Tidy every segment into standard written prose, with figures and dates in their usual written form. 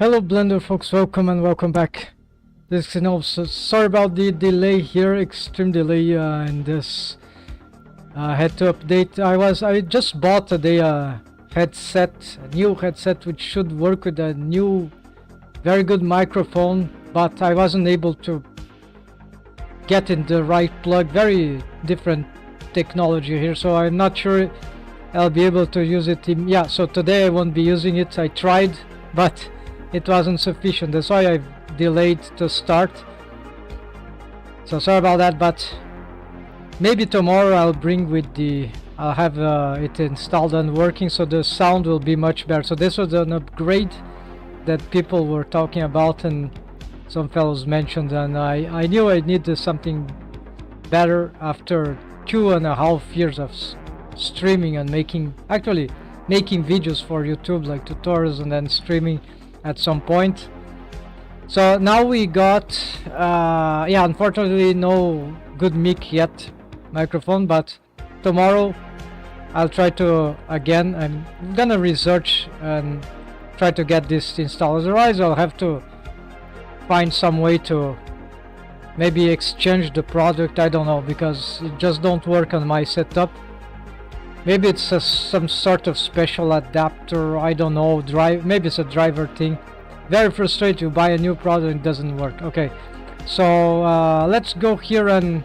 Hello Blender folks, welcome and welcome back. This is Gnomes. So sorry about the delay here, extreme delay in this. Had to update. I just bought today a headset, a new headset which should work with a new, very good microphone, but I wasn't able to get in the right plug. Very different technology here, so I'm not sure I'll be able to use it. Yeah, so today I won't be using it. I tried, but it wasn't sufficient. That's why I've delayed the start. So sorry about that, but maybe tomorrow I'll have it installed and working, so the sound will be much better. So this was an upgrade that people were talking about and some fellows mentioned, and I knew I needed something better after 2.5 years of streaming and making videos for YouTube, like tutorials, and then streaming at some point. So now we got yeah, unfortunately no good mic yet, microphone, but tomorrow I'll try to, again, I'm gonna research and try to get this installed. Otherwise I'll have to find some way to maybe exchange the product. I don't know, because it just don't work on my setup. Maybe it's some sort of special adapter, I don't know, maybe it's a driver thing. Very frustrating. You buy a new product and it doesn't work. Okay, so let's go here, and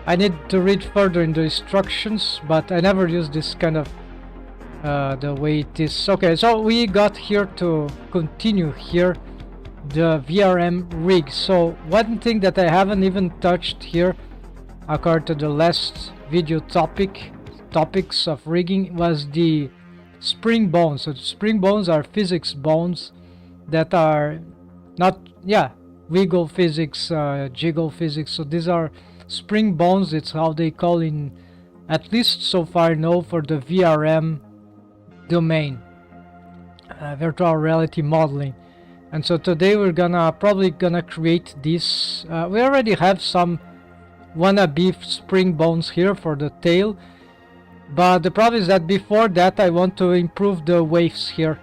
I need to read further in the instructions, but I never use this kind of the way it is. Okay, so we got here to continue here the VRM rig. So one thing that I haven't even touched here, according to the last video topics of rigging, was the spring bones. So spring bones are physics bones that are not, yeah, wiggle physics, jiggle physics. So these are spring bones. It's how they call in, at least so far I know, for the VRM domain, virtual reality modeling. And so today we're probably gonna create this. We already have some wannabe spring bones here for the tail, but the problem is that before that I want to improve the waves here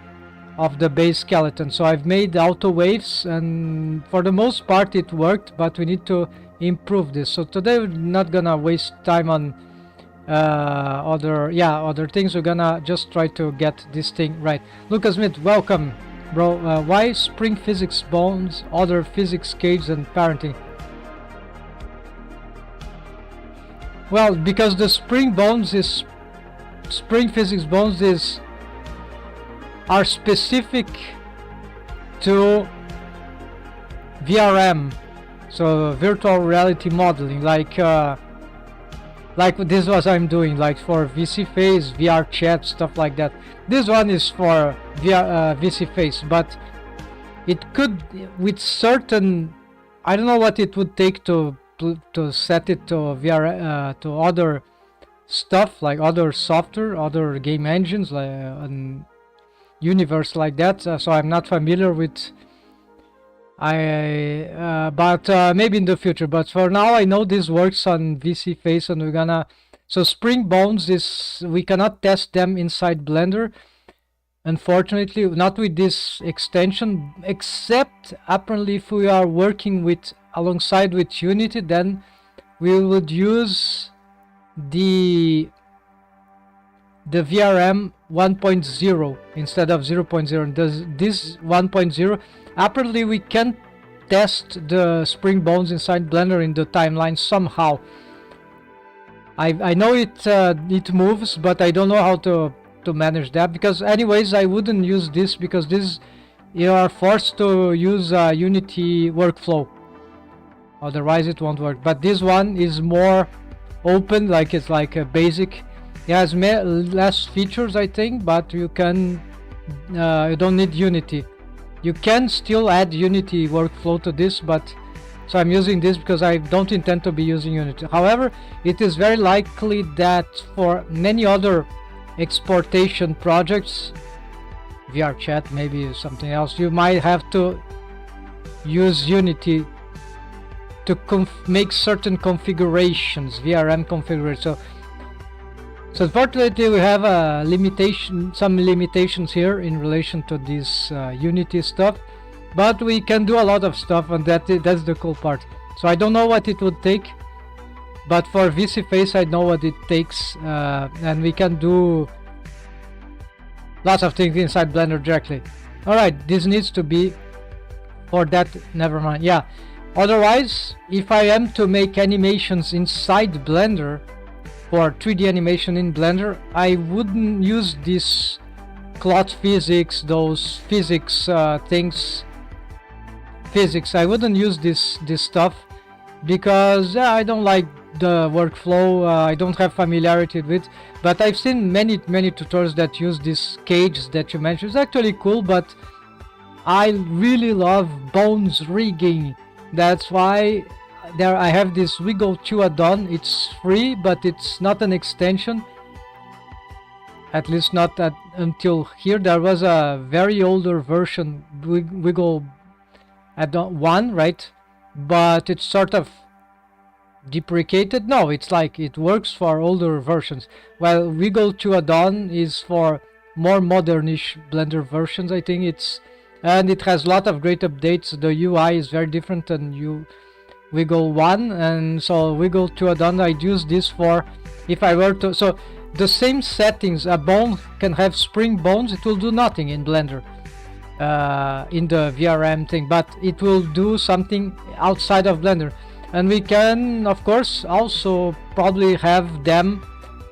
of the base skeleton. So I've made auto waves, and for the most part it worked, but we need to improve this. So today we're not gonna waste time on other things. We're gonna just try to get this thing right. Lucas Smith, welcome bro. Why spring physics bones, other physics caves, and parenting? Well, because the spring physics bones are specific to VRM, so virtual reality modeling, like this was I'm doing, like for VC Face, VR chat, stuff like that. This one is for VC Face, but it could, with certain, I don't know what it would take to set it to VR, to other stuff, like other software, other game engines, like an universe like that. So I'm not familiar with. But maybe in the future. But for now, I know this works on VC Face, and we're gonna. So spring bones we cannot test them inside Blender, unfortunately, not with this extension, except apparently if we are working alongside with Unity, then we would use the VRM 1.0 instead of 0.0. And this 1.0, apparently we can test the spring bones inside Blender in the timeline somehow. I know it moves, but I don't know how to manage that, because anyways I wouldn't use this, because this you are forced to use a Unity workflow, otherwise it won't work. But this one is more open, like it's like a basic. It has less features, I think, but you can you don't need Unity. You can still add Unity workflow to this, but so I'm using this because I don't intend to be using Unity. However, it is very likely that for many other exportation projects, VR chat, maybe something else, you might have to use Unity to make certain configurations, VRM configurations. So unfortunately we have a some limitations here in relation to this Unity stuff, but we can do a lot of stuff, and that's the cool part. So I don't know what it would take, but for VC Face I know what it takes, and we can do lots of things inside Blender directly. Alright, this needs to be for that, never mind. Yeah, otherwise if I am to make animations inside Blender, for 3D animation in Blender, I wouldn't use this cloth physics, those physics things. I wouldn't use this stuff because I don't like the workflow. I don't have familiarity with. But I've seen many tutorials that use this cage that you mentioned. It's actually cool, but I really love bones rigging. That's why there I have this Rigging1 add-on. It's free, but it's not an extension, at least not until here. There was a very older version, Rigging1, right? But it's sort of deprecated. No, it's like it works for older versions, while Rigging1 add-on is for more modernish Blender versions, I think. And it has a lot of great updates. The UI is very different than Rigging1, and so Rigging1 add-on, I'd use this for if I were to. So the same settings, a bone can have spring bones, it will do nothing in Blender, in the VRM thing, but it will do something outside of Blender. And we can of course also probably have them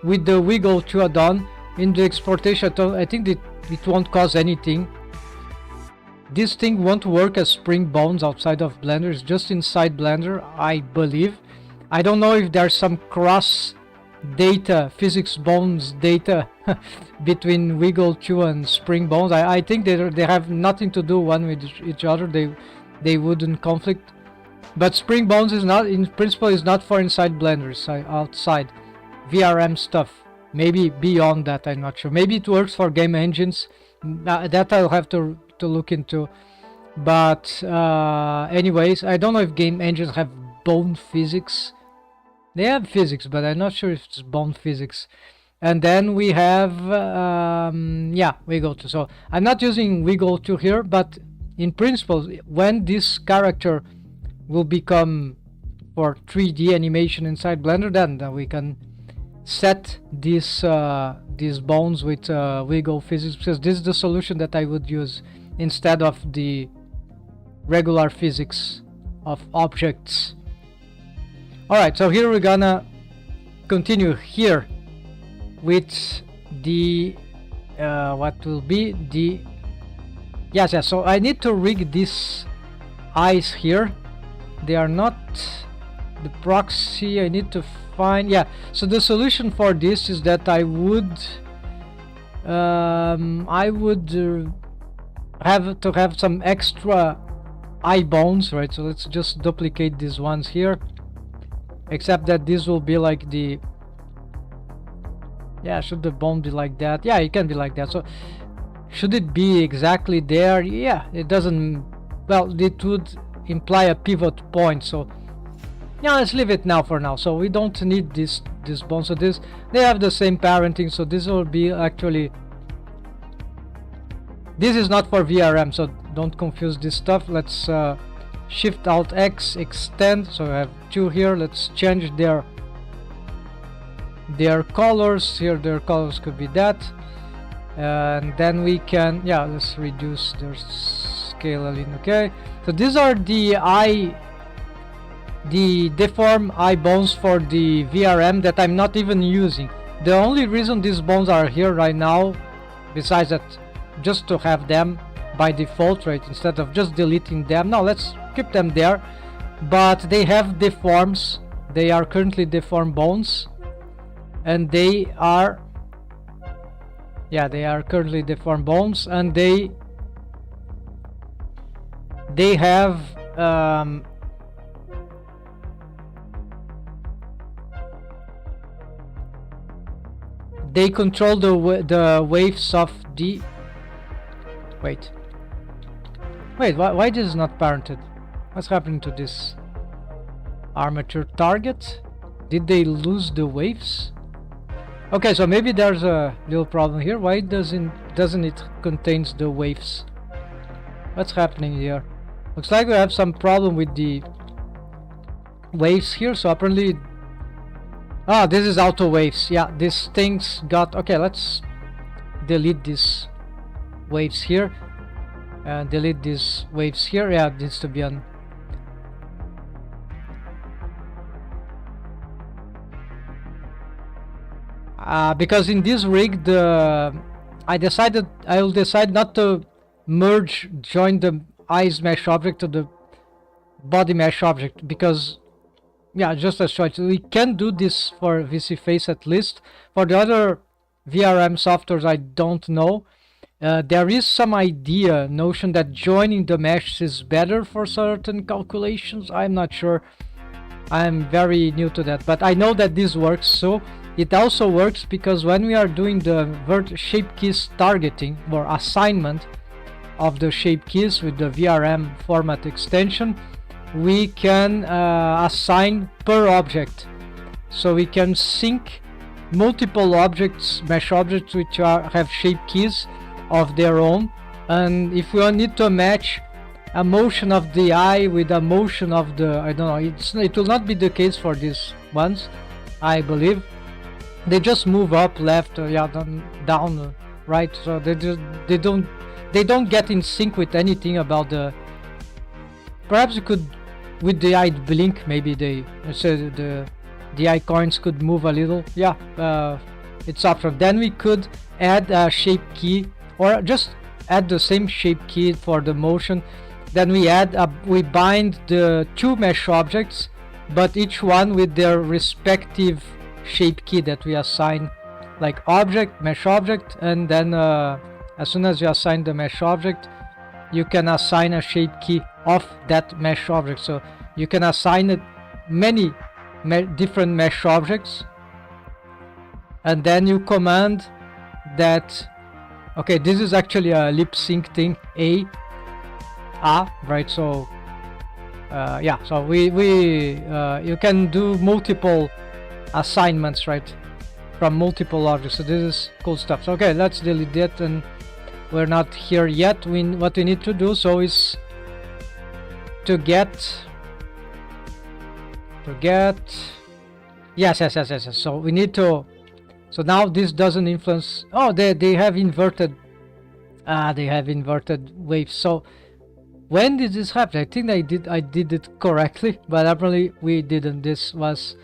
with the Rigging1 add-on in the exportation. I think it won't cause anything. This thing won't work as spring bones outside of Blender. It's just inside Blender, I believe. I don't know if there's some cross data, physics bones data between Rigging1 and spring bones. I think they have nothing to do one with each other. They wouldn't conflict. But spring bones is not, in principle, is not for inside Blender. It's outside VRM stuff. Maybe beyond that, I'm not sure. Maybe it works for game engines. That I'll have to look into. But anyways, I don't know if game engines have bone physics. They have physics, but I'm not sure if it's bone physics. And then we have yeah, Rigging1. So I'm not using Rigging1 here, but in principle, when this character will become for 3D animation inside Blender, then we can set these bones with Rigging physics, because this is the solution that I would use instead of the regular physics of objects. Alright, so here we're gonna continue here with the what will be the yes, so I need to rig these eyes here. They are not the proxy. I need to find, yeah, so the solution for this is that I would have to have some extra eye bones, right? So let's just duplicate these ones here, except that this will be like the, yeah, should the bone be like that? Yeah, it can be like that. So should it be exactly there? Yeah, it doesn't, well, it would imply a pivot point. So yeah, let's leave it now for now. So we don't need this bone. So this, they have the same parenting, so this will be actually, this is not for VRM, so don't confuse this stuff. Let's Shift Alt X, extend. So I have two here. Let's change their colors here. Their colors could be that, and then we can, yeah, let's reduce their scale a little. Okay, so these are the deform eye bones for the VRM that I'm not even using. The only reason these bones are here right now, besides that, just to have them by default, right, instead of just deleting them. Now let's keep them there, but they have deforms. They are currently deformed bones, and they are, yeah, they are currently deformed bones, and they have they control the waves of the, wait, why this is not parented? What's happening to this armature target? Did they lose the waves? Okay, so maybe there's a little problem here. Why doesn't it contains the waves? What's happening here? Looks like we have some problem with the waves here. So apparently, this is auto waves. Yeah, these things got. Okay, let's delete these waves here and delete these waves here. Yeah, it needs to be on. Because in this rig, I will decide not to join the eyes mesh object to the body mesh object, because yeah, just a choice. We can do this for VC Face at least. For the other VRM softwares, I don't know. There is some notion that joining the mesh is better for certain calculations. I'm not sure. I'm very new to that, but I know that this works. So it also works because when we are doing the shape keys targeting or assignment of the shape keys with the VRM format extension, we can assign per object. So we can sync multiple objects, mesh objects, which have shape keys of their own, and if we need to match a motion of the eye with a motion of the, I don't know, it will not be the case for these ones, I believe. They just move up, left, yeah, down, right. So they don't get in sync with anything about the. Perhaps you could, with the eye blink, maybe the eye coins could move a little. Yeah, it's optional. Then we could add a shape key, or just add the same shape key for the motion. Then we bind the two mesh objects, but each one with their respective shape key that we assign, like object, mesh object, and then as soon as you assign the mesh object, you can assign a shape key of that mesh object. So you can assign it many different mesh objects, and then you command that. Okay, this is actually a lip sync thing, right? So yeah, so you can do multiple assignments, right, from multiple objects. So this is cool stuff. So okay, let's delete that, and we're not here yet. What we need to do is to get yes. So we need to. So now this doesn't influence. Oh, they have inverted. They have inverted waves. So when did this happen? I think I did it correctly, but apparently we didn't. This was.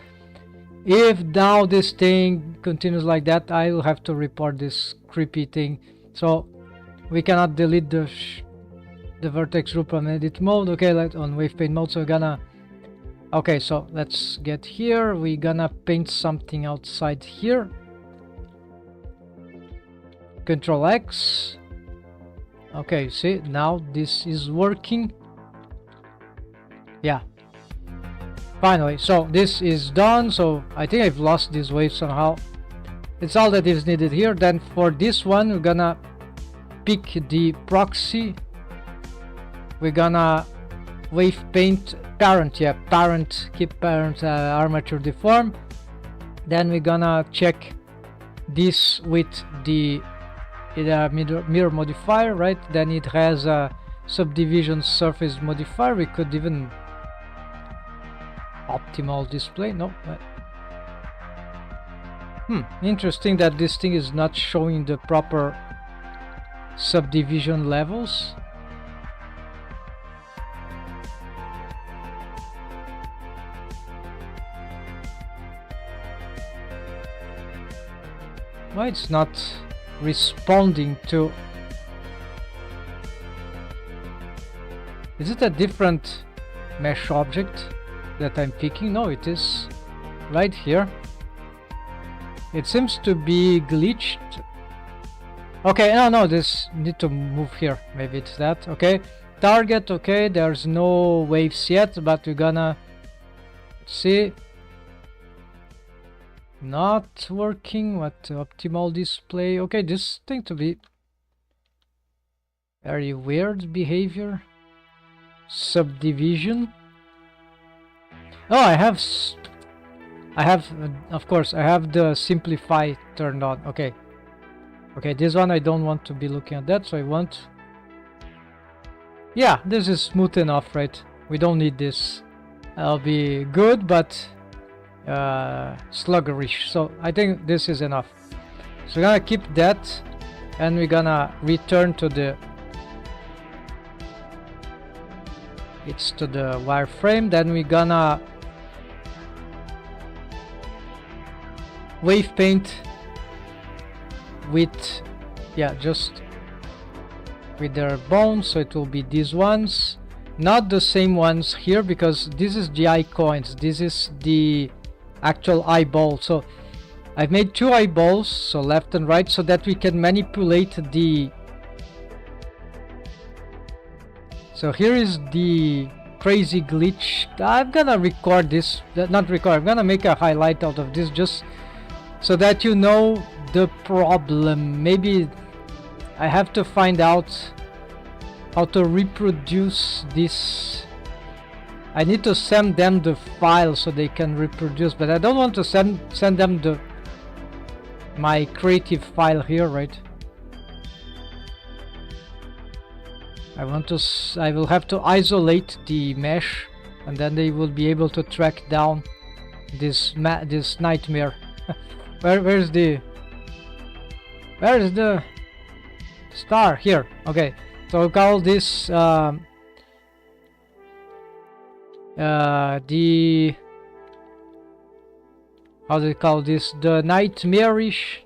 If now this thing continues like that, I will have to report this creepy thing. So we cannot delete the vertex group on edit mode. Okay, like on wave paint mode. So we're gonna. Okay, so let's get here. We're gonna paint something outside here. Control X. Okay, see, now this is working. Yeah, finally. So this is done. So I think I've lost this wave somehow. It's all that is needed here. Then for this one, we're gonna pick the proxy. We're gonna wave paint parent. Yeah, parent, keep parent armature deform. Then we're gonna check this with the mirror modifier, right? Then it has a subdivision surface modifier. We could even optimal display. No, interesting that this thing is not showing the proper subdivision levels. Why it's not responding to. Is it a different mesh object that I'm picking? No, it is right here. It seems to be glitched. Okay, no, this need to move here. Maybe it's that. Okay, target. Okay, there's no waves yet, but we're gonna see. Not working. What optimal display? Okay, this thing to be very weird behavior. Subdivision. Oh, I have I have, of course, I have the simplify turned on. Okay. Okay, this one I don't want to be looking at that, so I want... Yeah, this is smooth enough, right? We don't need this. I'll be good, but sluggerish. So I think this is enough. So we're gonna keep that, and we're gonna return to the... It's to the wireframe. Then we're gonna wave paint with, yeah, just with their bones. So it will be these ones, not the same ones here, because this is the eye coins, this is the actual eyeball. So I've made two eyeballs, so left and right, so that we can manipulate the... So here is the crazy glitch. I'm gonna record this, not record, I'm gonna make a highlight out of this, just so that you know the problem. Maybe I have to find out how to reproduce this. I need to send them the file so they can reproduce, but I don't want to send them my creative file here, right? I will have to isolate the mesh, and then they will be able to track down this nightmare. Where is the star? Here. Okay, so we'll call this the, how do you call this, the nightmarish...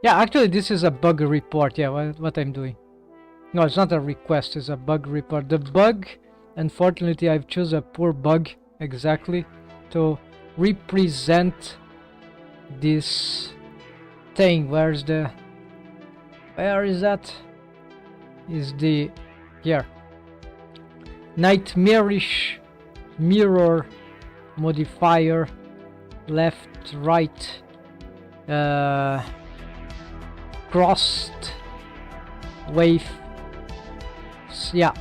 Yeah, actually this is a bug report. Yeah, what I'm doing. No, it's not a request, it's a bug report. The bug, unfortunately I've chosen a poor bug exactly to represent this thing. Where is that? Is the... here. Nightmarish mirror modifier, left, right, crossed wave. Yeah.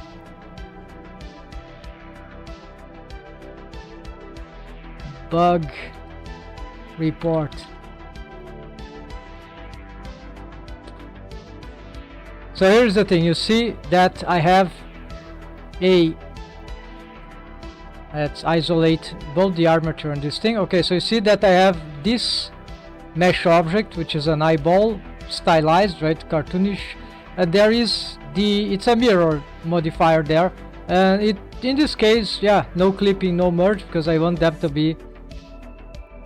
Bug report. So here's the thing, you see that I have a... Let's isolate both the armature and this thing. Okay, so you see that I have this mesh object, which is an eyeball, stylized, right, cartoonish, and there is it's a mirror modifier there, and in this case, yeah, no clipping, no merge, because I want them to be,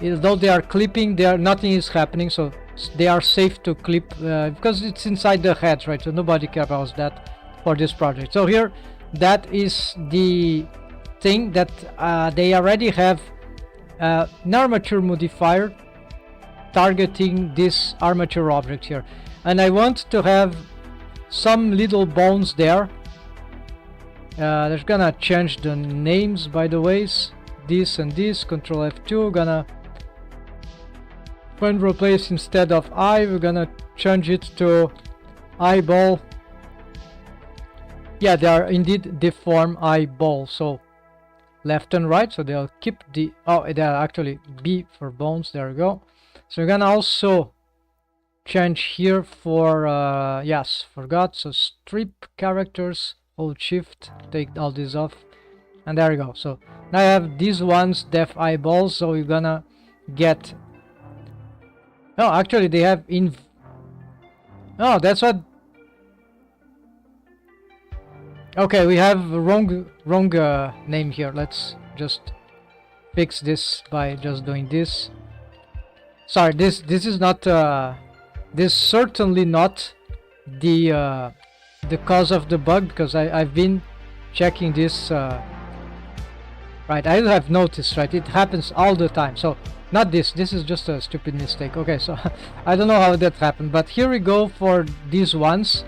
though they are clipping, nothing is happening, so they are safe to clip, because it's inside the heads, right, so nobody cares about that for this project. So here, that is the thing that they already have an armature modifier targeting this armature object here, and I want to have some little bones there. They're gonna change the names, by the ways, this and this. Control F2, gonna find replace instead of eye, we're gonna change it to eyeball. Yeah, they are indeed deform eyeball, so left and right, so they'll keep the... oh, they'll actually B for bones. There we go. So we're gonna also change here for yes, forgot, so strip characters, hold shift, take all this off, and there we go. So now I have these ones, deaf eyeballs, so we're gonna get... no, actually they have no, that's what... okay, we have wrong name here. Let's just fix this by just doing this. Sorry, this is not this certainly not the cause of the bug, because I've been checking this, right, I have noticed, right, it happens all the time. So not this is just a stupid mistake. Okay, so I don't know how that happened, but here we go for these ones,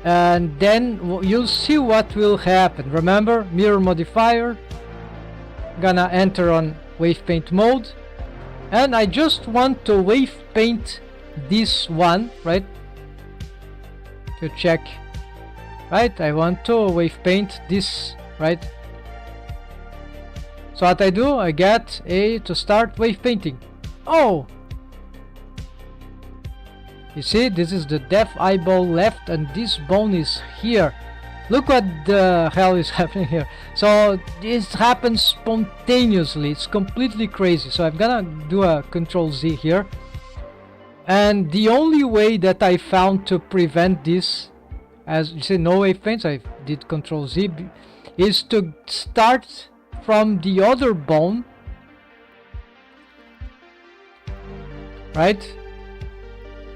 and then you'll see what will happen. Remember, mirror modifier, gonna enter on wave paint mode, and I just want to wave paint this one, right, to check, right, I want to wave paint this, right. So what I do, I get A to start wave painting. Oh! You see, this is the deaf eyeball left, and this bone is here. Look what the hell is happening here. So this happens spontaneously. It's completely crazy. So I'm gonna do a Control Z here. And the only way that I found to prevent this, as you see, no wave paints, I did Control Z, is to start from the other bone, right?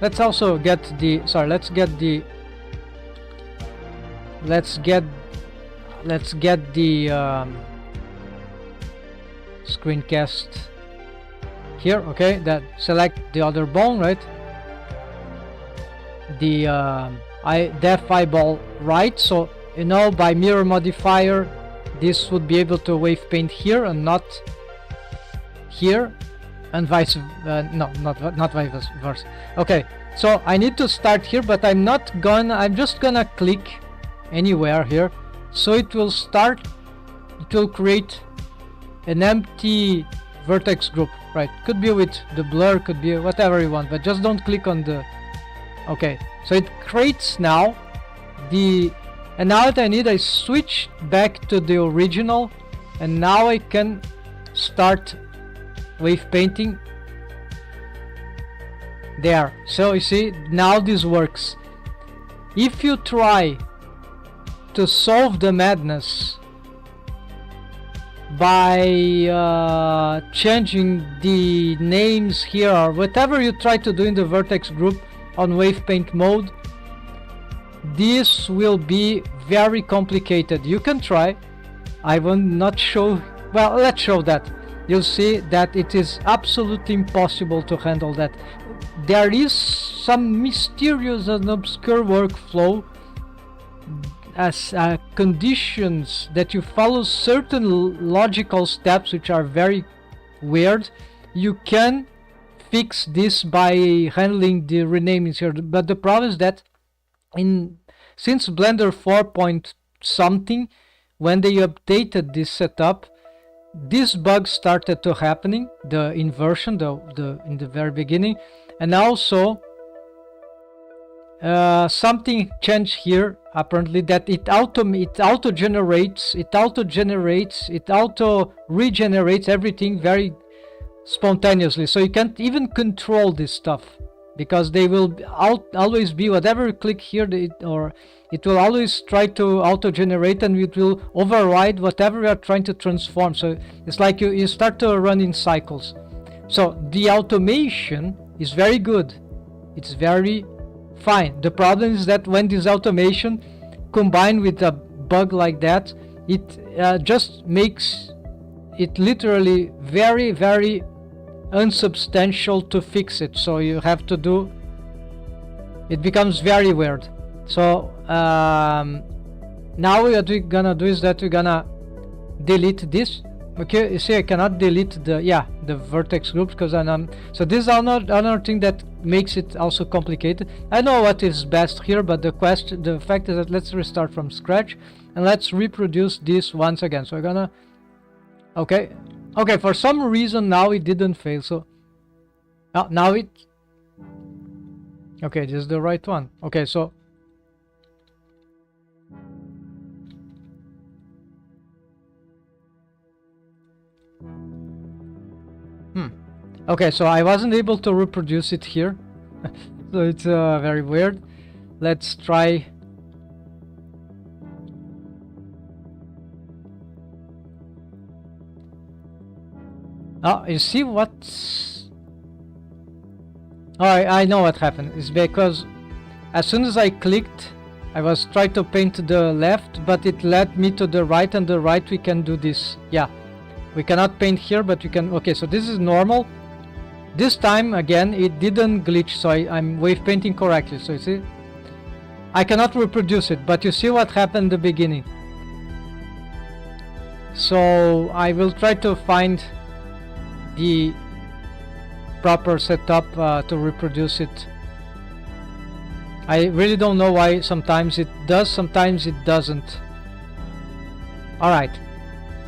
Let's also get the, sorry, let's get the screencast here. Okay, that select the other bone, right? The deaf eyeball right. So you know, by mirror modifier, this would be able to wave paint here and not here, and vice no, not vice versa. Okay, so I need to start here, but I'm just gonna click anywhere here, so it will start, it will create an empty vertex group, right? Could be with the blur, could be whatever you want, but just don't click on the, okay, so it creates now the, and now what I need, I switch back to the original, and now I can start wave painting there. So you see, now this works. If you try to solve the madness by changing the names here, or whatever you try to do in the vertex group on wave paint mode, this will be very complicated. You can try. I will not show, well, let's show that. You'll see that it is absolutely impossible to handle that. There is some mysterious and obscure workflow as conditions that you follow certain logical steps which are very weird. You can fix this by handling the renamings here, but the problem is that since Blender 4 point something, when they updated this setup, this bug started to happening, the inversion, in the very beginning, and also something changed here apparently, that it auto regenerates everything very spontaneously. So you can't even control this stuff, because they will always be, whatever you click here, it will always try to auto-generate, and it will override whatever you are trying to transform. So it's like you start to run in cycles. So the automation is very good. It's very fine. The problem is that when this automation combined with a bug like that, it just makes it literally very, very unsubstantial to fix it. So you have to do, it becomes very weird. So now what we're gonna do is that we're gonna delete this. Okay, you see I cannot delete the vertex groups, because so this is another thing that makes it also complicated. I know what is best here, but the fact is that let's restart from scratch and let's reproduce this once again. So we're gonna, okay, for some reason now it didn't fail. So now it, okay, this is the right one. Okay, so okay, so I wasn't able to reproduce it here. So it's very weird. Let's try. Oh, you see what's... Oh, I know what happened. It's because as soon as I clicked, I was trying to paint the left, but it led me to the right, and the right we can do this. Yeah, we cannot paint here, but we can... Okay, so this is normal. This time again it didn't glitch, so I'm wave painting correctly. So you see, I cannot reproduce it, but you see what happened in the beginning. So I will try to find the proper setup to reproduce it. I really don't know why. Sometimes it does, sometimes it doesn't. Alright,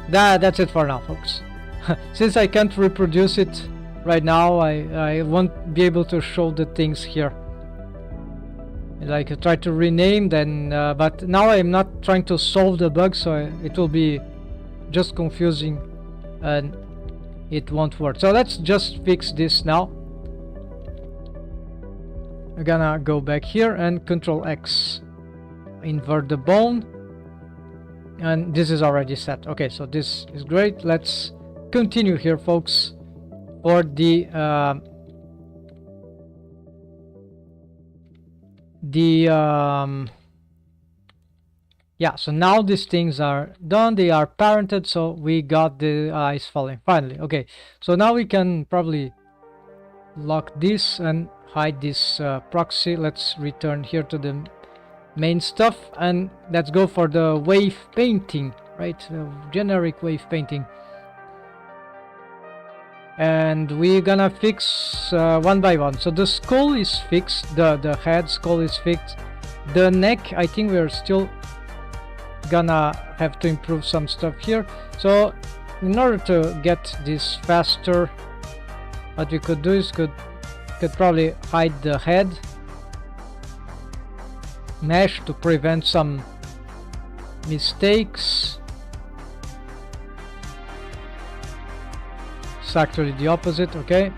that's it for now, folks. since I can't reproduce it right now, I won't be able to show the things here. Like I try to rename then, but now I'm not trying to solve the bug, so it will be just confusing and it won't work. So let's just fix this now. I'm gonna go back here and Control X, invert the bone, and this is already set. Okay, so this is great. Let's continue here, folks, for the yeah, so now these things are done, they are parented, so we got the eyes falling finally. Okay, so now we can probably lock this and hide this proxy. Let's return here to the main stuff and let's go for the wave painting, right? Generic wave painting. And we're gonna fix one by one. So the skull is fixed, the head skull is fixed. The neck, I think we're still gonna have to improve some stuff here. So in order to get this faster, what we could do is could probably hide the head mesh to prevent some mistakes. It's actually the opposite. Okay,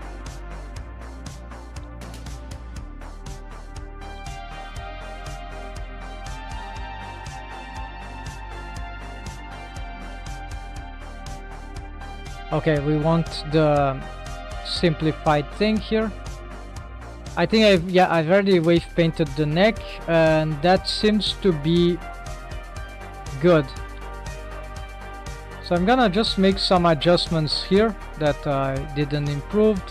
okay, we want the simplified thing here. I think I've already wave painted the neck and that seems to be good. So I'm gonna just make some adjustments here that I didn't improve.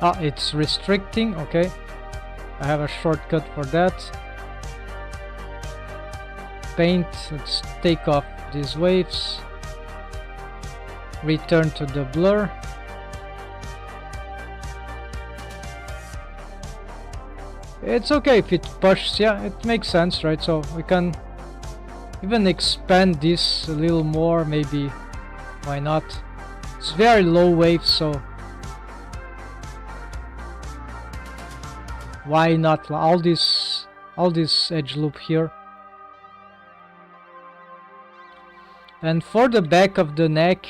Ah, it's restricting. Okay, I have a shortcut for that. Paint, let's take off these waves, return to the blur. It's okay if it pushes, yeah, it makes sense, right? So we can even expand this a little more, maybe. Why not? It's very low wave, so why not all this edge loop here. And for the back of the neck,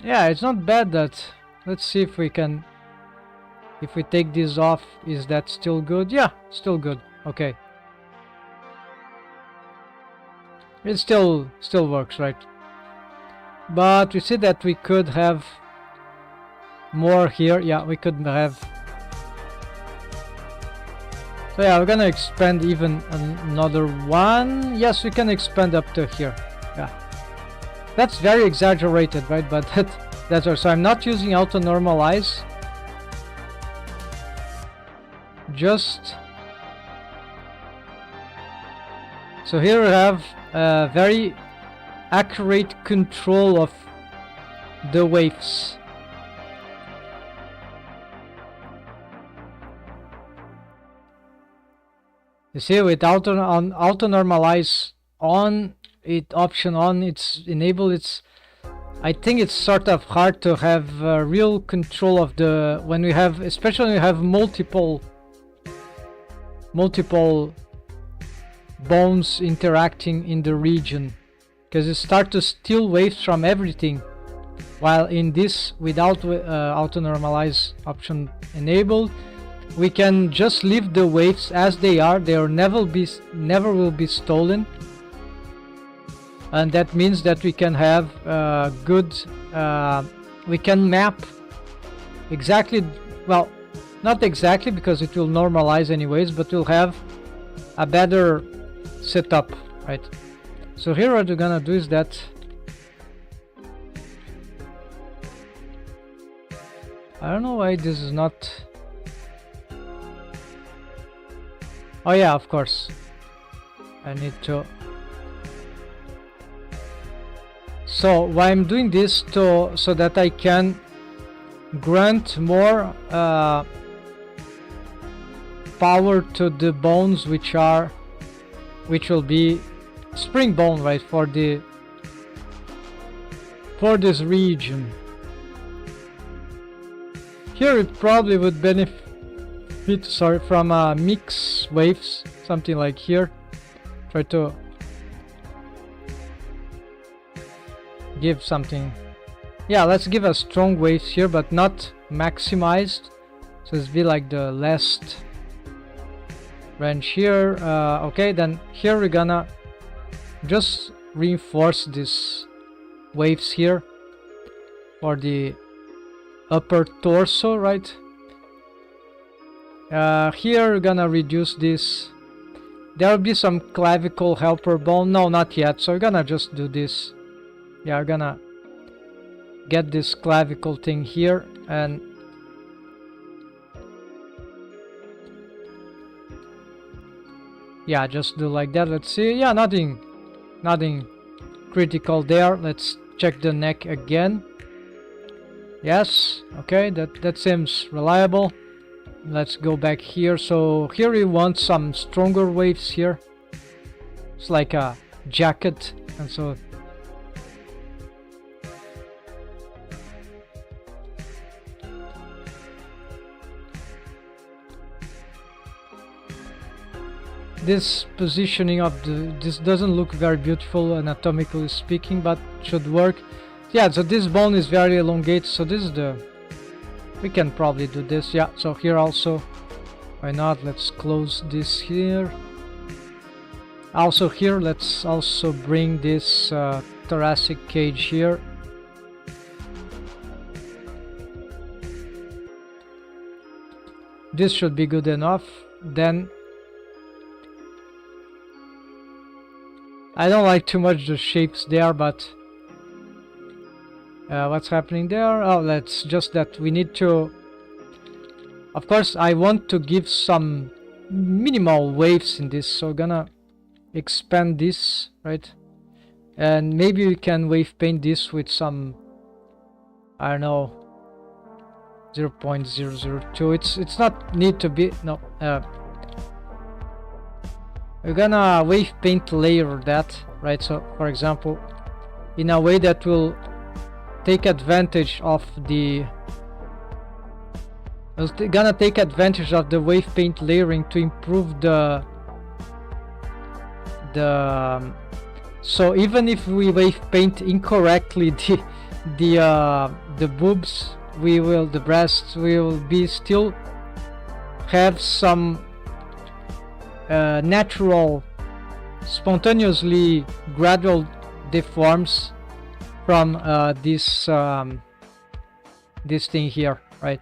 yeah, it's not bad. That, let's see if we can, if we take this off, is that still good? Yeah, still good. Okay, it still works, right? But we see that we could have more here. Yeah, we could have. So yeah, we're gonna expand even another one. Yes, we can expand up to here. Yeah, that's very exaggerated, right? But that's all. So I'm not using auto normalize. Just so here we have a very accurate control of the waves. You see, with auto normalize on it, option on, it's enabled. It's, I think it's sort of hard to have real control of the, when we have, especially when we have multiple bones interacting in the region, because it starts to steal waves from everything. While in this, without auto normalize option enabled, we can just leave the waves as they are. They are never will be stolen, and that means that we can have good. We can map exactly, well, not exactly because it will normalize anyways, but we'll have a better setup, right? So here what we're gonna do is that I don't know why this is not. Oh yeah, of course. I need to. So why I'm doing this so that I can grant more power to the bones which will be spring bone, right, for this region. Here it probably would benefit, sorry, from mix waves, something like here. Try to give something. Yeah, let's give a strong waves here, but not maximized. So it's be like the last branch here. Okay, then here we're gonna just reinforce these waves here for the upper torso, right? Here we're gonna reduce this. There will be some clavicle helper bone. No, not yet. So we're gonna just do this. Yeah, we're gonna get this clavicle thing here, and yeah, just do like that. Let's see. Yeah, nothing critical there. Let's check the neck again. Yes, okay, that seems reliable. Let's go back here. So here we want some stronger waves here. It's like a jacket, and so this positioning of this doesn't look very beautiful anatomically speaking, but should work. Yeah, so this bone is very elongated, so this is we can probably do this. Yeah, so here also, why not? Let's close this here. Also here, let's also bring this thoracic cage here. This should be good enough. Then I don't like too much the shapes there, but what's happening there? Oh, that's just that we need to, of course I want to give some minimal waves in this, so gonna expand this, right? And maybe we can wave paint this with some, I don't know, 0.002. It's not need to be, no, we're gonna wave paint layer that, right? So for example, in a way that will take advantage of the wave paint layering to improve the so even if we wave paint incorrectly the boobs, the breasts will be still have some natural, spontaneously gradual deforms from this thing here, right?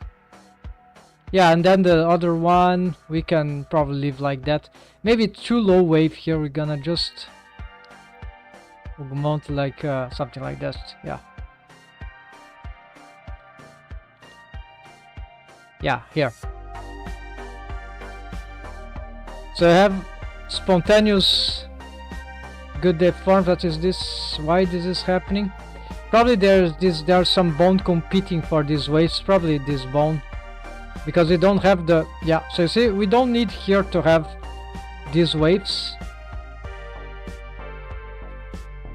Yeah, and then the other one we can probably leave like that. Maybe too low wave here. We're gonna just mount like something like this. Yeah. Yeah, here. So I have spontaneous good deforms. That is this. Why this is happening? Probably there's some bone competing for these waves. Probably this bone, because we don't have the, yeah. So you see, we don't need here to have these waves.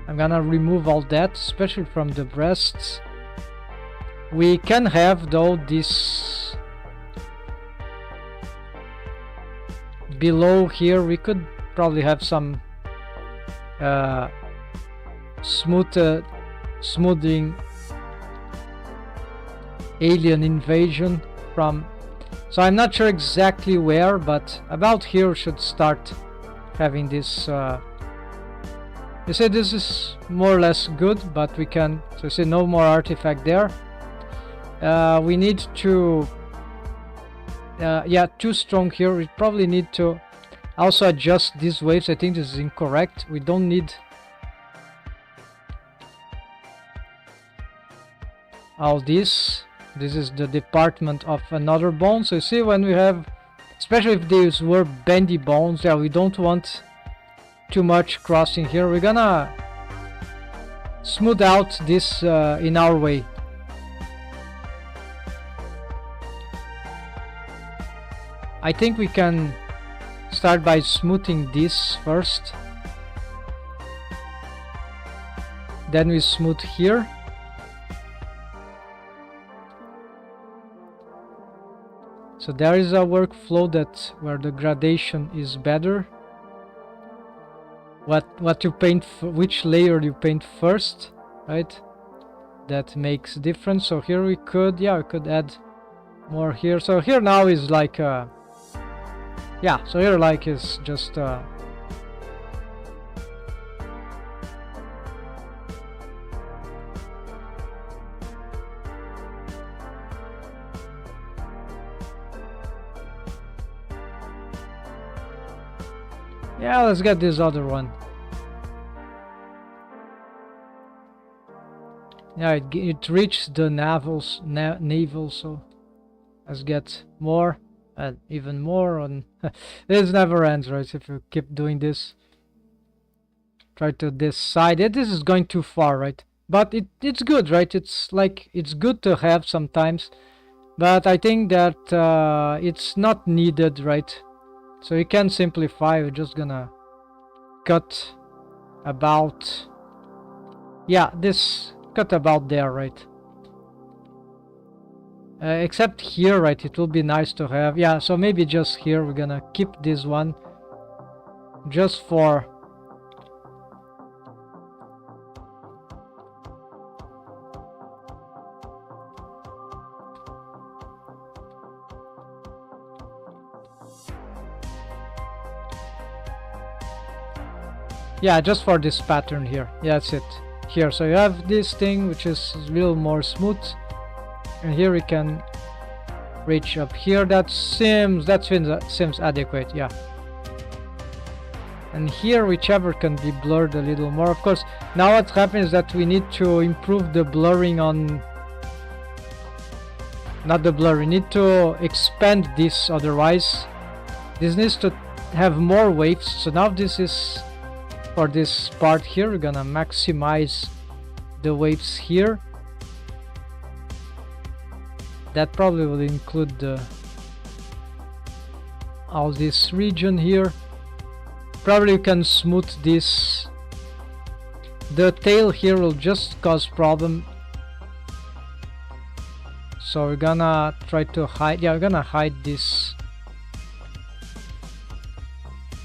I'm gonna remove all that, especially from the breasts. We can have though this below here. We could probably have some smoothing alien invasion from, so I'm not sure exactly where, but about here should start having this. You see, this is more or less good, but we can, so you see, no more artifact there. We need to yeah, too strong here. We probably need to also adjust these waves. I think this is incorrect. We don't need all this. This is the department of another bone. So you see, when we have, especially if these were bendy bones, yeah, we don't want too much crossing here. We're gonna smooth out this in our way. I think we can start by smoothing this first. Then we smooth here. So there is a workflow that where the gradation is better. What you paint, which layer you paint first, right? That makes difference. So here we could, yeah, we could add more here. So here now is like yeah, so here like is just yeah, let's get this other one. Yeah, it reached the navel, so let's get more and even more on. This never ends, right? If you keep doing this, try to decide it. This is going too far, right? But it's good, right? It's like it's good to have sometimes, but I think that it's not needed, right? So you can simplify. We're just gonna cut about, yeah, this cut about there, right? Except here, right? It will be nice to have, yeah, so maybe just here we're gonna keep this one just for yeah, just for this pattern here. Yeah, that's it. Here, so you have this thing which is a little more smooth, and here we can reach up here. That seems adequate, yeah. And here, whichever can be blurred a little more. Of course, now what happens is that we need to improve the blurring on, not the blur, we need to expand this, otherwise this needs to have more waves. So now this is for this part here, we're gonna maximize the waves here. That probably will include all this region here. Probably you can smooth this. The tail here will just cause problem, so we're gonna try to hide, yeah, we're gonna hide this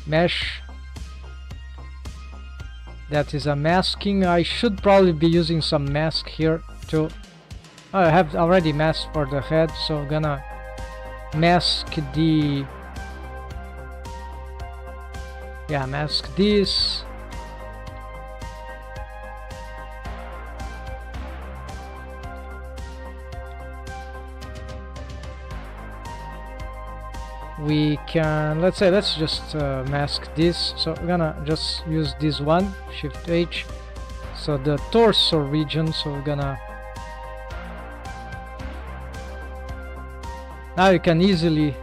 mesh. That is a masking. I should probably be using some mask here too. Oh, I have already masked for the head, so I'm gonna mask the, yeah, mask this. We can, let's just mask this. So we're gonna just use this one, Shift H. So the torso region, so we're gonna, now you can easily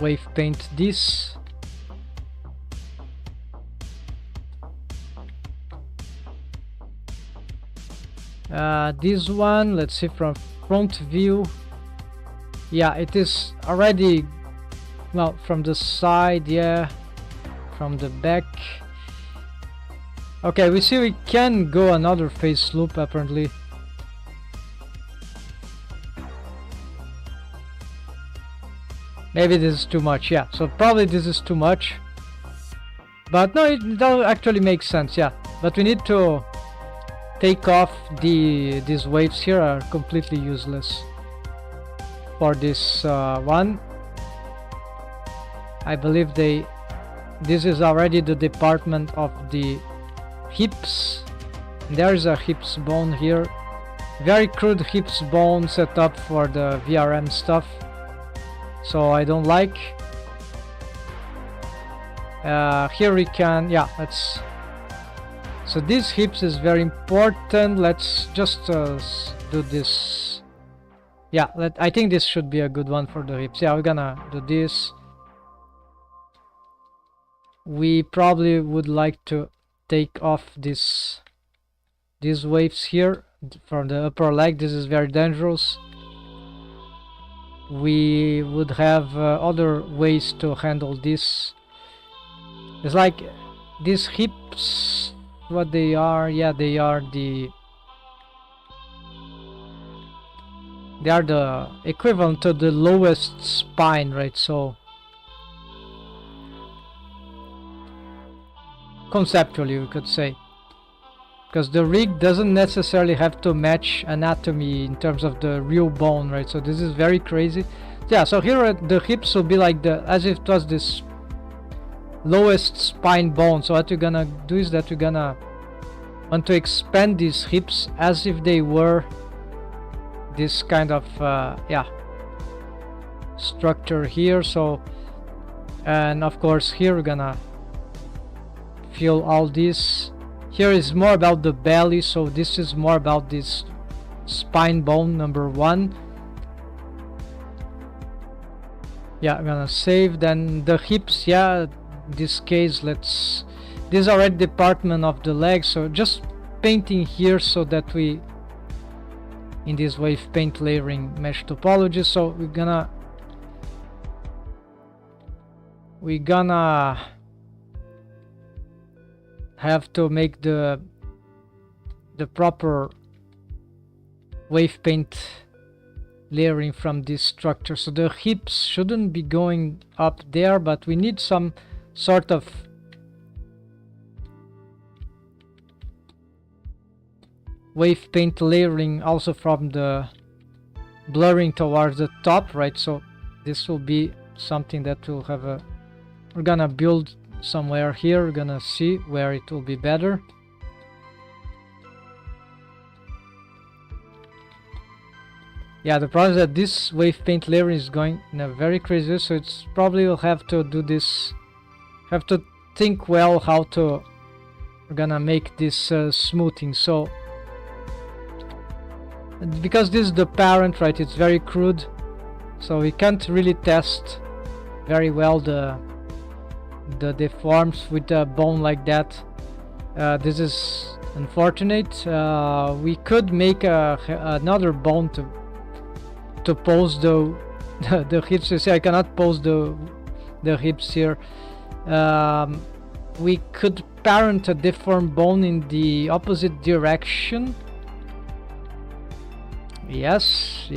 wave paint this. This one, let's see from front view. Yeah, it is already, well, from the side, yeah, from the back. Okay, we see we can go another face loop apparently. Maybe this is too much, yeah, so probably this is too much. But no, it does actually make sense, yeah. But we need to take off these waves here, are completely useless for this one. I believe this is already the department of the hips. There is a hips bone here. Very crude hips bone set up for the VRM stuff, so I don't like. Here we can, yeah, let's, so this hips is very important. Let's just do this. Yeah, I think this should be a good one for the hips. Yeah, we're gonna do this. We probably would like to take off these waves here from the upper leg. This is very dangerous. we would have other ways to handle this. It's like these hips, what they are, yeah, they are the equivalent to the lowest spine, right? So conceptually we could say, because the rig doesn't necessarily have to match anatomy in terms of the real bone, right? So this is very crazy. Yeah, so here the hips will be like as if it was this lowest spine bone. So what we're gonna do is that we're gonna want to expand these hips as if they were this kind of yeah, structure here. So, and of course here we're gonna fill all this. Here is more about the belly, so this is more about this spine bone number 1. Yeah, I'm gonna save. Then the hips, yeah, this case, this is already department of the leg, so just painting here so that we in this wave paint layering mesh topology. So we're gonna have to make the proper wave paint layering from this structure. So the hips shouldn't be going up there, but we need some sort of wave paint layering also from the blurring towards the top, right? So this will be something that will have we're gonna build somewhere here. We're gonna see where it will be better. Yeah, the problem is that this wave paint layer is going in a very crazy way, so it's probably will have to do this, have to think well how to we're gonna make this smoothing. So because this is the parent, right, it's very crude, so we can't really test very well the deforms with a bone like that. This is unfortunate. We could make another bone to pose the hips. You see, I cannot pose the hips here. We could parent a deformed bone in the opposite direction. Yes.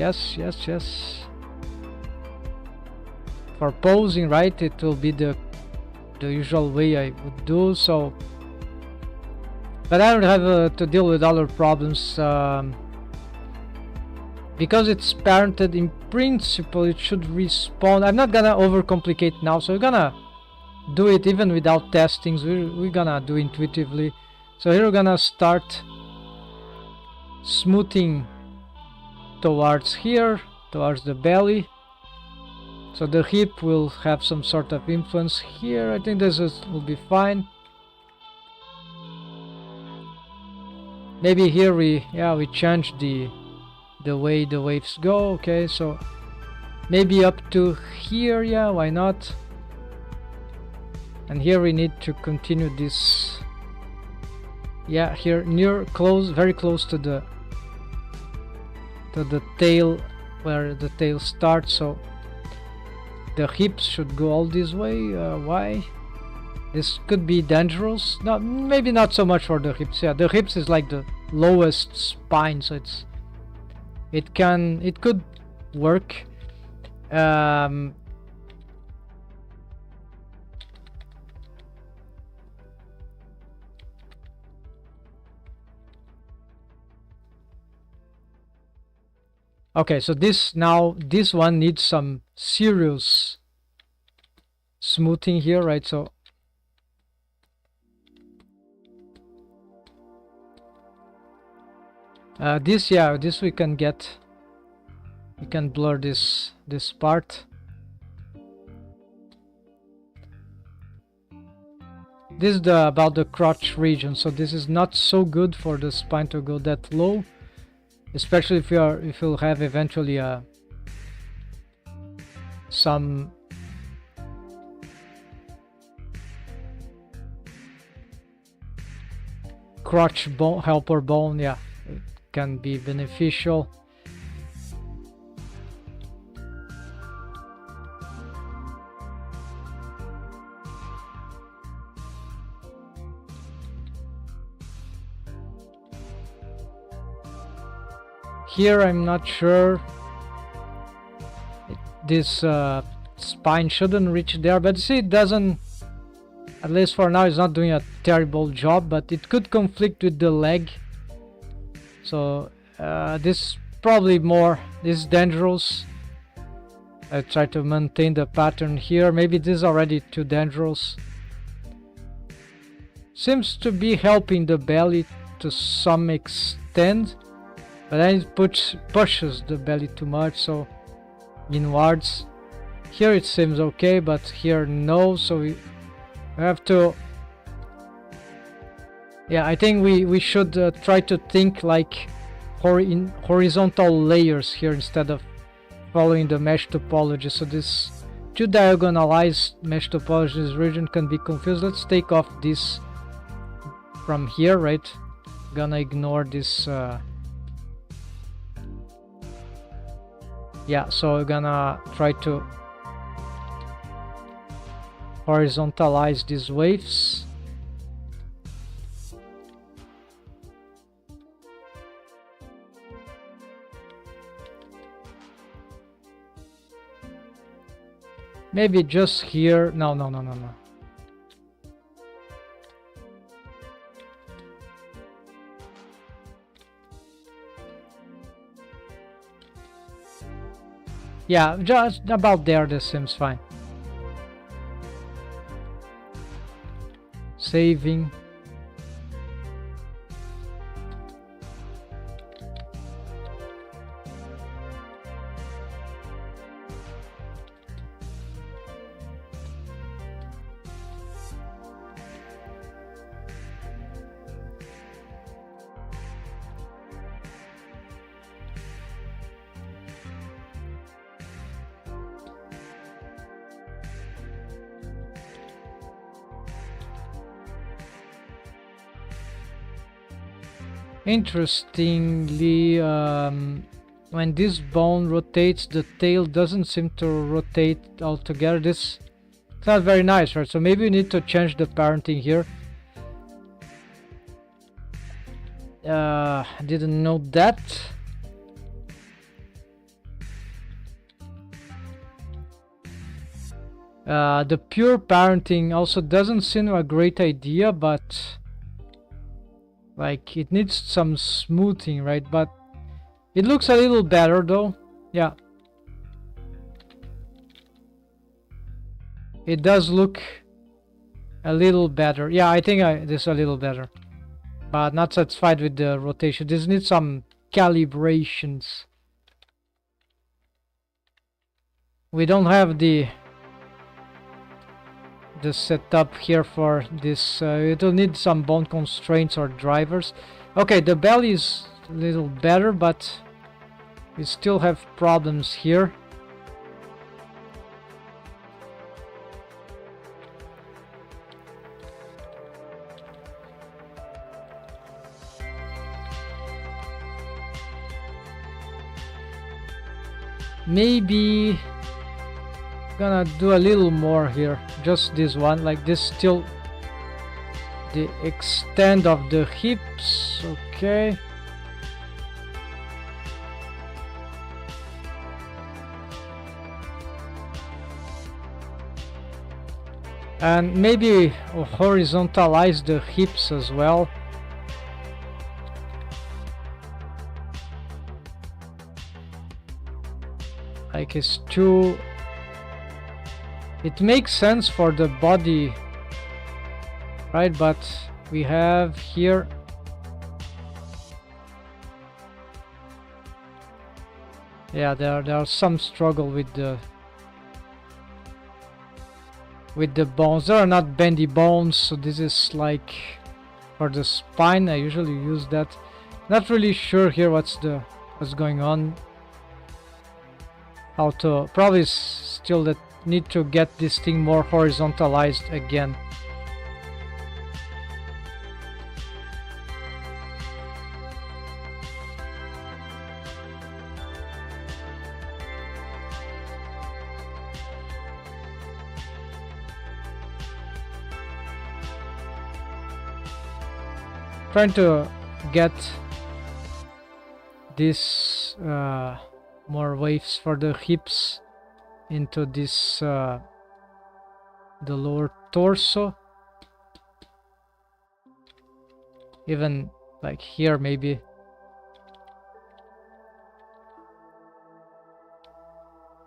For posing, right, it will be the usual way I would do so, but I don't have to deal with other problems because it's parented. In principle it should respawn. I'm not gonna overcomplicate now, so we're gonna do it even without testings. We're gonna do intuitively. So here we're gonna start smoothing towards here, towards the belly. So the hip will have some sort of influence here. I think this will be fine. Maybe here we change the way the waves go. Okay, so maybe up to here, yeah, why not? And here we need to continue this, yeah, here very close to the tail, where the tail starts. So the hips should go all this way. Why? This could be dangerous. No, maybe not so much for the hips. Yeah, the hips is like the lowest spine, so it could work. Okay, so this one needs some serious smoothing here, right? So this we can get. We can blur this part. This is about the crotch region, so this is not so good for the spine to go that low, especially if you'll have eventually some crotch bone, helper bone. Yeah, it can be beneficial. Here I'm not sure. This spine shouldn't reach there, but see, it doesn't, at least for now, it's not doing a terrible job, but it could conflict with the leg. So this probably more, this is dangerous. I try to maintain the pattern here. Maybe this is already too dangerous. Seems to be helping the belly to some extent, but then it pushes the belly too much, so inwards. Here it seems okay, but here no, so we have to, yeah, I think we should try to think like in horizontal layers here instead of following the mesh topology. So this two diagonalized mesh topology, this region can be confused. Let's take off this from here, right? Gonna ignore this yeah, so we're gonna try to horizontalize these waves. Maybe just here. No. Yeah, just about there, this seems fine. Saving. Interestingly, when this bone rotates, the tail doesn't seem to rotate altogether. This is not very nice, right? So maybe we need to change the parenting here. Didn't know that. The pure parenting also doesn't seem a great idea, but like it needs some smoothing, right? But it looks a little better though. Yeah, it does look a little better. Yeah, I think this is a little better, but not satisfied with the rotation. This needs some calibrations. We don't have the setup here for this. It'll need some bone constraints or drivers. Okay, the belly is a little better, but we still have problems here. Maybe gonna do a little more here, just this one, like this, still the extent of the hips. Okay, and maybe horizontalize the hips as well. Like it's too, it makes sense for the body, right? But we have here, yeah, there are some struggle with the bones. There are not bendy bones, so this is like for the spine. I usually use that. Not really sure here what's going on. How to, probably still that need to get this thing more horizontalized again. Trying to get this more waves for the hips into this the lower torso, even like here maybe.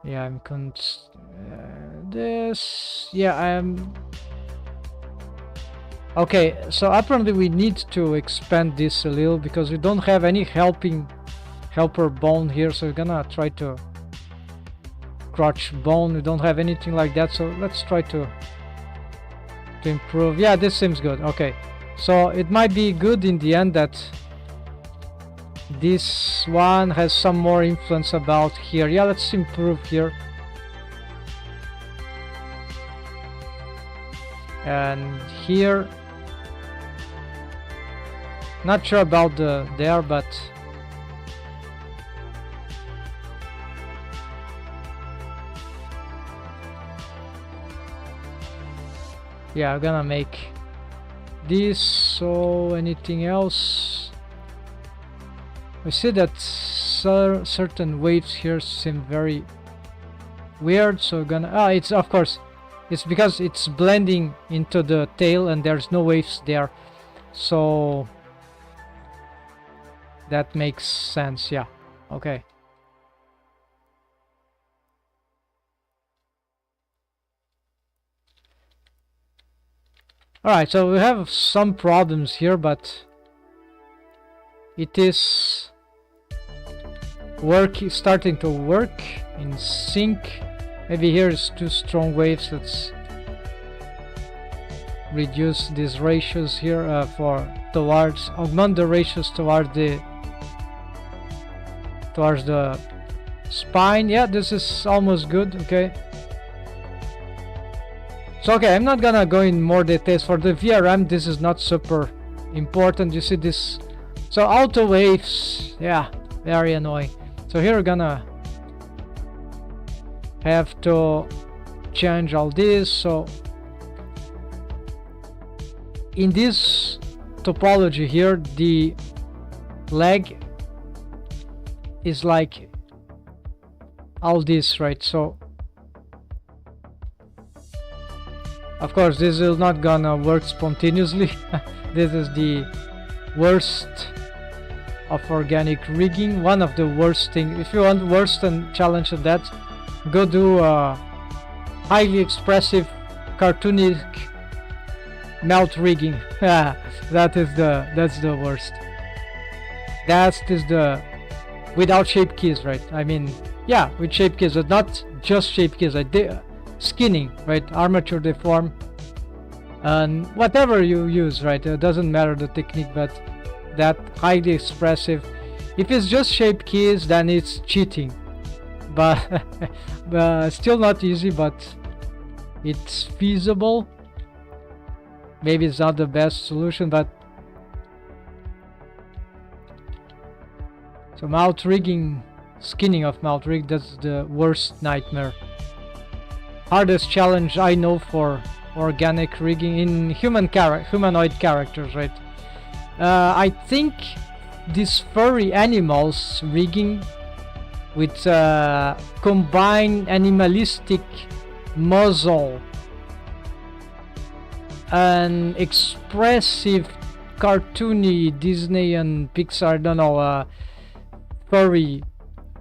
Yeah, I'm this, yeah, I'm okay. So apparently we need to expand this a little because we don't have any helper bone here, so we're gonna try to crotch bone. We don't have anything like that, so let's try to improve. Yeah, this seems good. Okay, so it might be good in the end that this one has some more influence about here. Yeah, let's improve here. And here, not sure about the there, but yeah, I'm gonna make this. So anything else? We see that certain waves here seem very weird, so we're gonna it's of course it's because it's blending into the tail and there's no waves there, so that makes sense. Yeah, okay. Alright, so we have some problems here, but it is starting to work in sync. Maybe here is too strong waves. Let's reduce these ratios here augment the ratios towards the spine. Yeah, this is almost good. Okay, so okay, I'm not gonna go in more details for the VRM. This is not super important. You see this, so auto waves, yeah, very annoying. So here we're gonna have to change all this. So in this topology here, the leg is like all this, right? So of course this is not gonna work spontaneously. This is the worst of organic rigging, one of the worst things. If you want worse than challenge of that, go do highly expressive cartoonic melt rigging. That's the worst. That is the without shape keys, right? I mean, yeah, with shape keys, but not just shape keys. Skinning, right? Armature deform, and whatever you use, right? It doesn't matter the technique, but that highly expressive. If it's just shape keys, then it's cheating. But still not easy, but it's feasible. Maybe it's not the best solution, but so mouth rigging, skinning of mouth rig, that's the worst nightmare. Hardest challenge I know for organic rigging in humanoid characters, right? I think these furry animals rigging with combined animalistic muzzle and expressive cartoony Disney and Pixar, I don't know, furry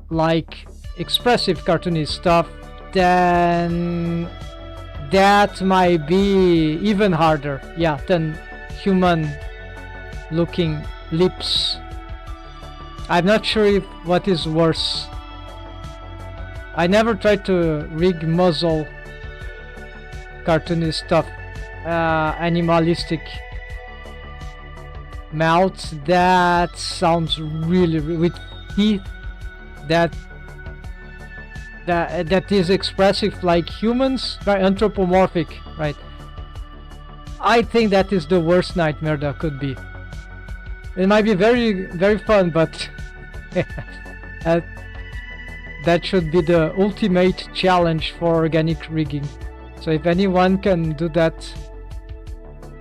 like expressive cartoony stuff, then that might be even harder, yeah, than human looking lips. I'm not sure what is worse. I never tried to rig muzzle cartoony stuff, animalistic mouths. That sounds really with teeth that is expressive like humans, right? Anthropomorphic, right? I think that is the worst nightmare that could be. It might be very, very fun, but that should be the ultimate challenge for organic rigging. So if anyone can do that,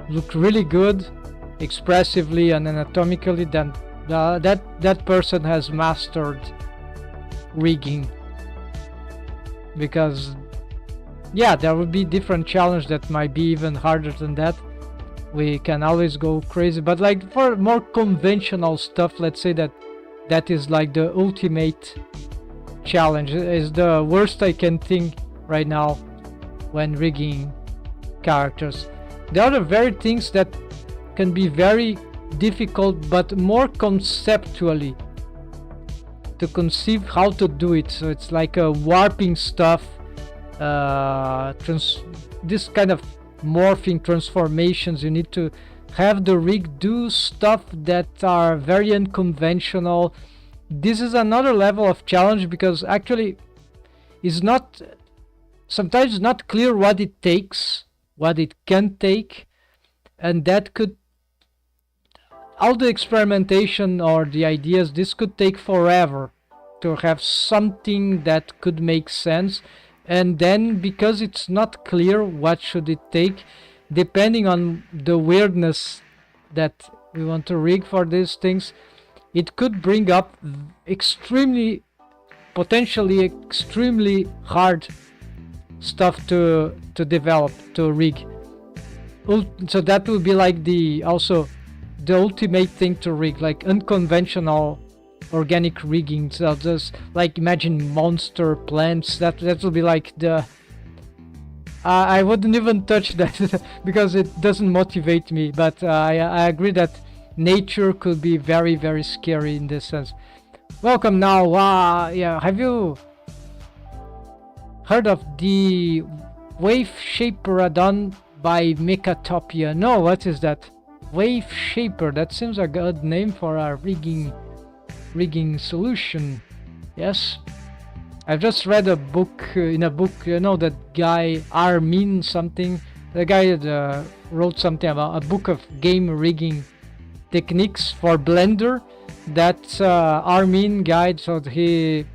look really good, expressively and anatomically, then that person has mastered rigging, because yeah, there will be different challenge that might be even harder than that. We can always go crazy, but like for more conventional stuff, let's say that is like the ultimate challenge, is the worst I can think right now when rigging characters. There are very things that can be very difficult, but more conceptually to conceive how to do it. So it's like warping stuff, this kind of morphing transformations. You need to have the rig do stuff that are very unconventional. This is another level of challenge, because actually it's not, sometimes not clear what it takes, what it can take, and that could, all the experimentation or the ideas, this could take forever to have something that could make sense. And then because it's not clear what should it take, depending on the weirdness that we want to rig for these things, it could bring up extremely, potentially extremely hard stuff to develop, to rig. So that will be like the ultimate thing to rig, like unconventional organic rigging. So just like imagine monster plants, that will be like the I wouldn't even touch that because it doesn't motivate me, but I agree that nature could be very, very scary in this sense. Welcome now. Yeah, have you heard of the Wave Shaper done by Mechatopia? No, what is that? Wave Shaper, that seems a good name for a rigging solution. Yes, I've just read a book, in a book, you know, that guy Armin something, the guy that wrote something about a book of game rigging techniques for Blender. That's Armin guide. So he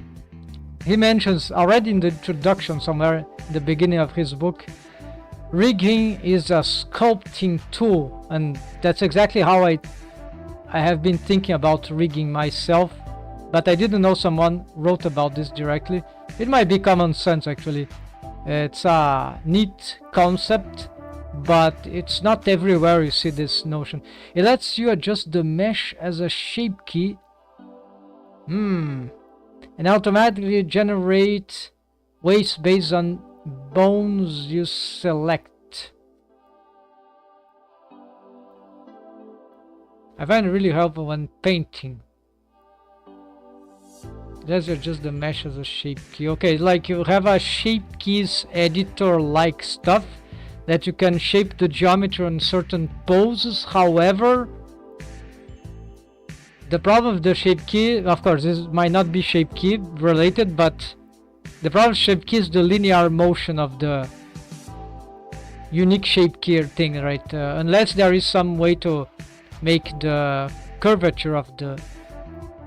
mentions already in the introduction, somewhere in the beginning of his book, rigging is a sculpting tool, and that's exactly how I have been thinking about rigging myself, but I didn't know someone wrote about this directly. It might be common sense actually. It's a neat concept, but it's not everywhere you see this notion. It lets you adjust the mesh as a shape key, and automatically generate weights based on bones you select. I find it really helpful when painting. Let's adjust the mesh as a shape key. Okay, like you have a shape keys editor like stuff that you can shape the geometry on certain poses. However, the problem with the shape key, of course, this might not be shape key related, but the problem with shape key is the linear motion of the unique shape key thing, right? Unless there is some way to make the curvature of the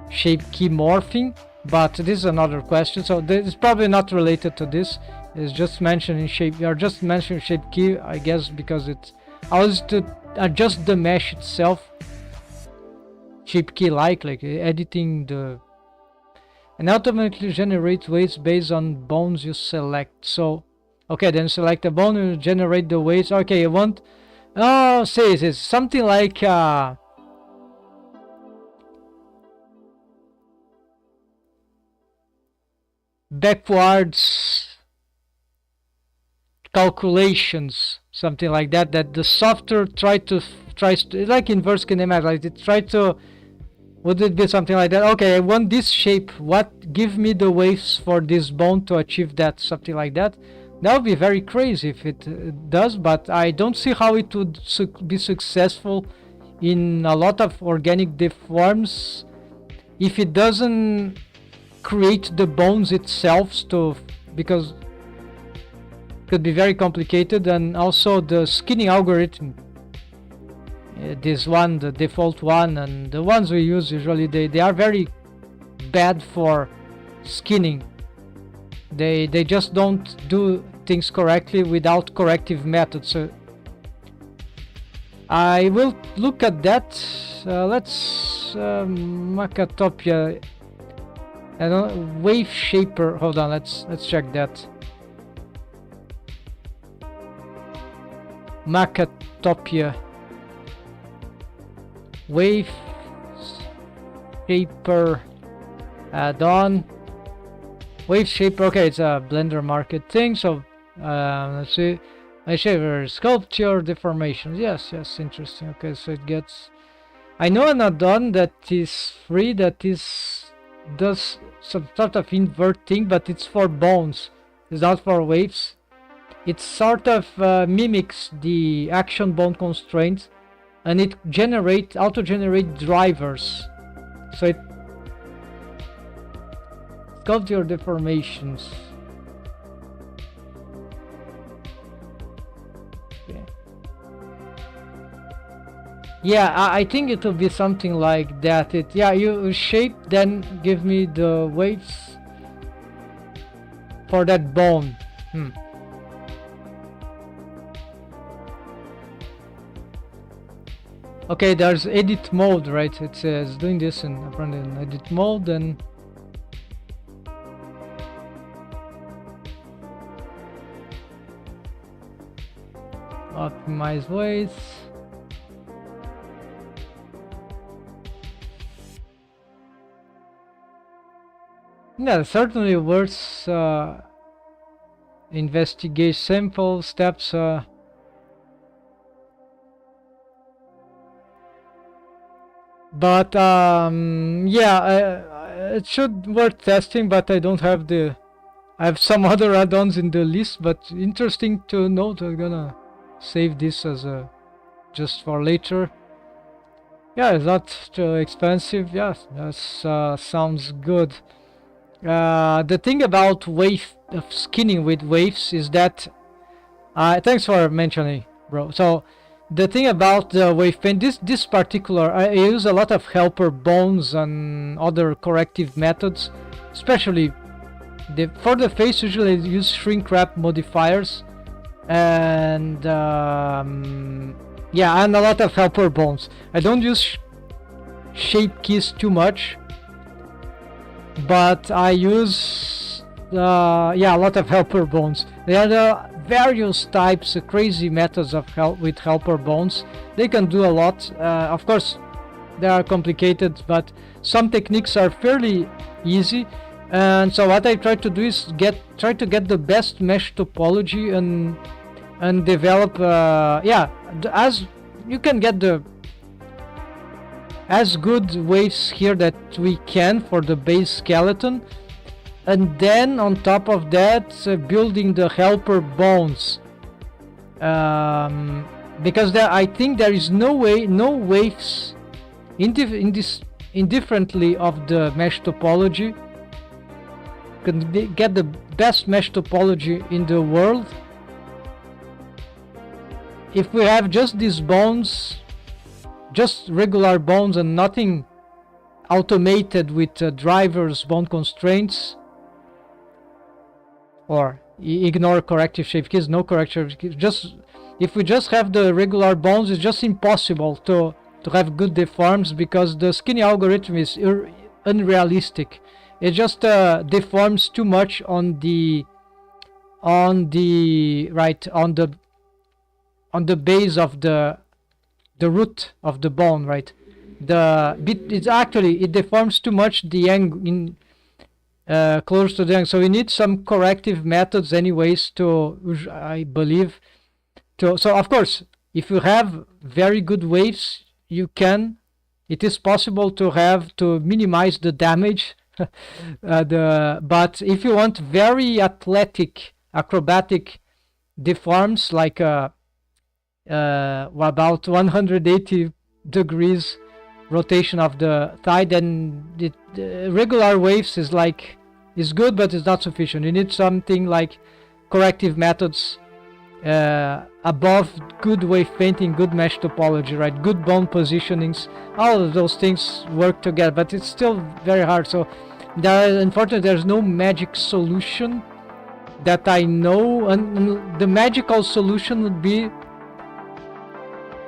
shape key morphing, but this is another question. So this is probably not related to this. It's just mentioning shape. We are just mentioning shape key, I guess, because it allows to adjust the mesh itself. Shape key like editing the, and automatically generate weights based on bones you select. So okay, then select a bone and generate the weights. Okay, you want, oh, say it's something like backwards calculations, something like that, that the software tries to, like inverse kinematic, like it try to, would it be something like that? Okay, I want this shape, what, give me the waves for this bone to achieve that, something like that. That would be very crazy if it does, but I don't see how it would be successful in a lot of organic deforms if it doesn't create the bones itself, to, because it could be very complicated. And also the skinning algorithm, this one, the default one, and the ones we use usually, they are very bad for skinning. They just don't do things correctly without corrective methods. So I will look at that. Let's Macatopia. I don't wave shaper. Hold on, let's check that. Macatopia. Wave shaper add-on. Wave shaper. Okay, it's a Blender market thing. So let's see. I shaver sculpture deformations. Yes, interesting. Okay, so it gets. I know an add-on that is free that does some sort of invert thing, but it's for bones. It's not for waves. It sort of mimics the action bone constraints, and it auto-generate drivers. So it sculpture deformations. Okay. Yeah, I think it will be something like that. You shape, then give me the waves for that bone. Okay, there's edit mode, right? It says doing this in edit mode, and optimize waves. Yeah, certainly worth investigate simple steps. But it should worth testing, but I don't have I have some other add-ons in the list, but interesting to note. I'm gonna save this as just for later. Yeah, it's not too expensive. Yes, that sounds good. The thing about skinning with waves is that thanks for mentioning, bro. So the thing about the wave paint, this particular, I use a lot of helper bones and other corrective methods, especially for the face. Usually I use shrink wrap modifiers, and and a lot of helper bones. I don't use shape keys too much, but I use a lot of helper bones. There are various types, crazy methods of with helper bones. They can do a lot. Of course, they are complicated, but some techniques are fairly easy. And so what I try to do is try to get the best mesh topology and develop. As you can get as good waves here that we can for the base skeleton. And then on top of that, building the helper bones, because I think there is no waves indifferently of the mesh topology can get the best mesh topology in the world if we have just these bones, just regular bones and nothing automated with drivers, bone constraints. Or ignore corrective shape keys, no corrective keys. Just if we just have the regular bones, it's just impossible to have good deforms because the skinny algorithm is unrealistic. It just deforms too much on the base of the root of the bone, right? It deforms too much the angle in. Close to the end. So we need some corrective methods anyways I believe. So of course, if you have very good waves, it is possible to minimize the damage. But if you want very acrobatic deforms, like about 180 degrees rotation of the thigh, then the regular waves is good, but it's not sufficient. You need something like corrective methods above good wave painting, good mesh topology, right? Good bone positionings. All of those things work together, but it's still very hard. So unfortunately, there's no magic solution that I know, and the magical solution would be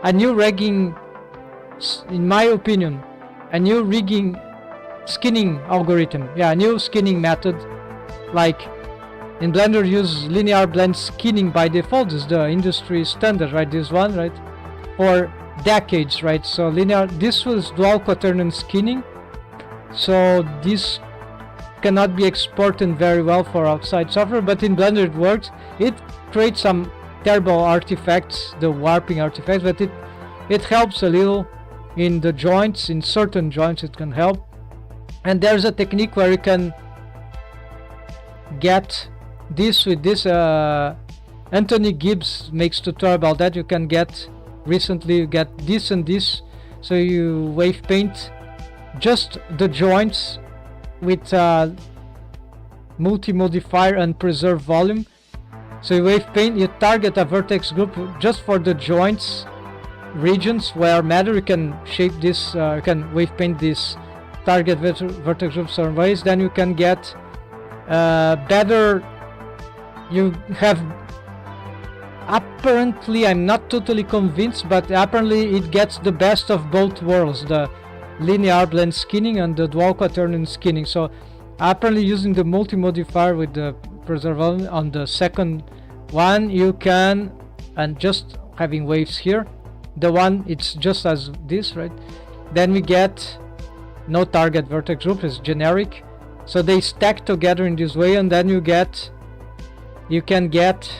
a new rigging, in my opinion, a new rigging skinning algorithm. Yeah, a new skinning method. Like in Blender, use linear blend skinning by default, is the industry standard, right? This one, right? For decades, right? So linear, this was dual quaternion skinning, so this cannot be exported very well for outside software, but in Blender it works. It creates some terrible artifacts, the warping artifacts, but it helps a little in the joints. In certain joints it can help. And there's a technique where you can get this with this. Anthony Gibbs makes tutorial about that. You can get recently, you get this and this, so you wave paint just the joints with multi-modifier and preserve volume. So you wave paint, you target a vertex group just for the joints regions where matter. You can shape this, you can wave paint this target vertex group certain ways. Then you can get better, you have, apparently, I'm not totally convinced, but apparently it gets the best of both worlds, the linear blend skinning and the dual quaternion skinning. So apparently using the multi-modifier with the preserve on the second one, you can, and just having waves here, the one it's just as this, right? Then we get no target vertex group, is generic, so they stack together in this way, and then you can get,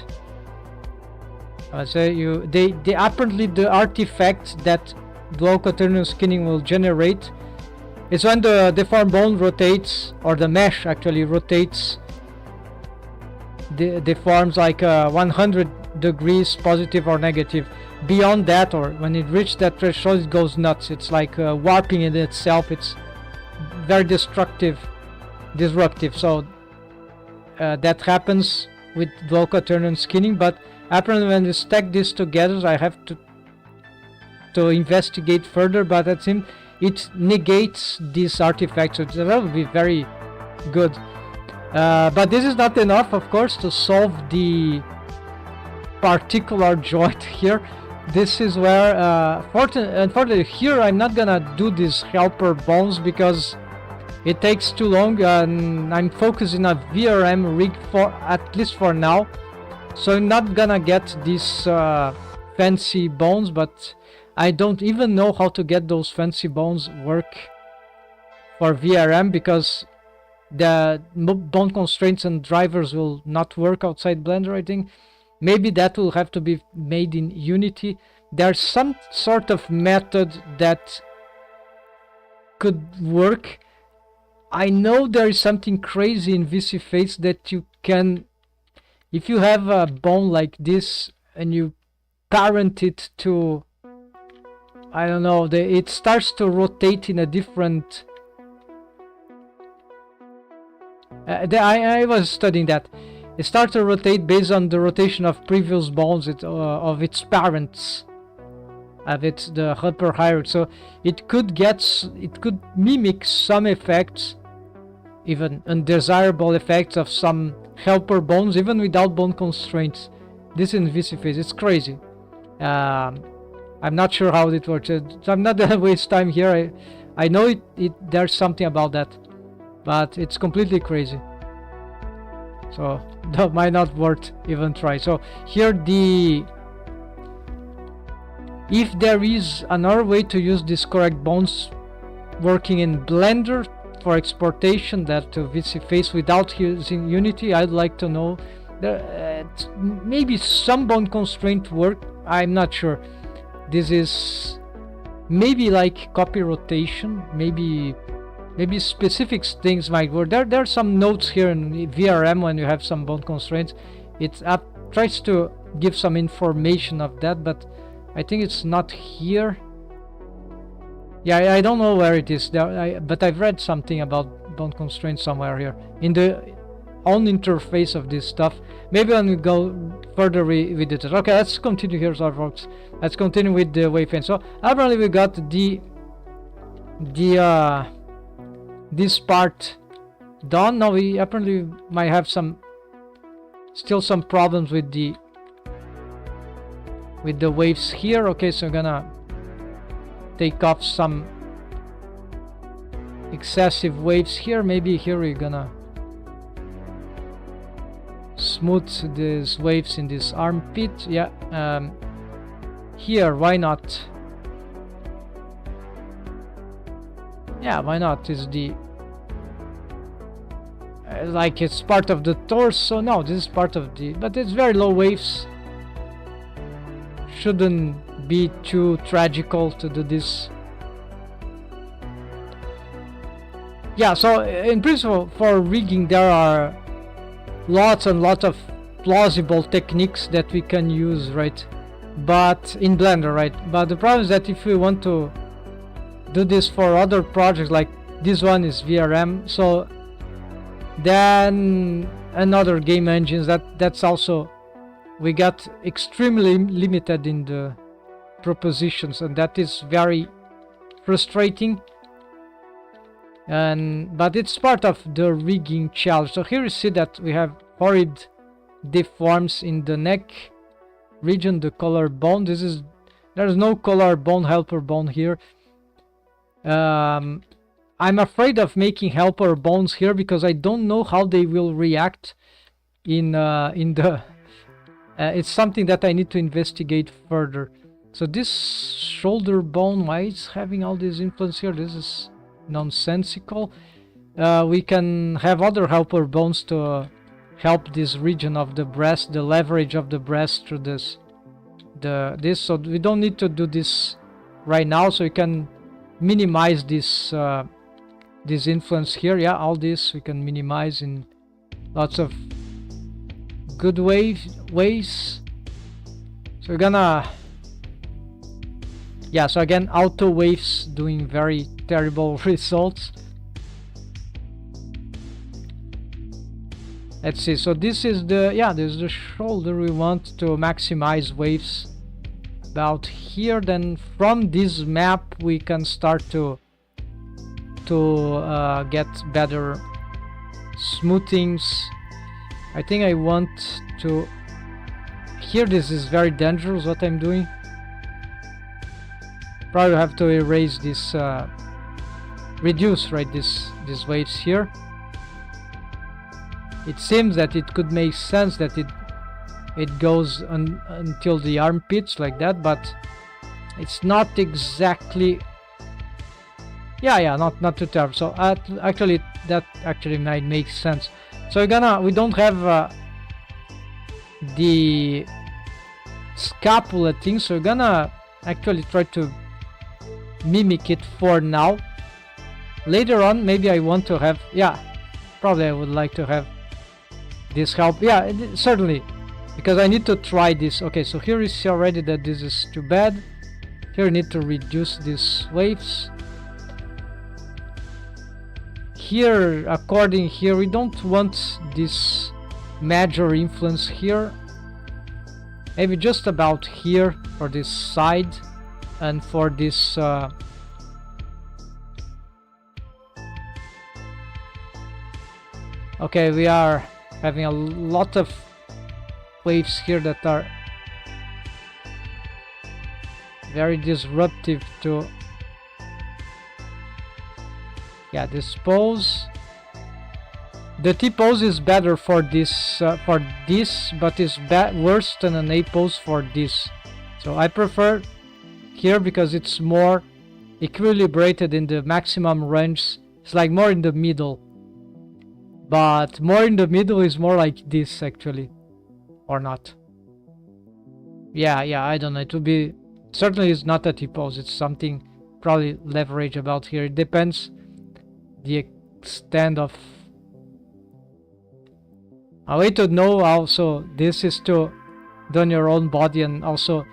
I say they apparently the artifact that dual quaternion skinning will generate is when the deformed bone rotates, or the mesh actually rotates, deforms like 100 degrees positive or negative. Beyond that, or when it reaches that threshold, it goes nuts. It's like warping in itself. It's very disruptive. So that happens with dual quaternion skinning. But apparently when you stack this together, I have to investigate further, but it seems it negates this artifact, so that will be very good. But this is not enough, of course, to solve the particular joint here. This is where unfortunately here I'm not gonna do these helper bones because it takes too long, and I'm focusing on VRM rig for at least for now, so I'm not gonna get these fancy bones. But I don't even know how to get those fancy bones work for VRM, because the bone constraints and drivers will not work outside Blender, I think. Maybe that will have to be made in Unity. There's some sort of method that could work. I know there is something crazy in VCFace that you can, if you have a bone like this and you parent it to, I don't know, it starts to rotate in a different... I was studying that. It starts to rotate based on the rotation of previous bones of its parents, of the helper hierarchy. So it could mimic some effects, even undesirable effects of some helper bones, even without bone constraints. This in VCFace, it's crazy. I'm not sure how it works. So I'm not gonna waste time here. I know there's something about that, but it's completely crazy. So that might not worth even try. So here if there is another way to use these correct bones working in Blender for exportation that to VCFace without using Unity, I'd like to know. Maybe some bone constraint work, I'm not sure. This is maybe like copy rotation, maybe specific things might work. There are some notes here in VRM when you have some bone constraints. It tries to give some information of that, but I think it's not here. Yeah, I don't know where it is there, but I've read something about bone constraints somewhere here in the own interface of this stuff. Maybe when we go further with it. Okay, let's continue here, folks. Let's continue with the waypoint. So apparently we got this part done. Now we apparently might have still some problems with the with the waves here. Okay, so I'm gonna take off some excessive waves here. Maybe here we're gonna smooth these waves in this armpit. Yeah, here, why not? Yeah, why not? Is the like it's part of the torso? No, this is part of the, but it's very low waves. Shouldn't be too tragical to do this. Yeah, so in principle for rigging there are lots and lots of plausible techniques that we can use, right? But in Blender, right? But the problem is that if we want to do this for other projects, like this one is VRM, so then another game engines, that's also, we got extremely limited in the propositions, and that is very frustrating. But it's part of the rigging challenge. So here you see that we have horrid deforms in the neck region, the collarbone. There's no collarbone, helper bone here. I'm afraid of making helper bones here because I don't know how they will react in the it's something that I need to investigate further. So this shoulder bone, why is having all this influence here? This is nonsensical. We can have other helper bones to help this region of the breast, the leverage of the breast through this. So we don't need to do this right now, so we can minimize this this influence here. Yeah, all this we can minimize in lots of good ways. So we're gonna, yeah, so again auto waves doing very terrible results. Let's see, so this is the, yeah, this is the shoulder. We want to maximize waves about here. Then from this map we can start to get better smoothings. I think I want to, here this is very dangerous what I'm doing. Probably have to erase this, reduce, right, these waves here. It seems that it could make sense that it goes until the armpits like that, but it's not exactly, yeah, not too terrible. So actually that actually might make sense. So we don't have the scapula thing, so we're gonna actually try to mimic it for now. Later on maybe I want to have, yeah, probably I would like to have this help, yeah, certainly, because I need to try this. Okay, so here you see already that this is too bad. Here I need to reduce these waves. Here, according here, we don't want this major influence here. Maybe just about here for this side and for this okay, we are having a lot of waves here that are very disruptive to, yeah, this pose. The T pose is better for this, but is worse than an A pose for this. So I prefer here because it's more equilibrated in the maximum range. It's like more in the middle. But more in the middle is more like this actually, or not. Yeah, I don't know. It would be, certainly it's not a T pose. It's something probably leverage about here. It depends the extent of. A way to know also this is to do on your own body and also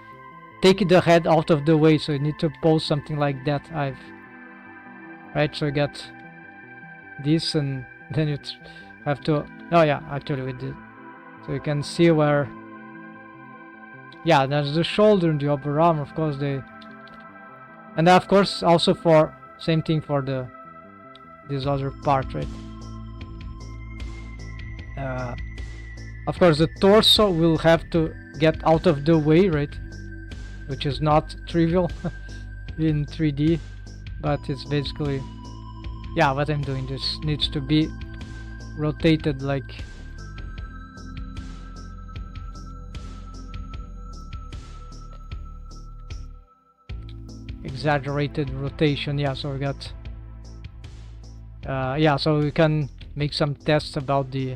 take the head out of the way. So you need to pose something like that. Right. So you get this and then you have to, oh yeah, actually we did. So you can see where, yeah, there's the shoulder and the upper arm, of course, and of course also for, same thing for this other part, right? Of course the torso will have to get out of the way, right? which is not trivial in 3D, but it's basically, yeah, what I'm doing. This needs to be rotated like exaggerated rotation. Yeah, so we got yeah, so we can make some tests about the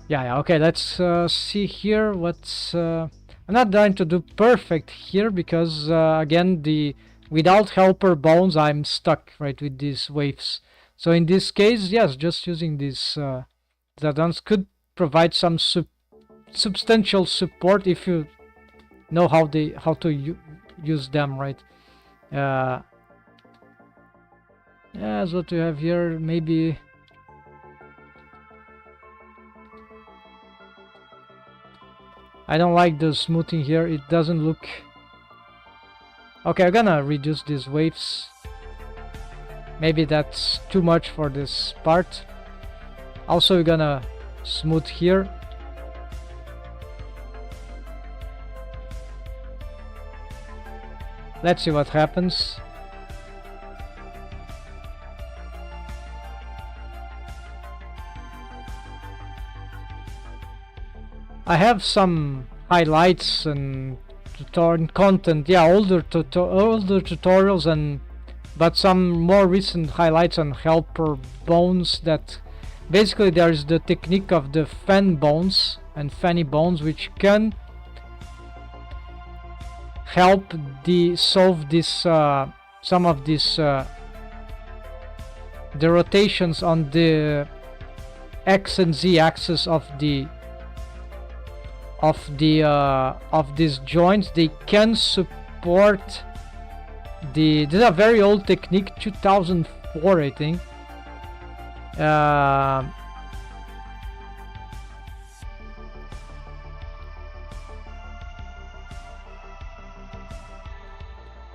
yeah, okay, let's see here what's I'm not trying to do perfect here because again, the without helper bones I'm stuck right with these waves. So in this case, yes, just using these add-ons could provide some substantial support if you know how to use them, right? Yeah, that's what we have here. Maybe I don't like the smoothing here. It doesn't look okay. I'm gonna reduce these waves. Maybe that's too much for this part. Also, we're gonna smooth here. Let's see what happens. I have some highlights and content, yeah, older tutorials, and but some more recent highlights on helper bones. That basically there is the technique of the fan bones and fanny bones, which can help solve this some of these the rotations on the X and Z axis of these joints. They can support this is a very old technique, 2004 I think.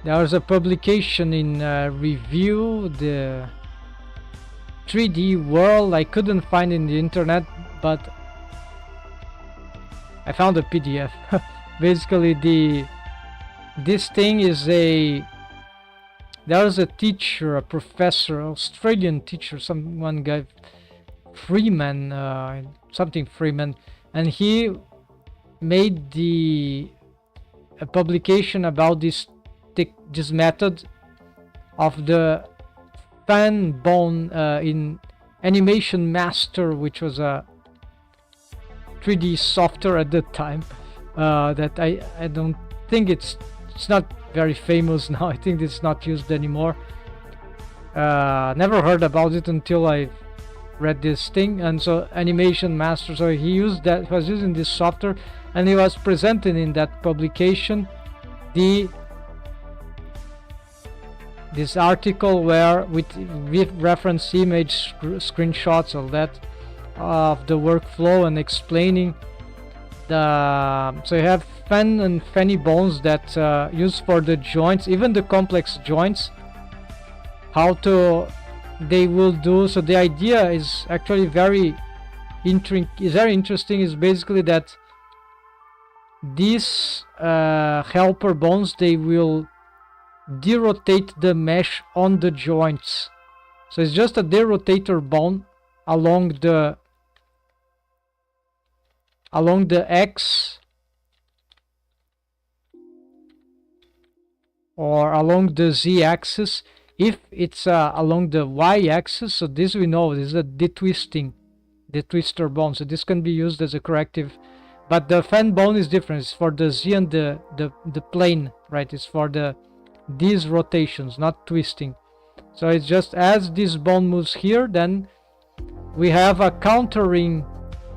There was a publication in Review, the 3D World. I couldn't find in the internet, but I found a PDF. Basically, this thing is there was a teacher, a professor, Australian teacher, one guy, Freeman, something Freeman, and he made a publication about this method of the fan bone in Animation Master, which was a 3D software at the time. That I don't think it's not very famous now. I think it's not used anymore. Never heard about it until I read this thing. And so Animation Master, so he was using this software, and he was presenting in that publication this article where with reference image, screenshots, all that of the workflow, and explaining so you have fan and fanny bones that used for the joints, even the complex joints, they will do. So the idea is actually very interesting. Is basically that these helper bones, they will derotate the mesh on the joints. So it's just a derotator bone along the X or along the Z axis. If it's along the Y axis, so this we know this is a detwister bone, so this can be used as a corrective. But the fan bone is different. It's for the Z and the plane, right? It's for these rotations, not twisting. So it's just as this bone moves here, then we have a countering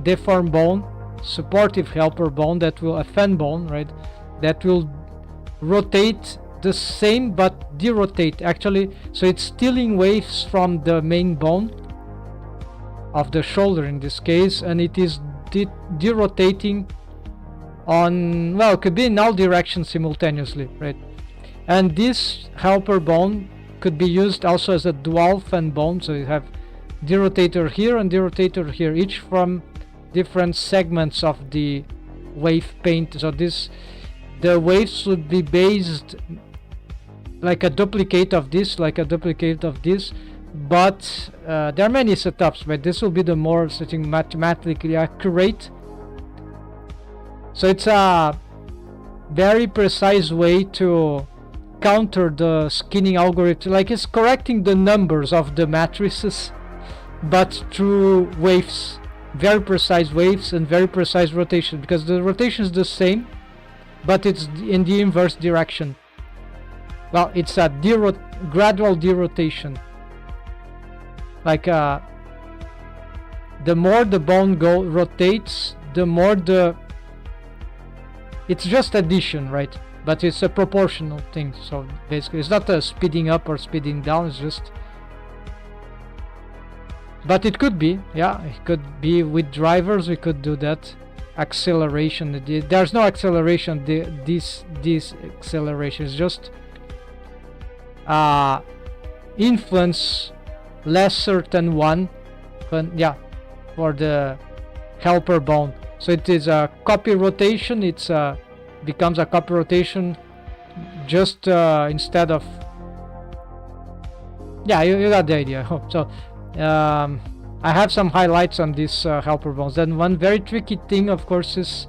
deform bone, supportive helper bone, that will a fan bone, right? That will rotate the same but derotate actually. So it's stealing waves from the main bone of the shoulder in this case, and it is derotating on, well, it could be in all directions simultaneously, right? And this helper bone could be used also as a dual fan bone. So you have derotator here and derotator here, each from different segments of the wave paint. So this the waves would be based like a duplicate of this, but there are many setups, but this will be the more something mathematically accurate. So it's a very precise way to counter the skinning algorithm, like it's correcting the numbers of the matrices, but through waves, very precise waves and very precise rotation, because the rotation is the same, but it's in the inverse direction. Well, it's a gradual derotation. Like the more the bone rotates, the more it's just addition, right? But it's a proportional thing. So basically, it's not a speeding up or speeding down. It's just. But it could be, yeah, it could be with drivers. We could do that. Acceleration. There's no acceleration. This acceleration is just influence lesser than 1, for the helper bone. So it is a copy rotation. It's becomes a copy rotation, just instead of, you got the idea. I hope so. I have some highlights on these helper bones. Then one very tricky thing, of course, is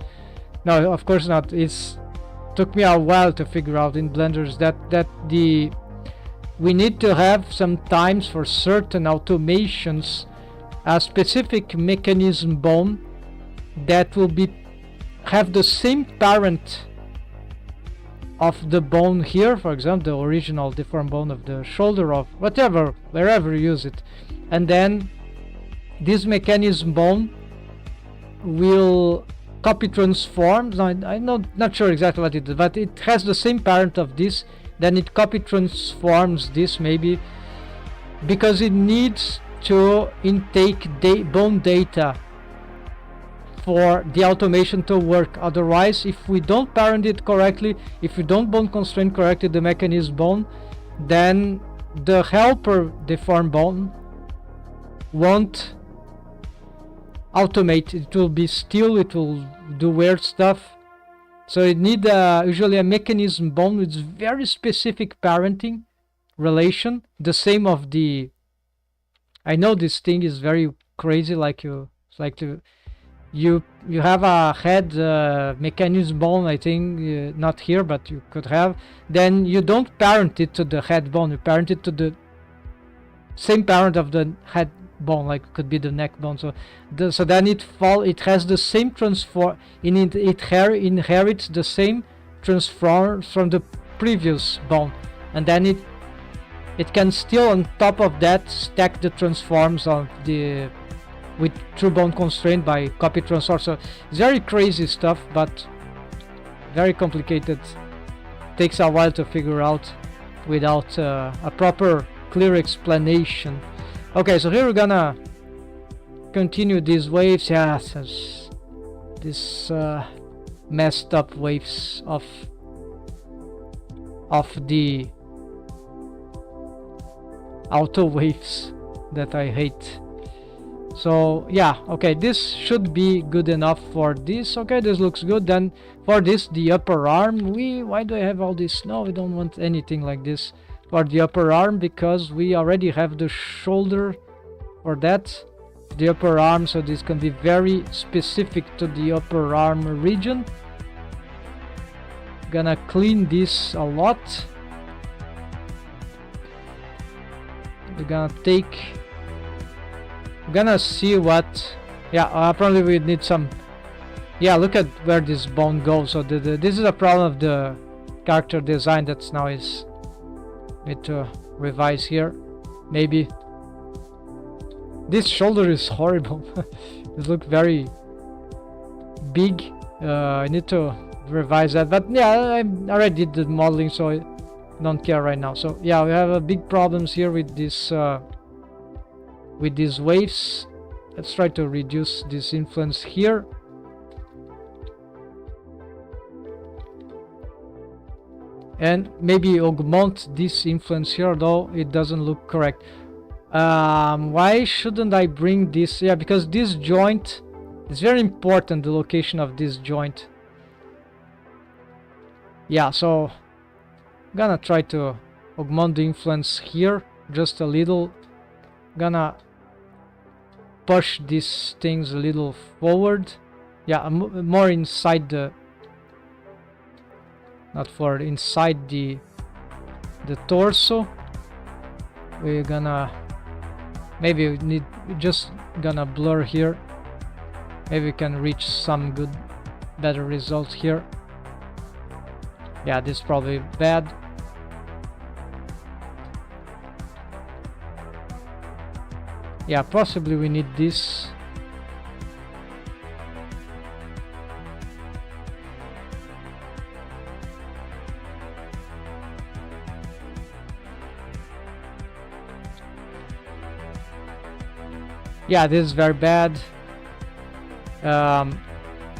no, of course not. It's took me a while to figure out in Blender is that we need to have sometimes for certain automations a specific mechanism bone that will have the same parent of the bone here, for example the original deformed bone of the shoulder of whatever, wherever you use it, and then this mechanism bone will copy transform. I'm not sure exactly what it is, but it has the same parent of this. Then it copy transforms this, maybe because it needs to intake bone data for the automation to work. Otherwise, if we don't parent it correctly, if we don't bone constrain correctly the mechanism bone, then the helper deformed bone won't automate. It will be still, it will do weird stuff. So it needs usually a mechanism bone with very specific parenting relation. The same of the. I know this thing is very crazy. Like you have a head mechanism bone. I think not here, but you could have. Then you don't parent it to the head bone. You parent it to the same parent of the head bone, like could be the neck bone. So then it has the same transform it inherits the same transform from the previous bone, and then it can still on top of that stack the transforms of the with true bone constraint by copy transform. So it's very crazy stuff, but very complicated. Takes a while to figure out without a proper clear explanation. Okay, so here we're gonna continue these waves. This messed up waves of the auto waves that I hate. So yeah, okay, this should be good enough for this. Okay, this looks good. Then for this, the upper arm, why do I have all this? No, we don't want anything like this for the upper arm, because we already have the shoulder for that, the upper arm. So this can be very specific to the upper arm region. Gonna clean this a lot. We're gonna see what. Probably we need some. Look at where this bone goes. So this is a problem of the character design that's now is need to revise here. Maybe this shoulder is horrible. It looks very big. I need to revise that, but I already did the modeling, so I don't care right now. So we have a big problems here with this with these waves. Let's try to reduce this influence here. And maybe augment this influence here, though it doesn't look correct. Why shouldn't I bring this? Because this joint is very important, the location of this joint. Yeah, so gonna try to augment the influence here just a little. Gonna push these things a little forward. Yeah, more inside the, not forward, inside the torso. We're gonna, maybe we need, just gonna blur here. Maybe we can reach some better results here. Yeah, this is probably bad. Yeah, possibly we need this. Yeah, this is very bad.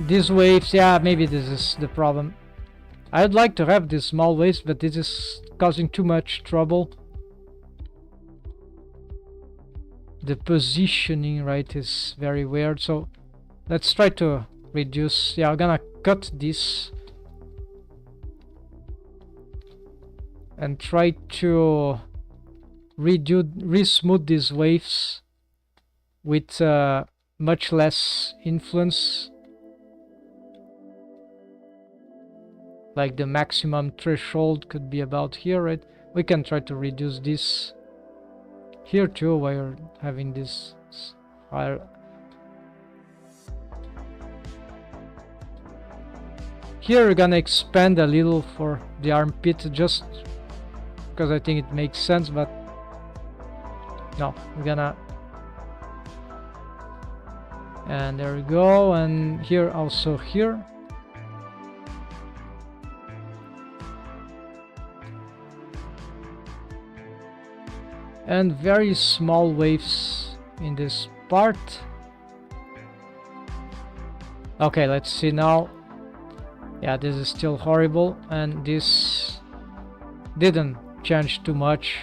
These waves, yeah, maybe this is the problem. I'd like to have these small waves, but this is causing too much trouble. The positioning, right, is very weird. So let's try to reduce. Yeah, I'm gonna cut this and try to re-smooth these waves with much less influence. Like the maximum threshold could be about here, right? We can try to reduce this here too while you're having this higher. Here we're gonna expand a little for the armpit just because I think it makes sense, but no, we're gonna, and there we go, and here also here. And very small waves in this part. Okay, let's see now. Yeah, this is still horrible, and this didn't change too much.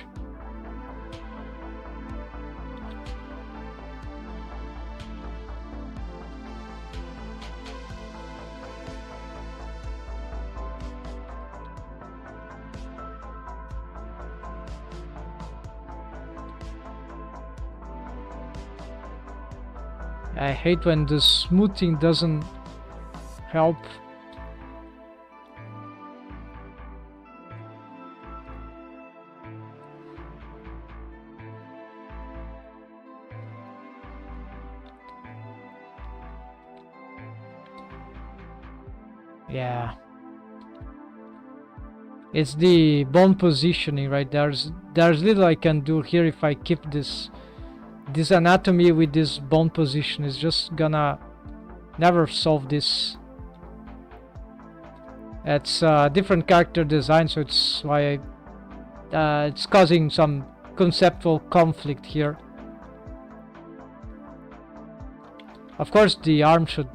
I hate when the smoothing doesn't help. Yeah. It's the bone positioning, right? There's little I can do here if I keep this anatomy with this bone position. Is just gonna never solve this. It's a different character design, so it's why it's causing some conceptual conflict here. Of course the arm should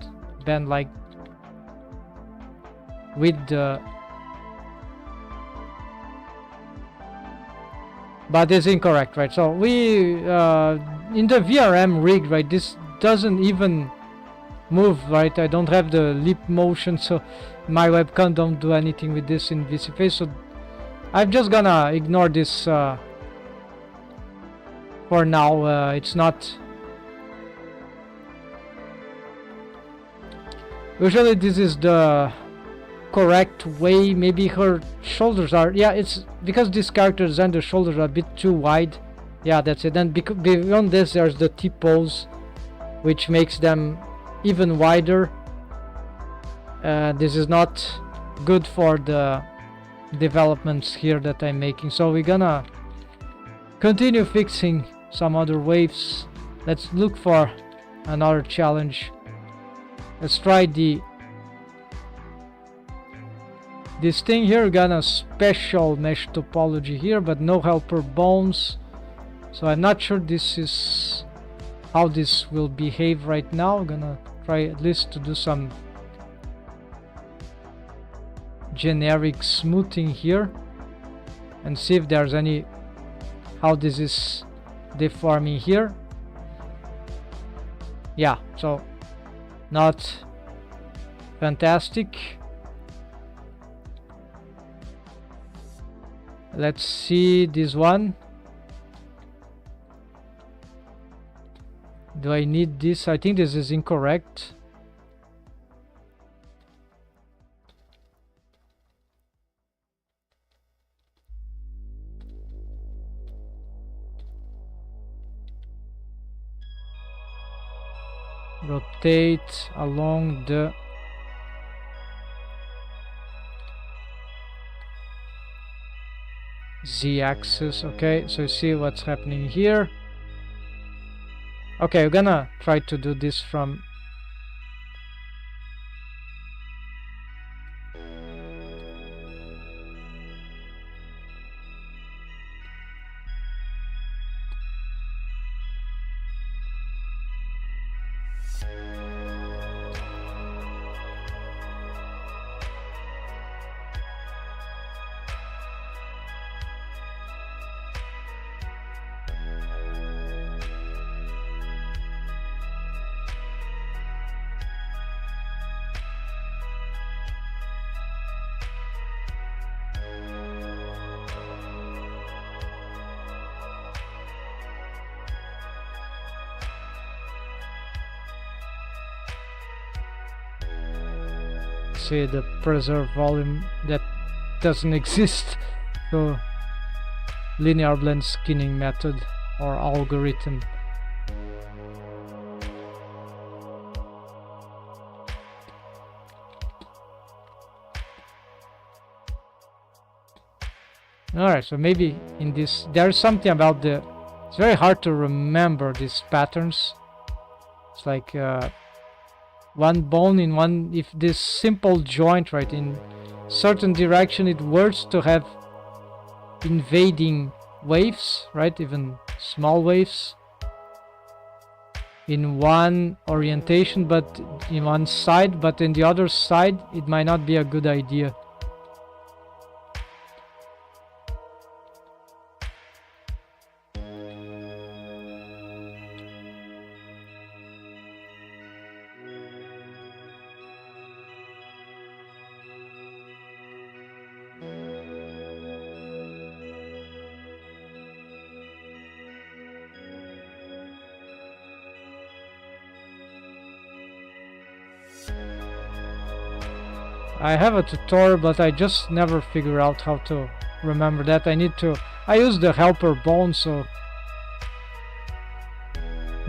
bend like with the, but it's incorrect, right? So we in the VRM rig, right, this doesn't even move, right? I don't have the lip motion, so my webcam don't do anything with this in VCFace, so I'm just gonna ignore this for now. It's not, usually this is the correct way. Maybe her shoulders are, yeah, it's because this character's and the shoulders are a bit too wide. Yeah, that's it. And beyond this there's the T-pose, which makes them even wider. This is not good for the developments here that I'm making, so we're gonna continue fixing some other waves. Let's look for another challenge. Let's try this thing here. We're gonna special mesh topology here, but no helper bones, so I'm not sure this is how this will behave right now. I'm gonna try at least to do some generic smoothing here and see if there's any, how this is deforming here. Yeah, so not fantastic. Let's see this one. Do I need this? I think this is incorrect. Rotate along the z-axis. Okay, so you see what's happening here. Okay, we're gonna try to do this from say the preserve volume that doesn't exist. So linear blend skinning method or algorithm. Alright, so maybe in this there's something about the, it's very hard to remember these patterns. It's like one bone in one, if this simple joint, right, in certain direction, it works to have invading waves, right, even small waves in one orientation, but in one side, but in the other side it might not be a good idea. I have a tutorial, but I just never figure out how to remember that. I use the helper bone, so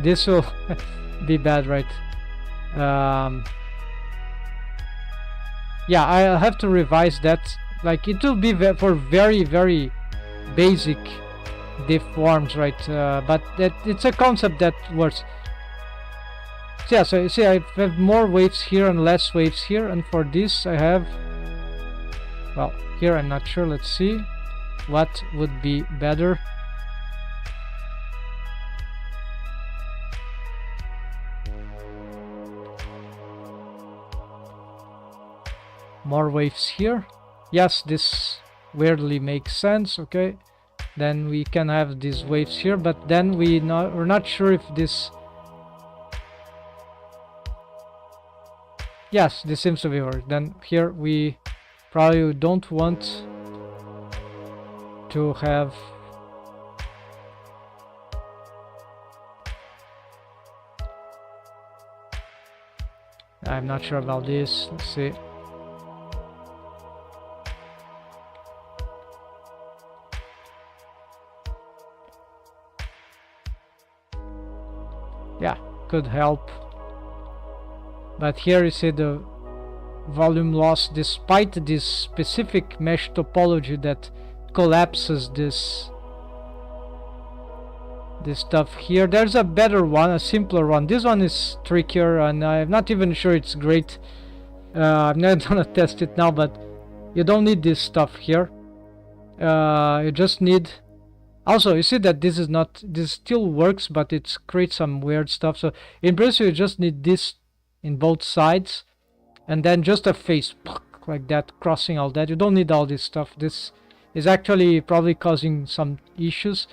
this will be bad, right? Yeah, I'll have to revise that. Like, it will be for very, very basic deforms, right? But it's a concept that works. So yeah, so you see I have more waves here and less waves here, and for this I have, well, here I'm not sure. Let's see what would be better. More waves here. Yes, this weirdly makes sense. Okay, then we can have these waves here, but then we're not sure if this. Yes, this seems to be working. Then here we probably don't want to have I'm not sure about this. Let's see. Yeah, could help. But here you see the volume loss despite this specific mesh topology that collapses this stuff here. There's a better one, a simpler one. This one is trickier, and I'm not even sure it's great. I'm not gonna test it now, but you don't need this stuff here. You just need. Also, you see that this still works, but it creates some weird stuff. So in principle, you just need this in both sides, and then just a face like that, crossing all that. You don't need all this stuff. This is actually probably causing some issues.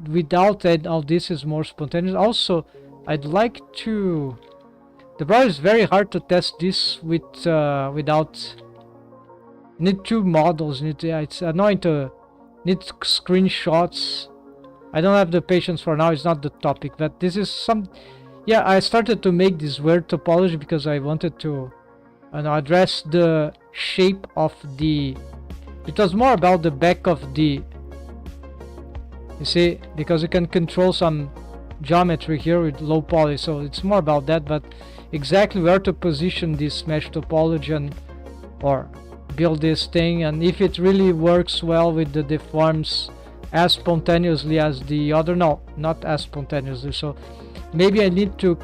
Without it, all this is more spontaneous. Also, I'd like to. The problem is very hard to test this with without. Need two models. It's annoying to need screenshots. I don't have the patience for now, it's not the topic, but this is some... Yeah, I started to make this weird topology because I wanted to address the shape of the... It was more about the back of the... You see, because you can control some geometry here with low poly, so it's more about that, but exactly where to position this mesh topology and or build this thing, and if it really works well with the deforms as spontaneously as the other. No, not as spontaneously, so maybe I need to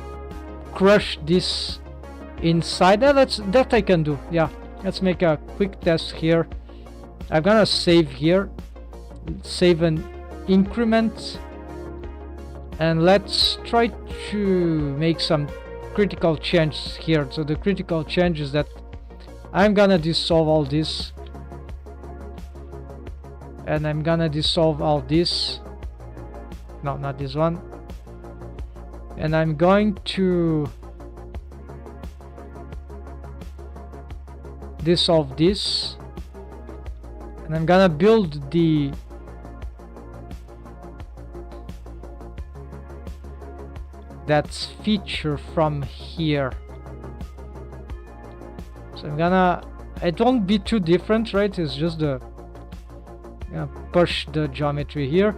crush this inside. That I can do. Yeah, let's make a quick test here. I'm gonna save here, save an increment, and let's try to make some critical changes here. So the critical change is that I'm gonna dissolve all this, and I'm gonna dissolve all this. No, not this one. And I'm going to dissolve this, and I'm gonna build the that feature from here. So I'm gonna, it won't be too different, right? It's just the push the geometry here,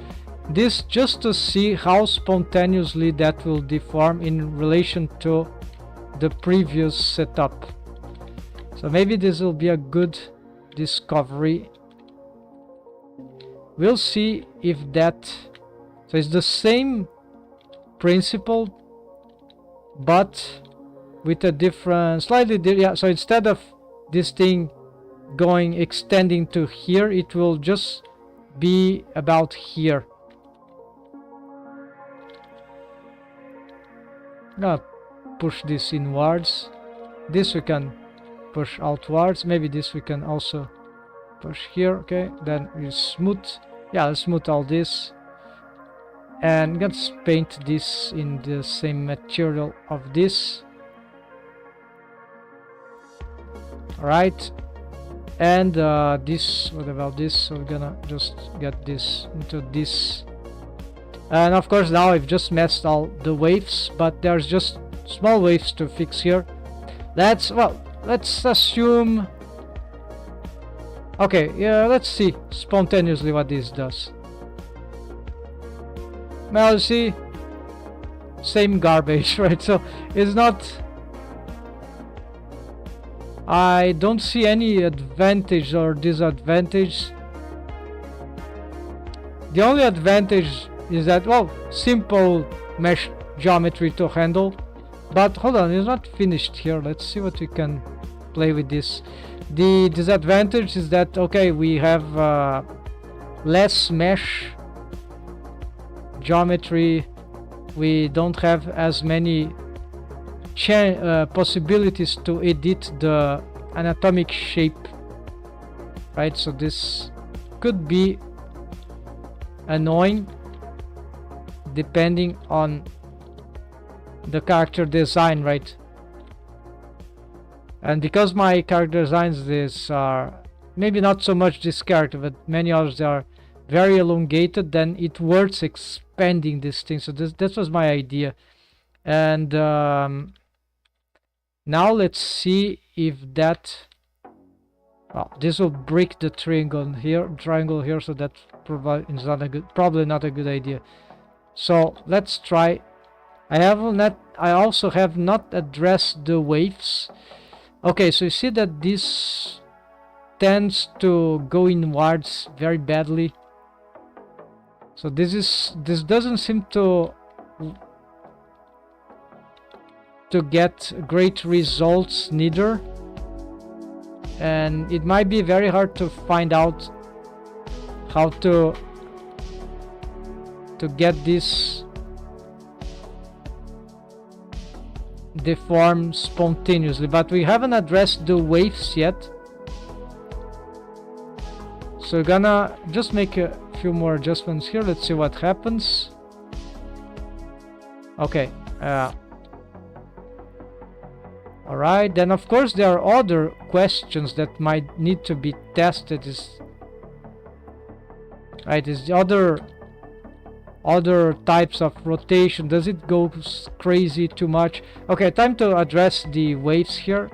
this just to see how spontaneously that will deform in relation to the previous setup. So maybe this will be a good discovery. We'll see if that... So it's the same principle, but with a different, slightly yeah. So instead of this thing going extending to here, it will just be about here. I'm gonna push this inwards. This we can push outwards. Maybe this we can also push here. Okay, then we smooth. Yeah, let's smooth all this, and let's paint this in the same material of this. Alright, and this, what about this? So we're gonna just get this into this, and of course now I've just messed all the waves, but there's just small waves to fix here. Let's assume... Okay, yeah, let's see spontaneously what this does. Well, you see, same garbage, right? So it's not... I don't see any advantage or disadvantage. The only advantage is that, well, simple mesh geometry to handle. But hold on, it's not finished here. Let's see what we can play with this. The disadvantage is that, okay, we have less mesh geometry. We don't have as many possibilities to edit the anatomic shape, right? So this could be annoying depending on the character design, right? And because my character designs this are maybe not so much this character, but many others, they are very elongated, then it worth expanding this thing. So this was my idea. And now let's see if that... Oh, this will break the triangle here, so that probably not a good idea. So let's try. I also have not addressed the waves. Okay, so you see that this tends to go inwards very badly. So this doesn't seem to get great results neither, and it might be very hard to find out how to get this deform spontaneously. But we haven't addressed the waves yet, so we're gonna just make a few more adjustments here. Let's see what happens. Okay, alright, then of course there are other questions that might need to be tested. right? Is the other types of rotation, does it go crazy too much? Okay, time to address the waves here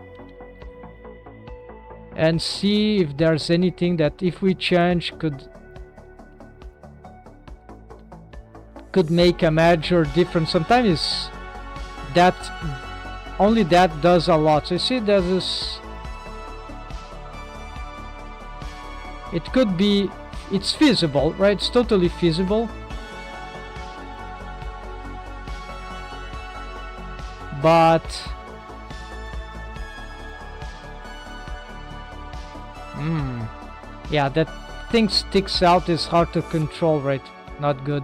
and see if there's anything that if we change could make a major difference. Sometimes that only that does a lot. So you see there's this, it could be, it's feasible, right? It's totally feasible, but yeah, that thing sticks out, is hard to control, right? Not good.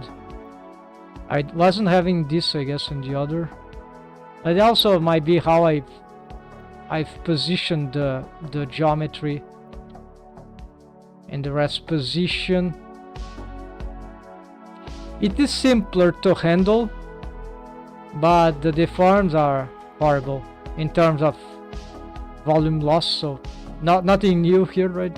I wasn't having this, I guess, in the other. But it also might be how I've positioned the geometry in the rest position. It is simpler to handle, but the deforms are horrible in terms of volume loss, so nothing new here, right?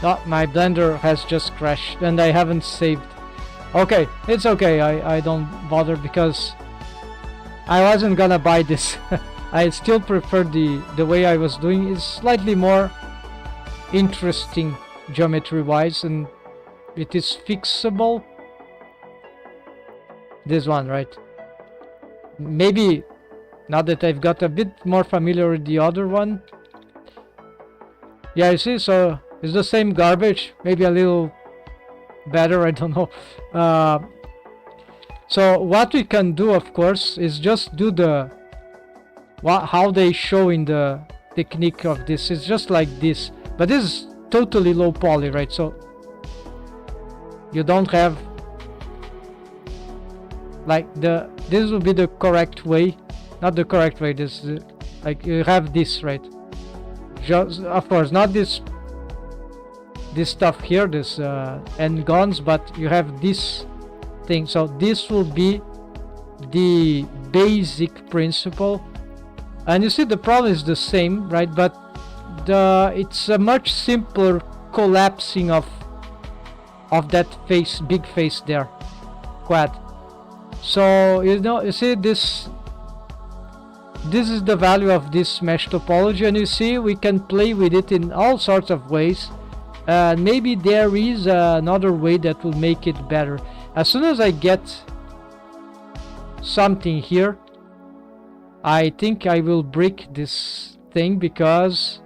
Oh, my blender has just crashed and I haven't saved. Okay, it's okay, I don't bother because I wasn't gonna buy this. I still prefer the way I was doing. It's slightly more interesting geometry wise, and it is fixable. This one, right? Maybe now that I've got a bit more familiar with the other one. Yeah, you see, so it's the same garbage, maybe a little better, I don't know. So what we can do, of course, is just do the how they show in the technique of this. It's just like this, but this is totally low poly, right? So you don't have like this will be the correct way, not the correct way. This like you have this, right? Just, of course, not this stuff here, this end guns, but you have this thing. So this will be the basic principle, and you see the problem is the same, right? But it's a much simpler collapsing of that face, big face there, quad. So you see this is the value of this mesh topology, and you see we can play with it in all sorts of ways. Maybe there is another way that will make it better. As soon as I get something here, I think I will break this thing because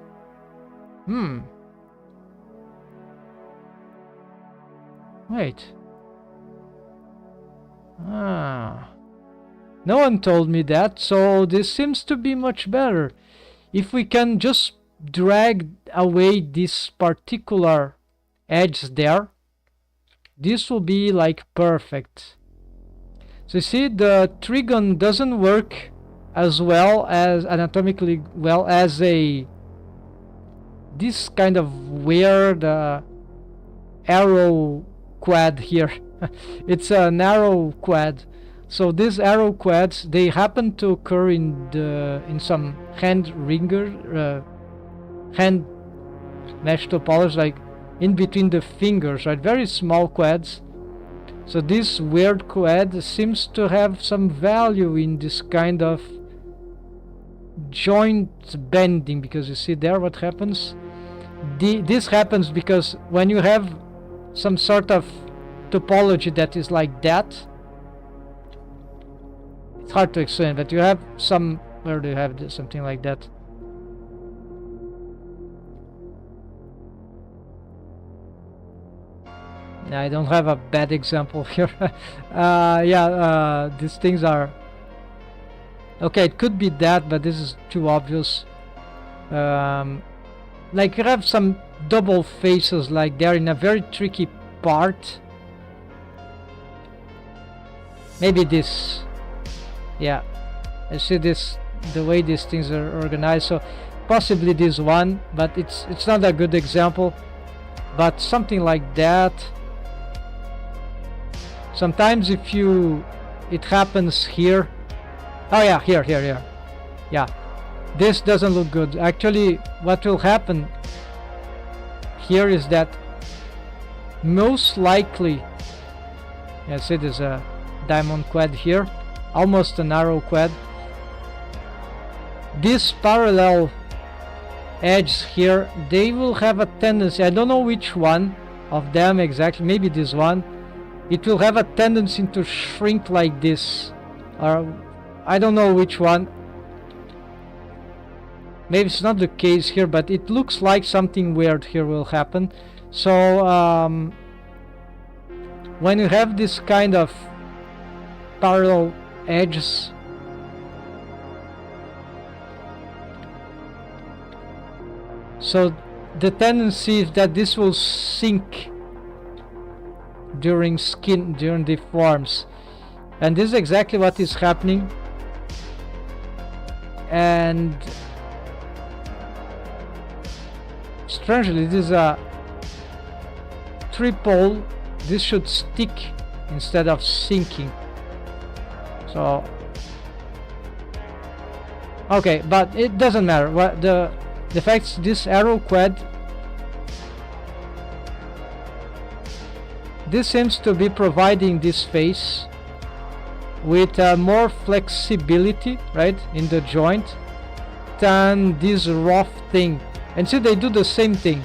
wait, no one told me that, so this seems to be much better. If we can just drag away this particular edge there, this will be like perfect. So you see the trigon doesn't work as well as anatomically well as this kind of weird arrow quad here. It's a narrow quad. So these arrow quads, they happen to occur in some hand mesh topology, like in between the fingers, right? Very small quads. So this weird quad seems to have some value in this kind of joint bending, because you see there what happens. This happens because when you have some sort of topology that is like that, it's hard to explain, but you have some, where do you have this, something like that? I don't have a bad example here. These things are okay. It could be that, but this is too obvious. Like you have some double faces, like they're in a very tricky part. Maybe this. Yeah, I see this, the way these things are organized. So possibly this one, but it's not a good example. But something like that. sometimes if you, it happens here. Oh yeah, here. Yeah, this doesn't look good. Actually, what will happen here is that most likely, yeah, see there's a diamond quad here, almost an arrow quad. This parallel edges here, they will have a tendency, I don't know which one of them exactly, maybe this one, it will have a tendency to shrink like this, or I don't know which one. Maybe it's not the case here, but it looks like something weird here will happen. So when you have this kind of parallel edges, so the tendency is that this will sink during deforms, and this is exactly what is happening. And strangely, this is a tripole. This should stick instead of sinking. So okay, but it doesn't matter. What the fact is, this arrow quad, this seems to be providing this face with more flexibility, right, in the joint than this rough thing. And see, they do the same thing,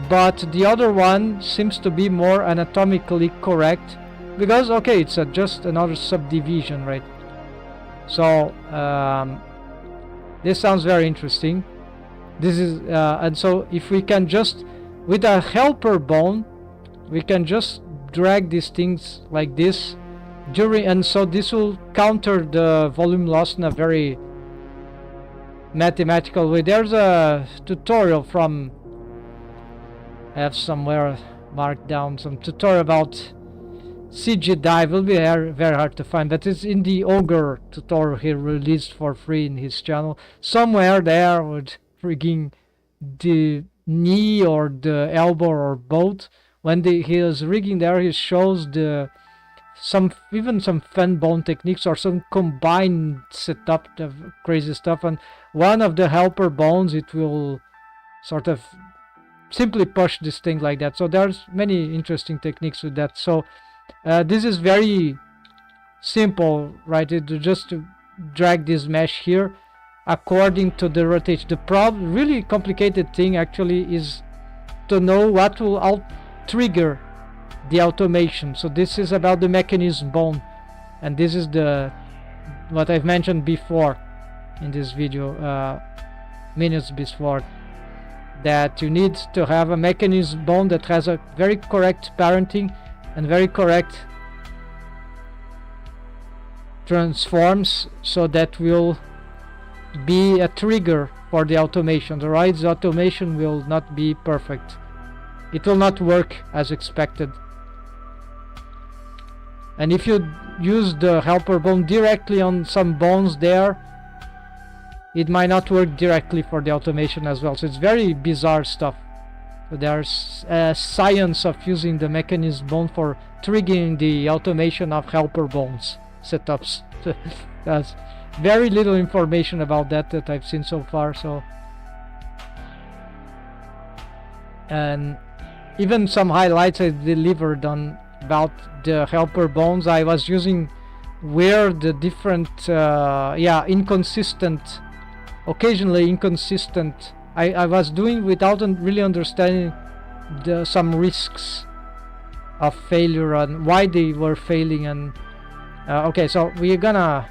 but the other one seems to be more anatomically correct because, okay, it's just another subdivision, right? So this sounds very interesting. This is and so if we can just, with a helper bone, we can just drag these things like this during, and so this will counter the volume loss in a very mathematical way. There's a tutorial from, I have somewhere marked down some tutorial about CG dive. Will be very hard to find, but it's in the Ogre tutorial he released for free in his channel. Somewhere there with rigging the knee or the elbow or both. When he is rigging there, he shows even some fan bone techniques or some combined setup of crazy stuff. And one of the helper bones, it will sort of simply push this thing like that. So there's many interesting techniques with that. So this is very simple, right? Just to drag this mesh here according to the rotation. The really complicated thing actually is to know what will trigger the automation. So this is about the mechanism bone, and this is what I've mentioned before in this video, minutes before, that you need to have a mechanism bone that has a very correct parenting and very correct transforms, so that will be a trigger for the automation. Otherwise the automation will not be perfect. It will not work as expected. And if you use the helper bone directly on some bones there, it might not work directly for the automation as well. So it's very bizarre stuff. So there's a science of using the mechanism bone for triggering the automation of helper bones setups. That's very little information about that I've seen so far. So, and even some highlights I delivered on about the helper bones, I was using where the different inconsistent, occasionally inconsistent, I was doing without really understanding some risks of failure and why they were failing. And okay, so we're gonna,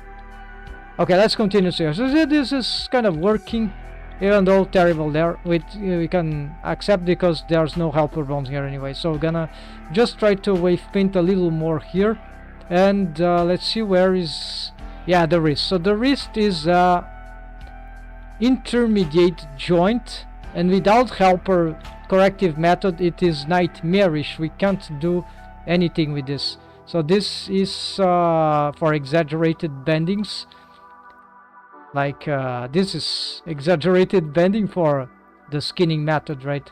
okay, let's continue here. So this is kind of working, even though terrible there. We can accept because there's no helper bones here anyway. So we're gonna just try to wave paint a little more here, and let's see where is, yeah, the wrist. So the wrist is intermediate joint, and without helper corrective method it is nightmarish. We can't do anything with this. So this is for exaggerated bendings, like this is exaggerated bending for the skinning method, right?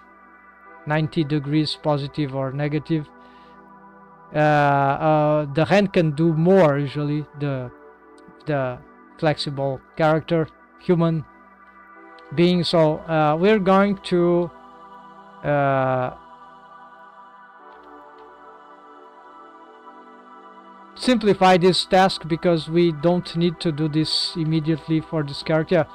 90 degrees positive or negative. the hand can do more usually, the flexible character, human being. So we're going to simplify this task because we don't need to do this immediately for this character.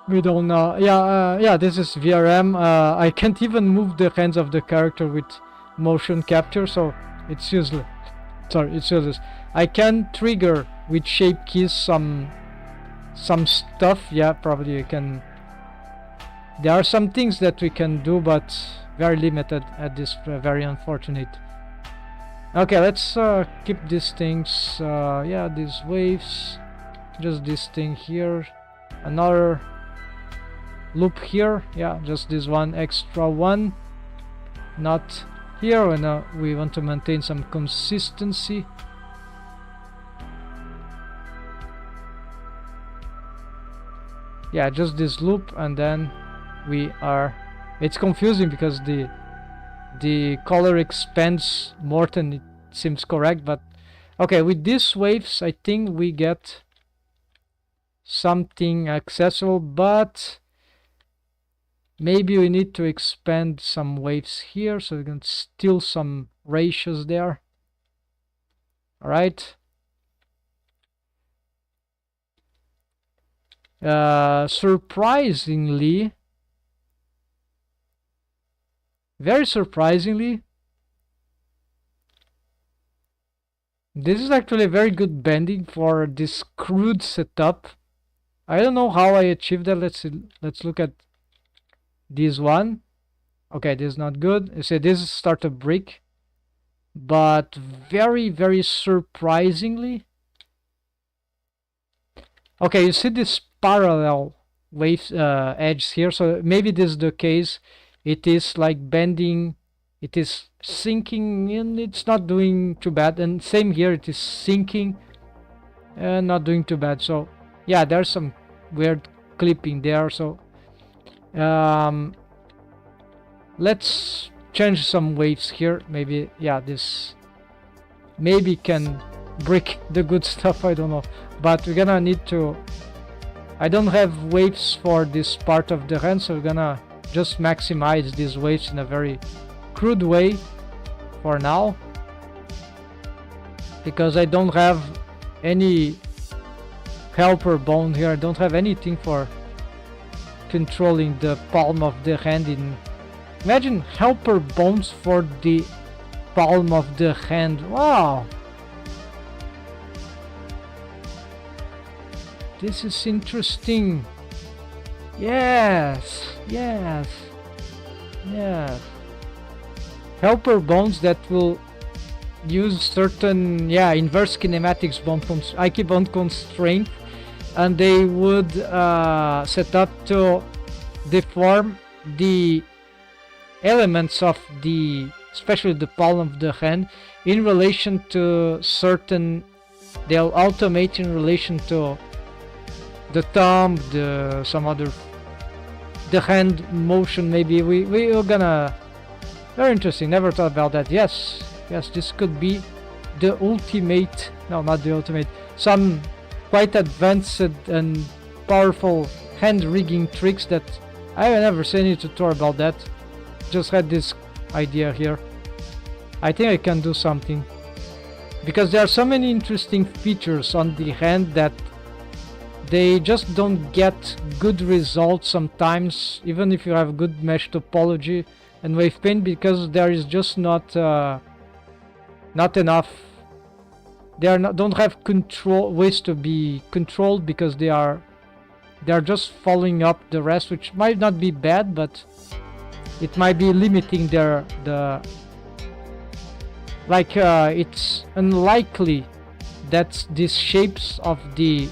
We don't yeah, this is VRM. I can't even move the hands of the character with motion capture, so it's useless. Sorry, it's useless. I can trigger with shape keys some stuff. Yeah, probably I can. There are some things that we can do, but very limited at this. Very unfortunate. Okay, let's keep these things. Yeah, these waves. Just this thing here. Another loop here. Yeah, just this one extra one. Not here. And we want to maintain some consistency. Yeah, just this loop, and then we are. It's confusing because the color expands more than it seems correct, but okay, with these waves I think we get something accessible, but maybe we need to expand some waves here so we can steal some ratios there. All right. Surprisingly, very surprisingly, this is actually a very good bending for this crude setup. I don't know how I achieved that. Let's look at this one. Okay, this is not good. You see, this is start a brick, but very, very surprisingly. Okay, you see this parallel waves edges here, so maybe this is the case. It is like bending, it is sinking in, it's not doing too bad, and same here, it is sinking and not doing too bad. So yeah, there's some weird clipping there. So let's change some waves here. Maybe, yeah, this maybe can break the good stuff, I don't know, but we're gonna need to. I don't have waves for this part of the hand, so we're gonna just maximize these waves in a very crude way for now, because I don't have any helper bone here. I don't have anything for controlling the palm of the hand. Imagine helper bones for the palm of the hand. Wow, this is interesting. Yes. Helper bones that will use certain, yeah, inverse kinematics bone Ike bone constraint, and they would set up to deform the elements of the, especially the palm of the hand, in relation to certain. They'll automate in relation to the thumb, some other, the hand motion. Maybe we're gonna. Very interesting. Never thought about that. Yes, this could be the ultimate. No, not the ultimate. Some quite advanced and powerful hand rigging tricks that I have never seen any tutorial about that. Just had this idea here. I think I can do something, because there are so many interesting features on the hand that they just don't get good results sometimes, even if you have good mesh topology and wave paint, because there is just not enough. They don't have control ways to be controlled, because they are just following up the rest, which might not be bad, but it might be limiting it's unlikely that these shapes of the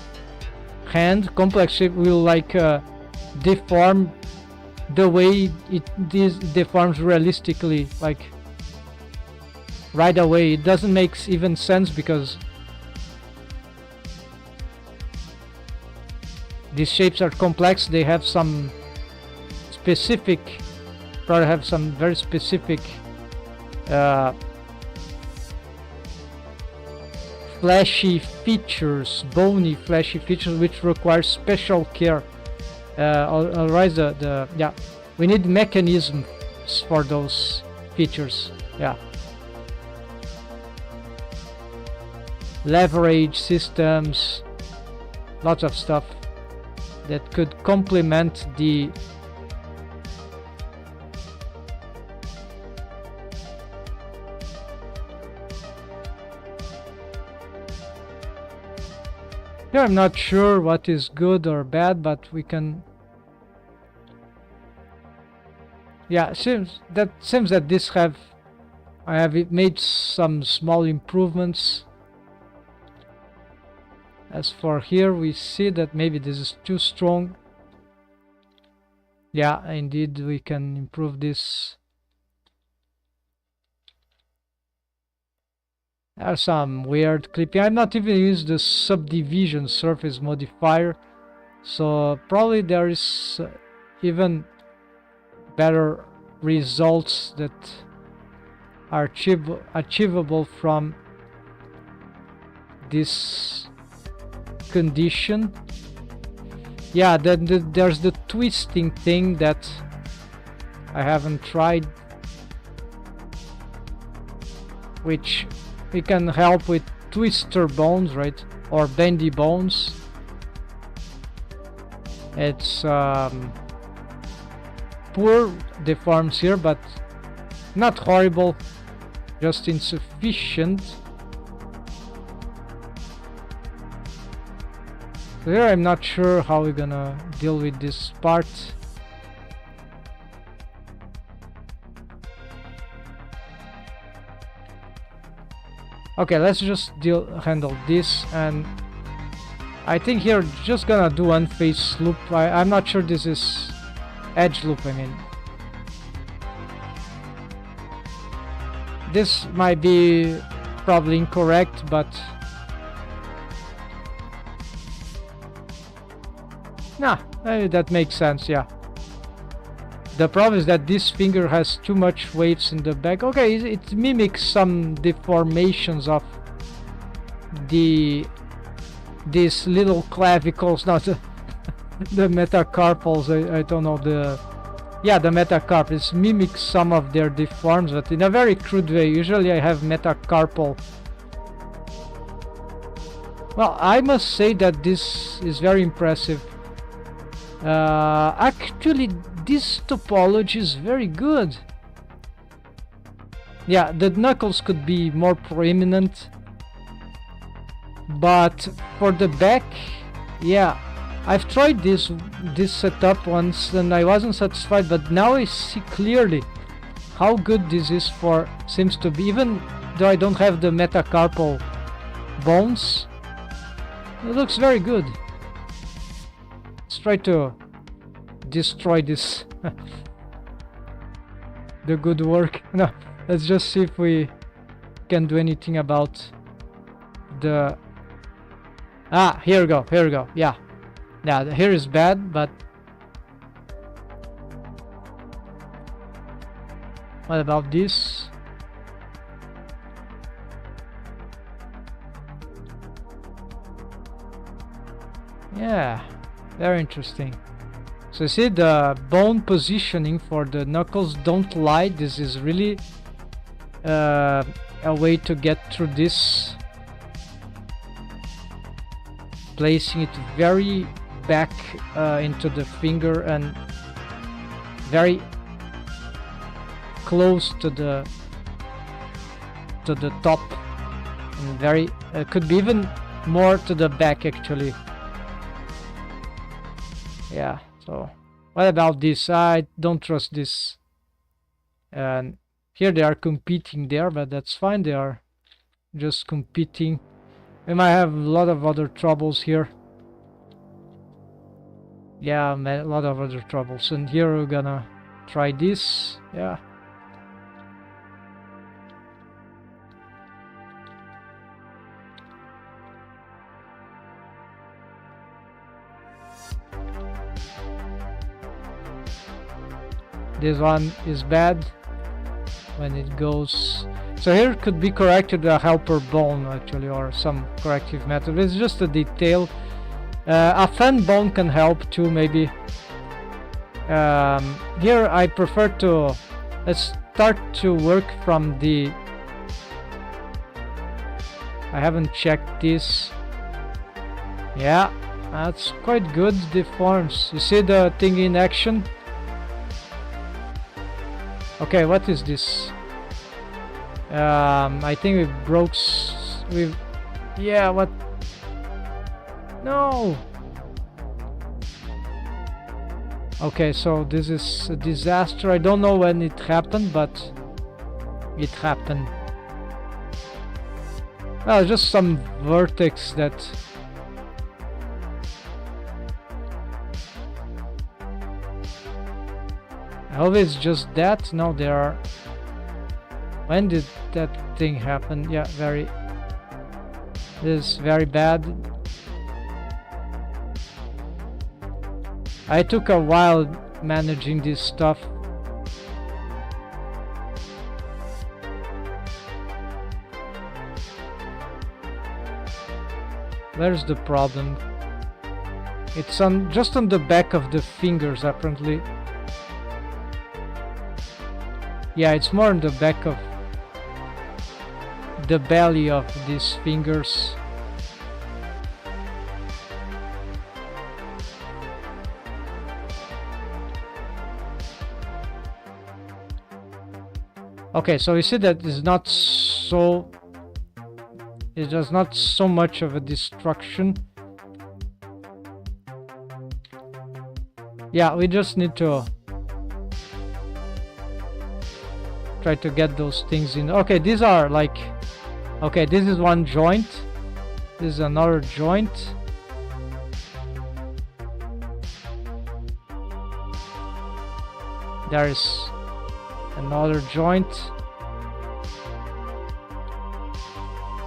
hand, complex shape, will deform the way it deforms realistically, like right away. It doesn't make even sense, because these shapes are complex. They have some specific, probably have some very specific flashy features, bony flashy features, which require special care. Otherwise, yeah, we need mechanisms for those features. Yeah, leverage systems, lots of stuff that could complement the here. I'm not sure what is good or bad, but we can, yeah, seems that this I have made some small improvements. As for here, we see that maybe this is too strong. Yeah, indeed, we can improve this. There's some weird clipping. I've not even used the subdivision surface modifier, so probably there is even better results that are achievable from this condition. Yeah, then there's the twisting thing that I haven't tried, which we can help with twister bones, right, or bendy bones. It's poor deforms here, but not horrible, just insufficient. So here I'm not sure how we're gonna deal with this part. Okay, let's just handle this, and I think here just gonna do one face loop. I'm not sure this is edge loop, I mean. This might be probably incorrect, but nah, that makes sense, yeah. The problem is that this finger has too much waves in the back. Okay, it mimics some deformations of these little clavicles, not the metacarpals. I don't know, the metacarpals mimics some of their deforms, but in a very crude way. Usually I have metacarpal. Well, I must say that this is very impressive. Actually, this topology is very good. Yeah, the knuckles could be more prominent, but for the back, yeah, I've tried this setup once and I wasn't satisfied, but now I see clearly how good this is for, seems to be, even though I don't have the metacarpal bones, it looks very good. Let's try to destroy this the good work. No, let's just see if we can do anything about the here we go. Yeah, here is bad, but what about this? Yeah, very interesting. So you see the bone positioning for the knuckles don't lie. This is really a way to get through this. Placing it very back into the finger and very close to the top, and very could be even more to the back actually. Yeah. So what about this? I don't trust this. And here they are competing there, but that's fine. They are just competing. We might have a lot of other troubles here. Yeah, a lot of other troubles. And here we're gonna try this. Yeah. This one is bad. when it goes. So here it could be corrected with a helper bone actually, or some corrective method. It's just a detail. A fan bone can help too, maybe. Here I prefer to let's start to work from the. I haven't checked this. Yeah, that's quite good. The forms. You see the thing in action? Okay, what is this? I think we broke. Yeah, what? No. Okay, so this is a disaster. I don't know when it happened, but it happened. Well, just some vertex that. I hope it's just that. No, there are. When did that thing happen? Yeah, very. This is very bad. I took a while managing this stuff. Where's the problem? It's on just on the back of the fingers apparently. Yeah, it's more on the back of the belly of these fingers. Okay, so you see that it's not so. It does not so much of a destruction. Yeah, we just need to try to get those things in. Okay, these are like. Okay, this is one joint. This is another joint. There is another joint.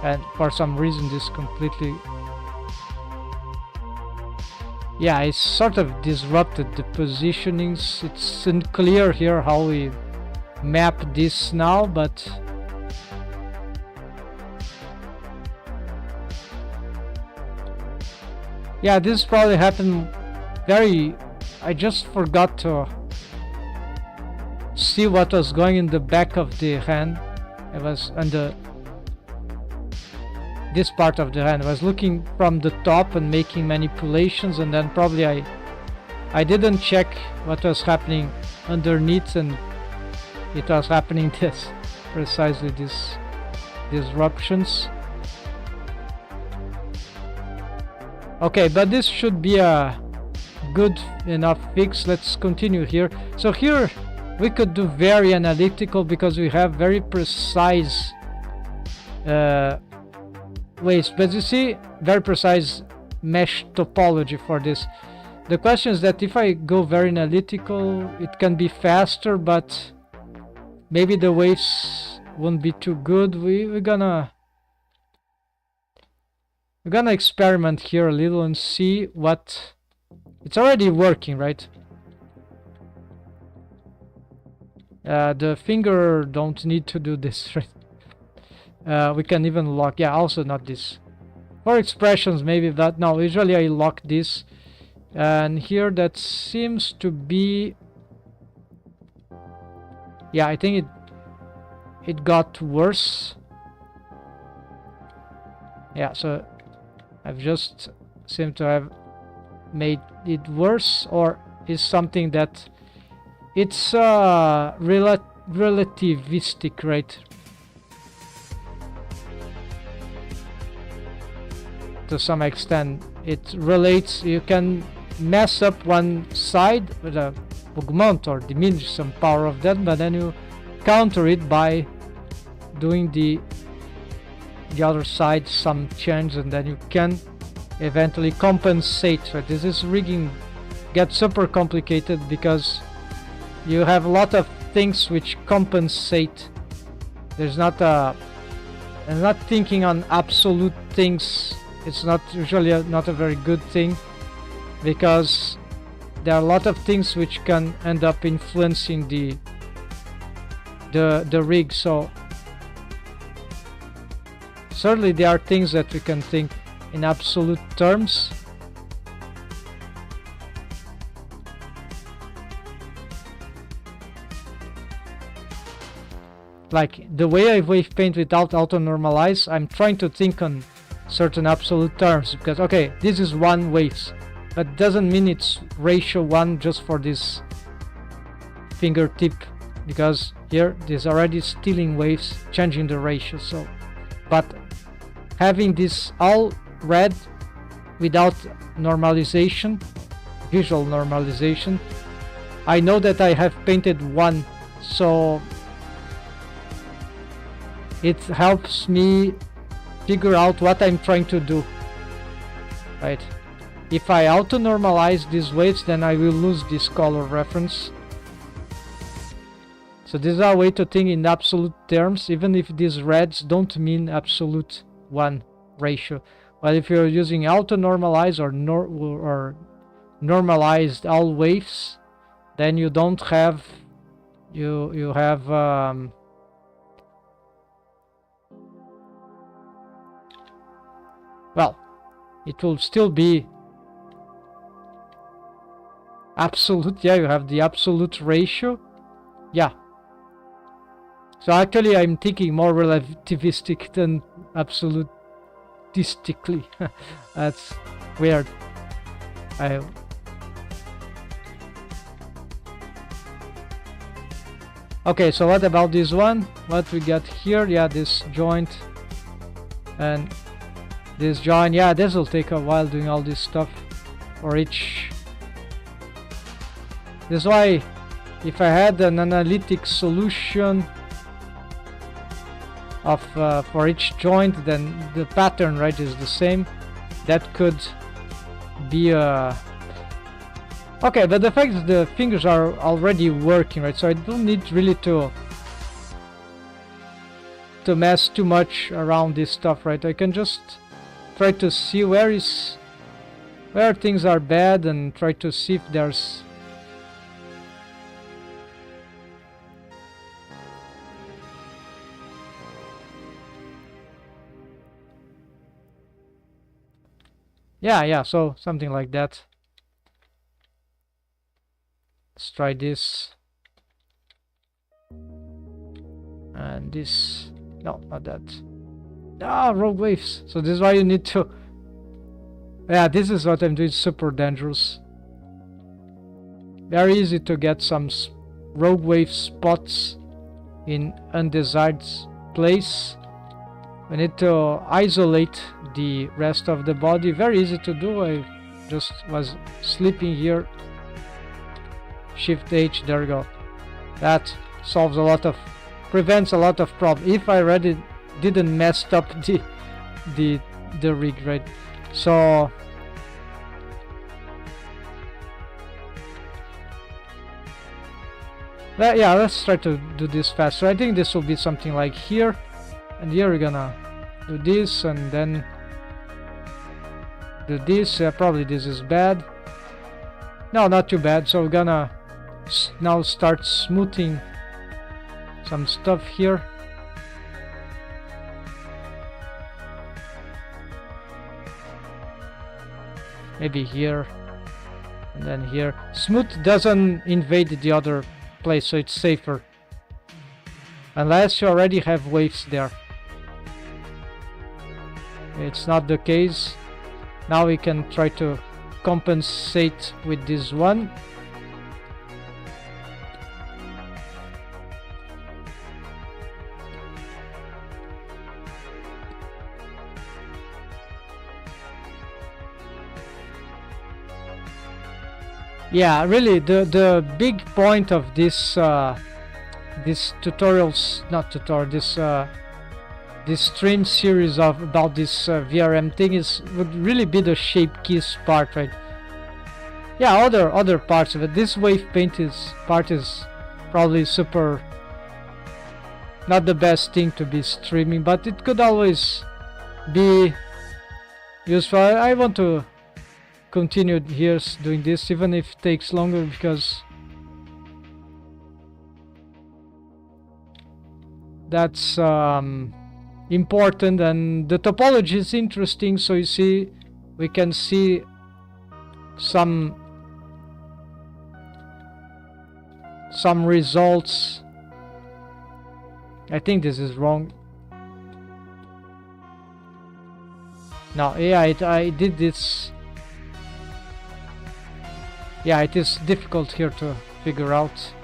And for some reason this completely. Yeah, it's sort of disrupted the positionings. It's unclear here how we map this now, but yeah, this probably happened very. I just forgot to see what was going in the back of the hand. It was under this part of the hand. I was looking from the top and making manipulations, and then probably I didn't check what was happening underneath, and it was happening this precisely these disruptions. Okay, but this should be a good enough fix. Let's continue here. So here we could do very analytical because we have very precise ways, but you see, very precise mesh topology for this. The question is that if I go very analytical, it can be faster, but maybe the waves won't be too good. We're gonna experiment here a little and see what. It's already working, right? The finger don't need to do this, right? We can even lock. Yeah, also not this. For expressions, maybe that. No, usually I lock this. And here that seems to be. Yeah, I think it got worse. Yeah, so I've just seem to have made it worse, or is something that it's relativistic, right? To some extent, it relates. You can mess up one side with a augment or diminish some power of that, but then you counter it by doing the other side some change, and then you can eventually compensate. So this is rigging gets super complicated because you have a lot of things which compensate. There's not a, and not thinking on absolute things. It's not usually not a very good thing, because there are a lot of things which can end up influencing the rig. So certainly there are things that we can think in absolute terms. Like the way I wave paint without auto normalize, I'm trying to think on certain absolute terms, because okay, this is 1 waves, but doesn't mean it's ratio 1 just for this fingertip, because here there's already stealing waves, changing the ratio. So but having this all red without normalization, visual normalization, I know that I have painted 1, so it helps me figure out what I'm trying to do, right? If I auto normalize these waves, then I will lose this color reference. So this is a way to think in absolute terms, even if these reds don't mean absolute 1 ratio. But if you're using auto normalize or normalized all waves, then you don't have, you have well, it will still be absolute. Yeah, you have the absolute ratio. Yeah. So actually I'm thinking more relativistic than absolutistically. That's weird. Okay, so what about this one? What we got here? Yeah, this joint and this joint. Yeah, this will take a while doing all this stuff for each. This is why if I had an analytic solution of for each joint, then the pattern, right, is the same. That could be a okay, but the fact is the fingers are already working, right? So I don't need really to mess too much around this stuff, right? I can just try to see where things are bad and try to see if there's yeah, so something like that. Let's try this and this. No, not that. Ah, rogue waves. So this is why you need to, yeah, this is what I'm doing. Super dangerous. Very easy to get some rogue wave spots in undesired place. We need to isolate the rest of the body. Very easy to do. I just was sleeping here. Shift H, there we go. That solves a lot of, prevents a lot of problems. If I already didn't messed up the rig, right? So yeah, let's try to do this faster. I think this will be something like here, and here we're gonna do this and then do this. Probably this is bad. No, not too bad. So we're gonna now start smoothing some stuff here. Maybe here and then here. Smooth doesn't invade the other place, so it's safer unless you already have waves there. It's not the case. Now we can try to compensate with this one. Yeah, really the big point of this this tutorials, not tutorial, this stream series of about this VRM thing would really be the shape keys part, right? Yeah, other parts of it. This wave paint part is probably super not the best thing to be streaming, but it could always be useful. I want to continue here doing this, even if it takes longer, because that's important, and the topology is interesting. So you see, we can see some results. I think this is wrong. No, yeah, I did this. Yeah, it is difficult here to figure out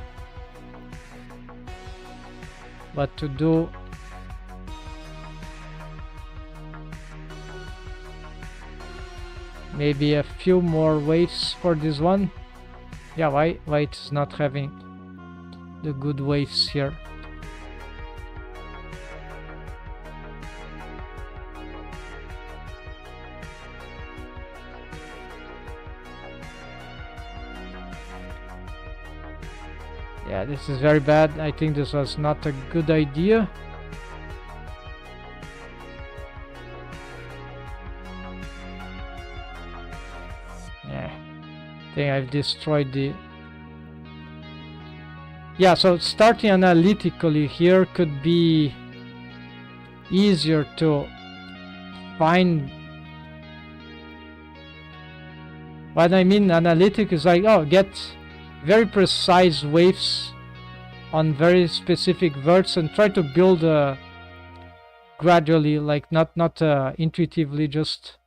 what to do. Maybe a few more waves for this one. Yeah, why it is not having the good waves here? Yeah, this is very bad. I think this was not a good idea. Yeah, I think I've destroyed the... Yeah, so starting analytically here could be easier to find. What I mean analytic is like, oh, get very precise waves on very specific verts and try to build gradually, like not intuitively, just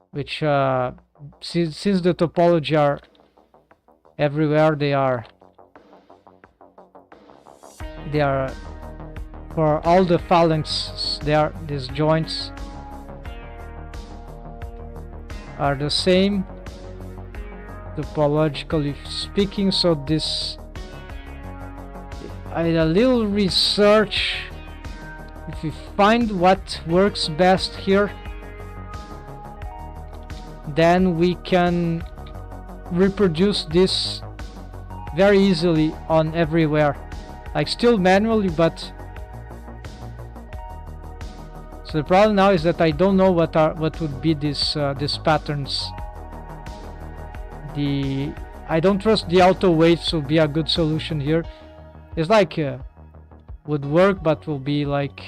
which since the topology are everywhere, they are for all the phalanxes, these joints are the same topologically speaking. So this, I did a little research. If we find what works best here, then we can reproduce this very easily on everywhere, like still manually, but so the problem now is that I don't know what would be these patterns. I don't trust the auto waves will be a good solution here. It's like would work, but will be like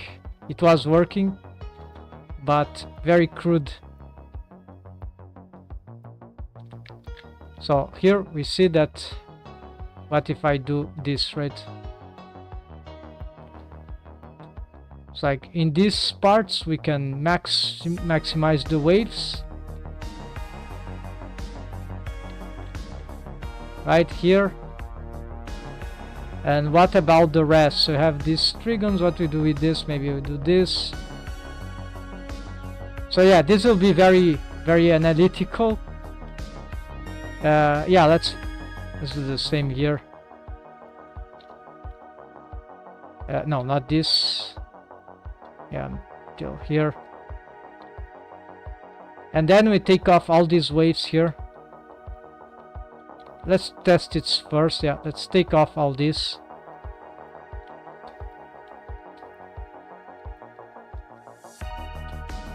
it was working, but very crude. So here we see that. What if I do this, right? It's like in these parts we can maximize the waves. Right here. And what about the rest? So you have these trigones. What we do with this? Maybe we do this. So yeah, this will be very, very analytical. Yeah, let's do the same here. No, not this. Yeah, until here. And then we take off all these waves here. Let's test it first. Yeah, let's take off all this.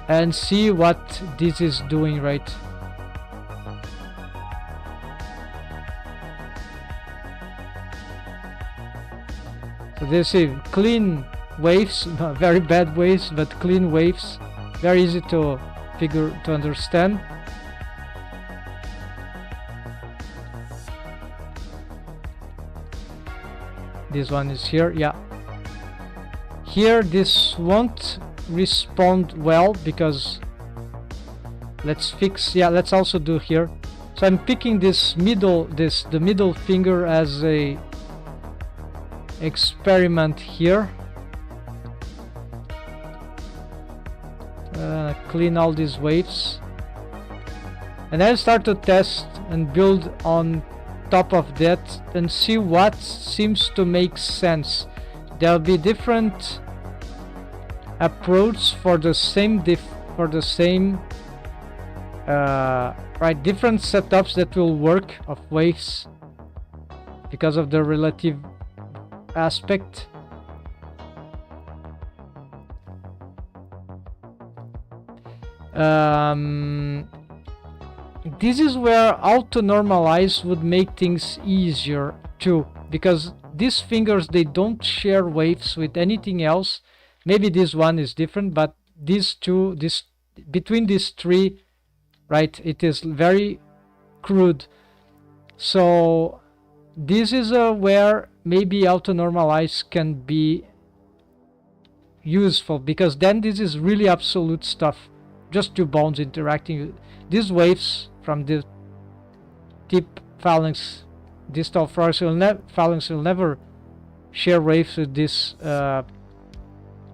And see what this is doing, right? So this is clean waves, very bad waves, but clean waves, very easy to understand. This one is here. Yeah, here this won't respond well because let's fix. Yeah, let's also do here. So I'm picking this the middle finger as a experiment here. Clean all these waves, and then start to test and build on top of that and see what seems to make sense. There'll be different approach for the same right, different setups that will work of waves because of the relative aspect. this is where auto normalize would make things easier too, because these fingers, they don't share waves with anything else. Maybe this one is different, but these two, between these three, right, it is very crude. So this is where maybe auto normalize can be useful, because then this is really absolute stuff, just two bones interacting. These waves from the tip phalanx, distal phalanx will never share waves with this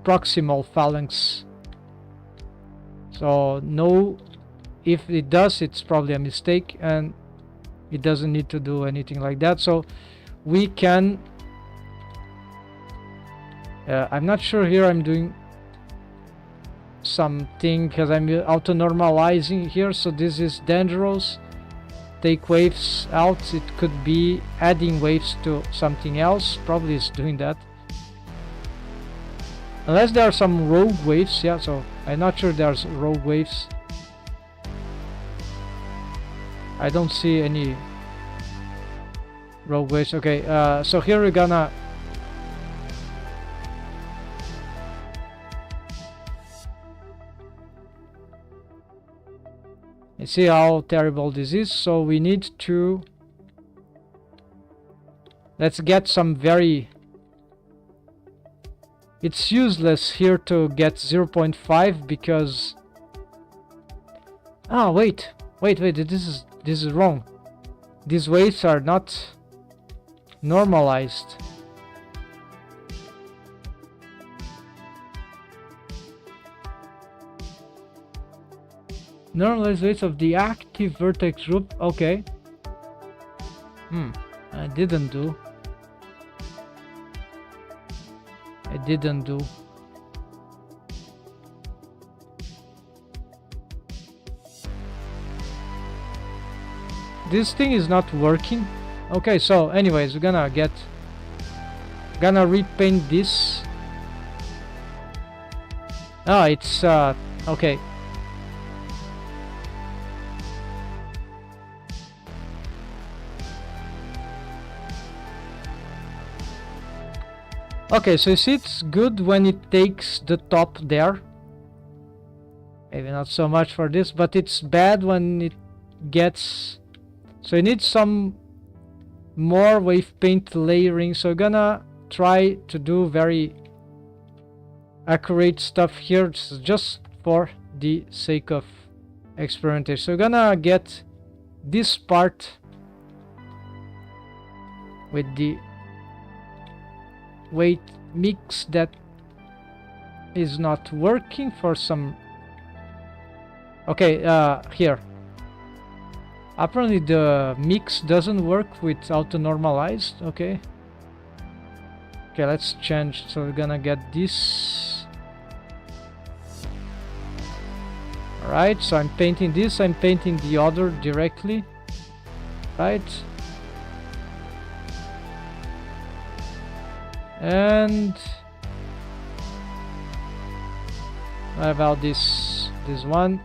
proximal phalanx. So no, if it does, it's probably a mistake, and it doesn't need to do anything like that. So we can I'm not sure here. I'm doing something because I'm auto normalizing here, so this is dangerous. Take waves out. It could be adding waves to something else. Probably is doing that, unless there are some rogue waves. Yeah, so I'm not sure there's rogue waves. I don't see any rogue waves. Okay, so here we're gonna see how terrible this is. So we need to, let's get some very, it's useless here to get 0.5 because wait, this is wrong. These waves are not normalized. Normalized weights of the active vertex group. Okay. I didn't do. This thing is not working. Okay, so anyways, we're gonna repaint this. It's okay. Okay, so you see, it's good when it takes the top there. Maybe not so much for this, but it's bad when it gets... So you need some more wave paint layering. So we're gonna try to do very accurate stuff here, just for the sake of experimentation. So we're gonna get this part with the weight mix that is not working for some... Okay, here. Apparently the mix doesn't work with auto normalized. Okay, let's change. So we're gonna get this. Alright, so I'm painting this, I'm painting the other directly, right? And what about this one?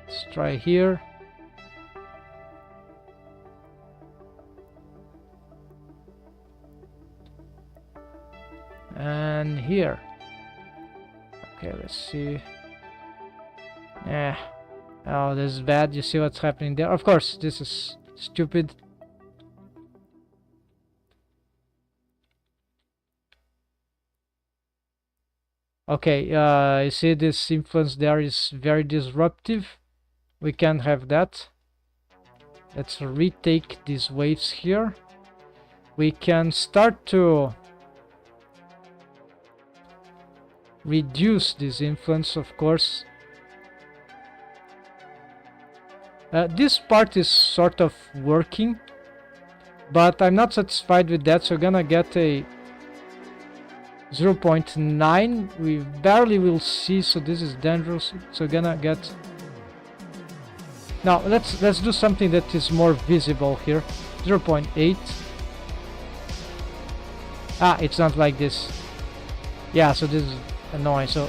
Let's try here. And here. Okay, let's see. Oh, this is bad. You see what's happening there? Of course, this is stupid. Okay, you see this influence there is very disruptive. We can't have that. Let's retake these waves here. We can start to reduce this influence, of course. This part is sort of working, but I'm not satisfied with that, so we're gonna get a 0.9. We barely will see, so this is dangerous. So we're gonna get... Now let's do something that is more visible here. 0.8. Ah, it's not like this. Yeah, so this is annoying. So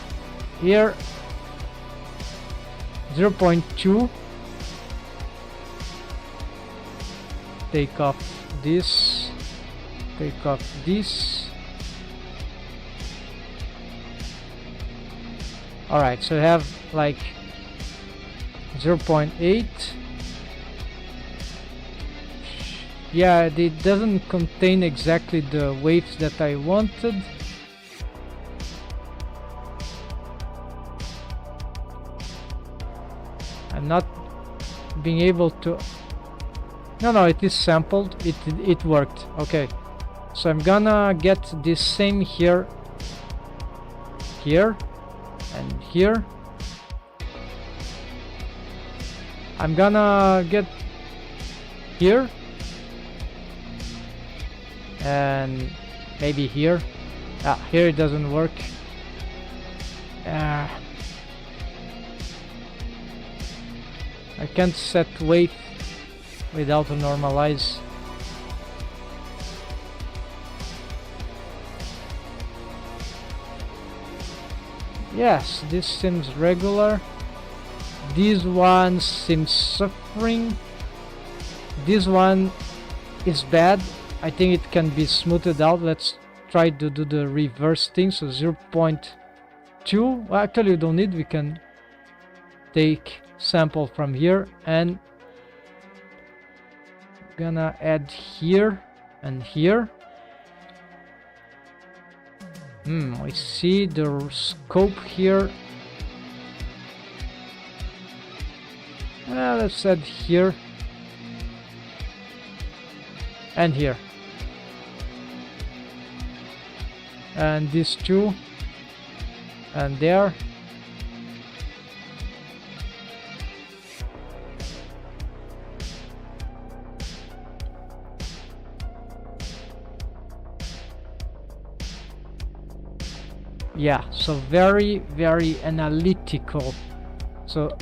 here 0.2, take off this, take off this. Alright, so I have like 0.8. Yeah, it doesn't contain exactly the waves that I wanted. I'm not being able to... No, it is sampled. It worked. Okay, so I'm gonna get this same here, and here. I'm gonna get here, and maybe here. Ah, here it doesn't work. I can't set wave without a normalize. Yes, this seems regular. This one seems suffering. This one is bad. I think it can be smoothed out. Let's try to do the reverse thing. So 0.2. Well, actually we don't need. We can take sample from here and gonna add here and here. I see the scope here. Let's add here and here, and these two, and there. Yeah, so very analytical. So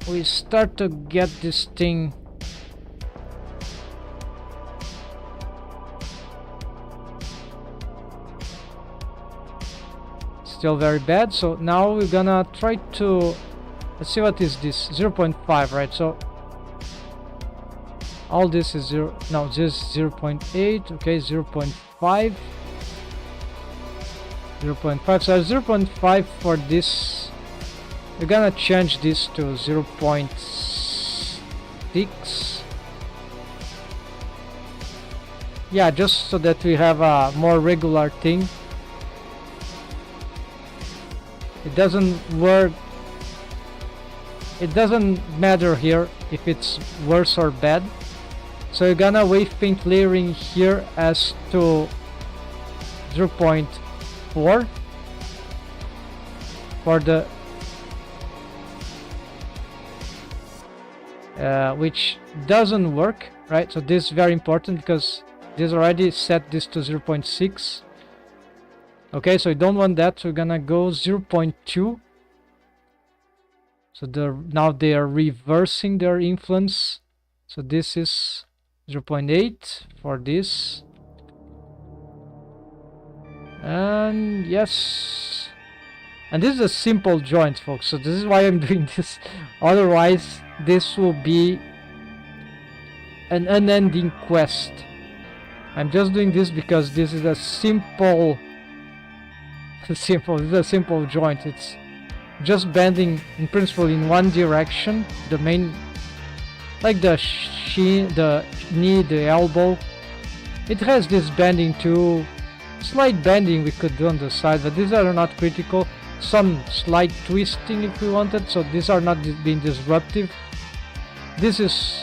we start to get this thing still very bad. So now we're gonna try to, let's see, what is this? 0.5, right? So all this is 0, no, just 0.8. okay, 0.5, 0.5. So 0.5 for this. We're gonna change this to 0.6. Yeah, just so that we have a more regular thing. It doesn't work. It doesn't matter here if it's worse or bad. So you're gonna wave paint layering here as to 0.4 for the which doesn't work, right? So this is very important because this already set this to 0.6. okay, so we don't want that, so we're gonna go 0.2. so now they are reversing their influence. So this is 0.8 for this, and yes, and this is a simple joint, folks, so this is why I'm doing this. Otherwise this will be an unending quest. I'm just doing this because this is a simple this is a simple joint. It's just bending in principle in one direction, the main, like the shin, the knee, the elbow. It has this bending too, slight bending we could do on the side, but these are not critical. Some slight twisting if we wanted, so these are not being disruptive. This is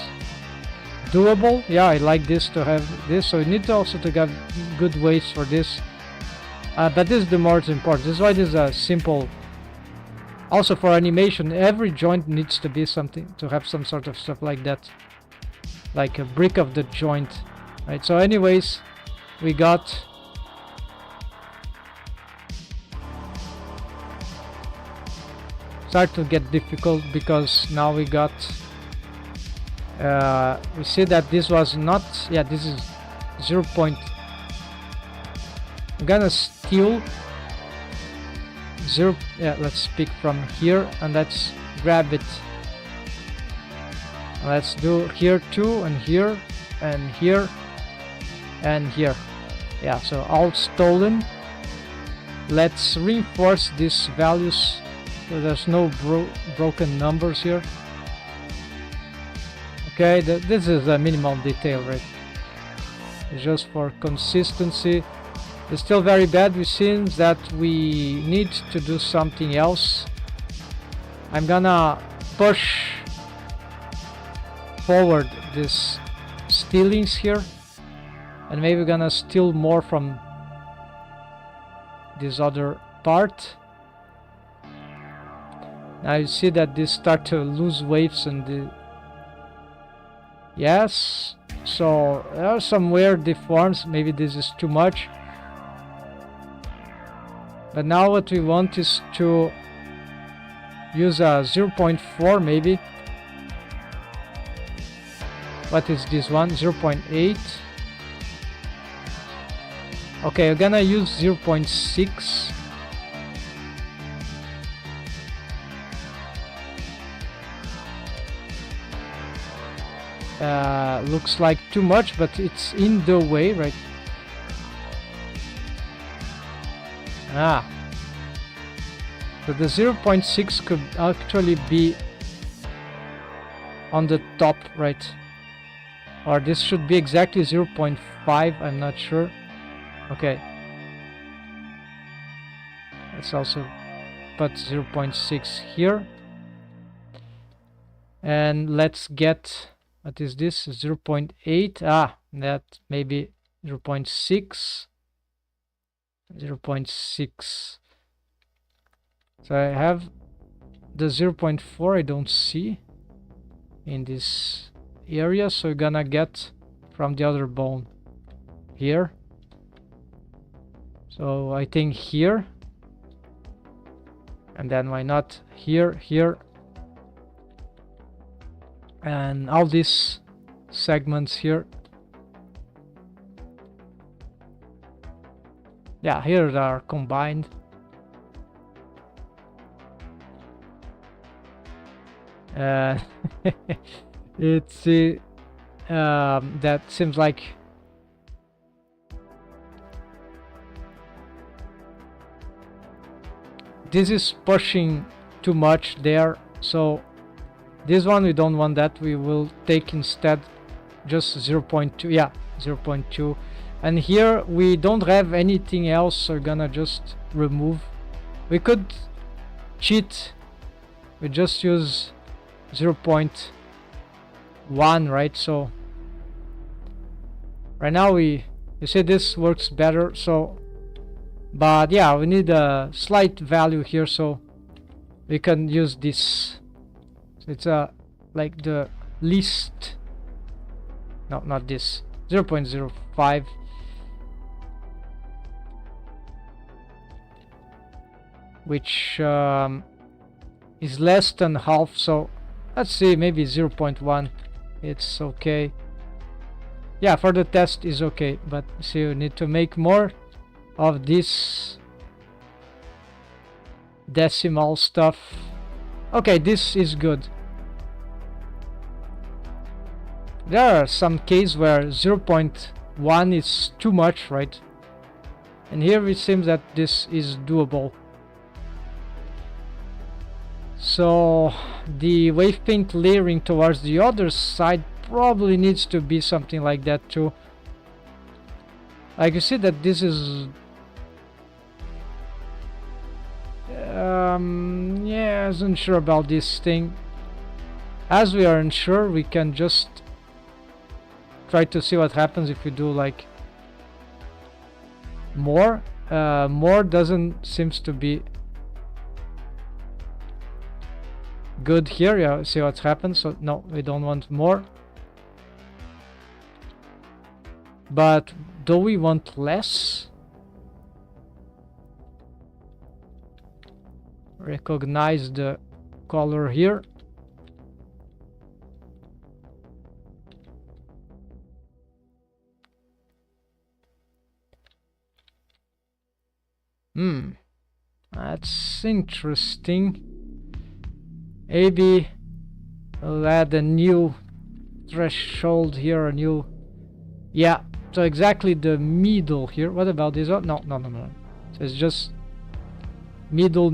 doable. Yeah, I like this to have this, so you need to also to have good waves for this, but this is the most important. This is why this is a simple. Also for animation, every joint needs to be something, to have some sort of stuff like that, like a brick of the joint, right? So anyways, we got start to get difficult because now we got we see that this was not, yeah, this is 0. I'm gonna steal 0. Yeah, let's pick from here and let's grab it. Let's do here too, and here, and here, and here. Yeah, so all stolen. Let's reinforce these values so there's no broken numbers here. Okay, this is a minimal detail, right? It's just for consistency. It's still very bad. It seems that we need to do something else. I'm gonna push forward these stealings here, and maybe we're gonna steal more from this other part. Now you see that this start to lose waves and the yes, so there are some weird deforms. Maybe this is too much, but now what we want is to use a 0.4 maybe. What is this one? 0.8. Okay, we're gonna use 0.6. Looks like too much, but it's in the way, right? Ah. So the 0.6 could actually be on the top, right? Or this should be exactly 0.5, I'm not sure. Okay. Let's also put 0.6 here. And let's get, what is this? 0.8. Ah, that maybe 0.6. 0.6. So I have the 0.4 I don't see in this area, so we're gonna get from the other bone here. So I think here, and then why not here, here, and all these segments here. Yeah, here they are combined. It's that seems like this is pushing too much there, so this one we don't want that. We will take instead just 0.2. Yeah, 0.2. And here we don't have anything else, so we're gonna just remove. We could cheat. We just use 0.1, right? So right now you see this works better. So, but yeah, we need a slight value here, so we can use this. So it's like the least. No, not this. 0.05. Which is less than half, so let's see, maybe 0.1. It's okay. Yeah, for the test is okay, but see, you need to make more of this decimal stuff. Okay, this is good. There are some cases where 0.1 is too much, right? And here it seems that this is doable. So the wave paint layering towards the other side probably needs to be something like that too. Like you see that this is yeah, I wasn't sure about this thing. As we are unsure, we can just try to see what happens if we do like more. More doesn't seems to be good here. Yeah, see what happens. So no, we don't want more. But do we want less? Recognize the color here. That's interesting. Maybe we'll add a new threshold here, a new... Yeah, so exactly the middle here. What about this one? No. So it's just middle.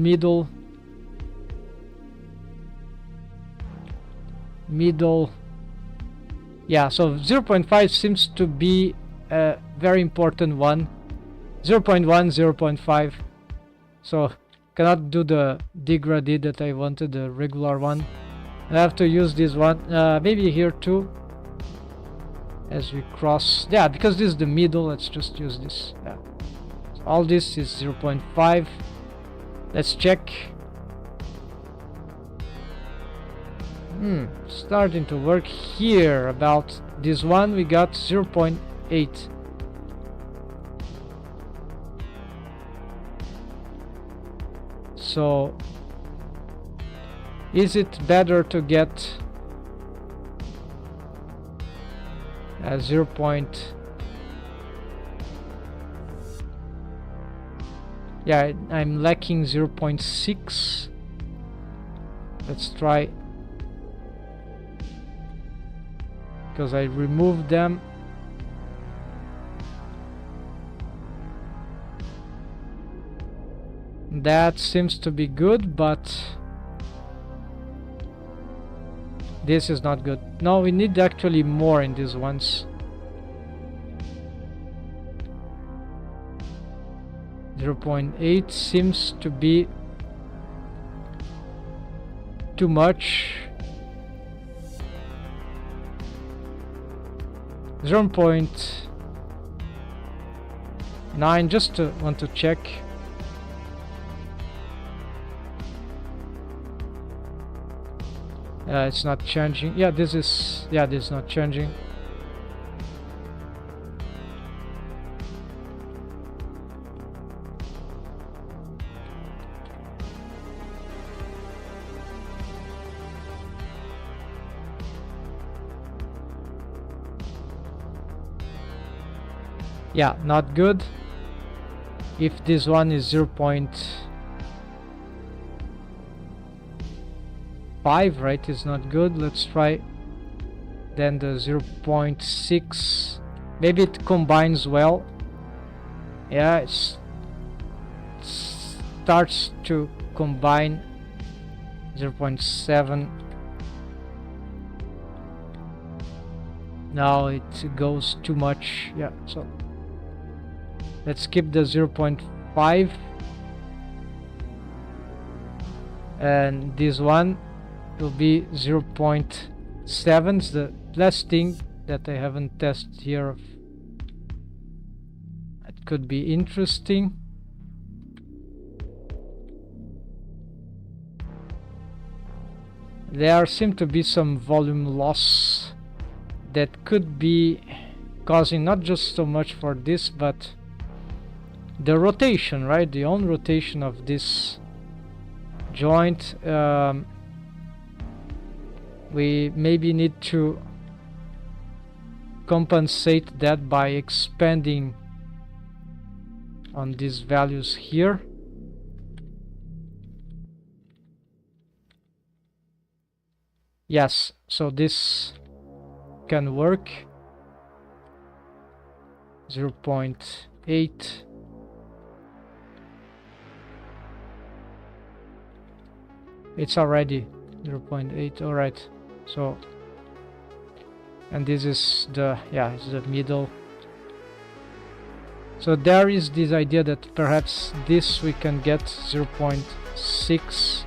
Yeah, so 0.5 seems to be a very important one. 0.1, 0.5. So cannot do the degraded that I wanted, the regular one. I have to use this one, maybe here too, as we cross. Yeah, because this is the middle, let's just use this. Yeah. So all this is 0.5. Let's check. Starting to work here. About this one we got 0.8. So is it better to get 0. Yeah, I'm lacking 0.6. Let's try, because I removed them. That seems to be good, but this is not good. No, we need actually more in these ones. 0.8 seems to be too much. 0.9, just want to check. It's not changing. Yeah, this is not changing. Yeah, not good. If this one is 0.5, right, is not good. Let's try then the 0.6. Maybe it combines well. Yeah, it starts to combine. 0.7. Now it goes too much. Yeah, so let's keep the 0.5. And this one will be 0.7. It's the last thing that I haven't tested here. It could be interesting. There seem to be some volume loss that could be causing not just so much for this, but the rotation, right? The own rotation of this joint. We maybe need to compensate that by expanding on these values here. Yes, so this can work. 0.8. It's already 0.8. all right, so, and this is the, yeah, it's the middle. So there is this idea that perhaps this we can get 0.6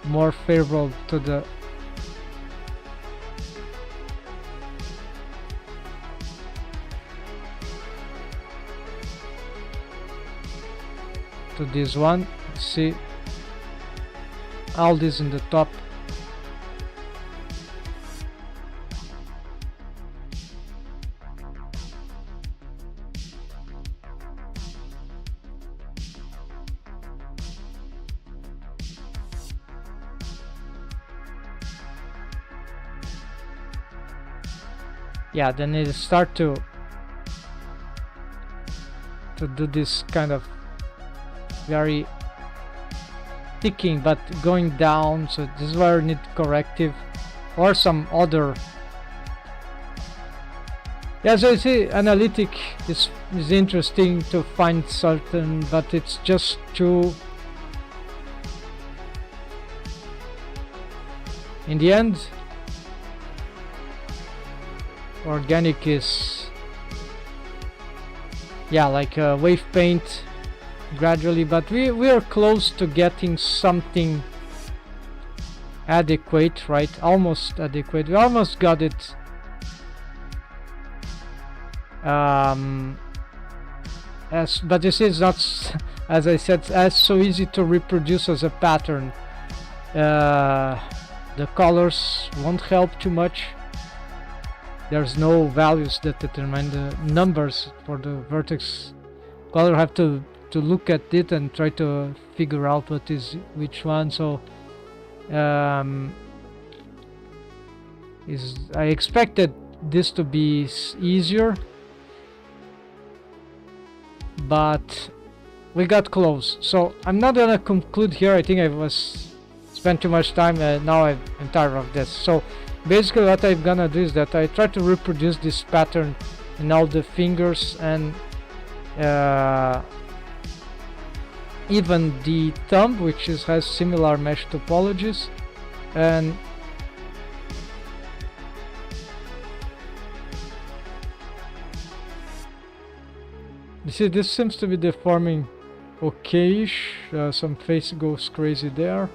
more favorable to the this one. Let's see, all this in the top. Yeah, then it start to do this kind of very ticking but going down, so this is where I need corrective or some other. Yeah, so you see, analytic is interesting to find certain, but it's just too, in the end, organic is, yeah, like wave paint gradually, but we are close to getting something adequate, right? Almost adequate. We almost got it. But you see, it's not, as I said, as so easy to reproduce as a pattern. The colors won't help too much. There's no values that determine the numbers for the vertex color. Have to look at it and try to figure out what is which one. So I expected this to be easier, but we got close. So I'm not gonna conclude here. I think I was spent too much time. Now I'm tired of this. So basically what I'm gonna do is that I try to reproduce this pattern in all the fingers, and even the thumb, which has similar mesh topologies. And you see, this seems to be deforming okay-ish. Some face goes crazy there.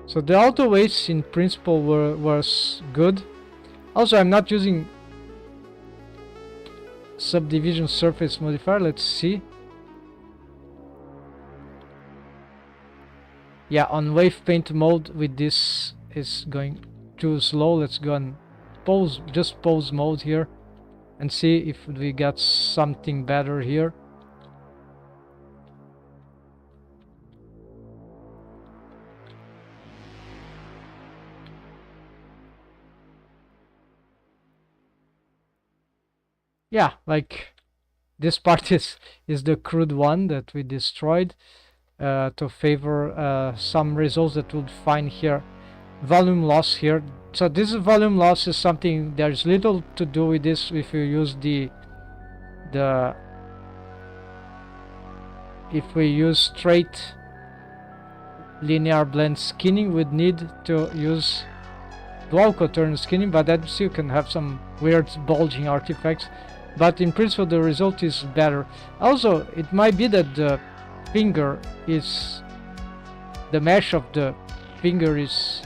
So the auto weights in principle was good. Also, I'm not using subdivision surface modifier. Let's see. Yeah, on wave paint mode with this is going too slow. Let's go and pose, just pose mode here, and see if we got something better here. Yeah, like this part is the crude one that we destroyed to favor some results that we'll find here. Volume loss here. So this volume loss is something, there's little to do with this if you use if we use straight linear blend skinning, we'd need to use dual coturn skinning, but that still can have some weird bulging artifacts. But in principle the result is better. Also, it might be that the finger is, the mesh of the finger is,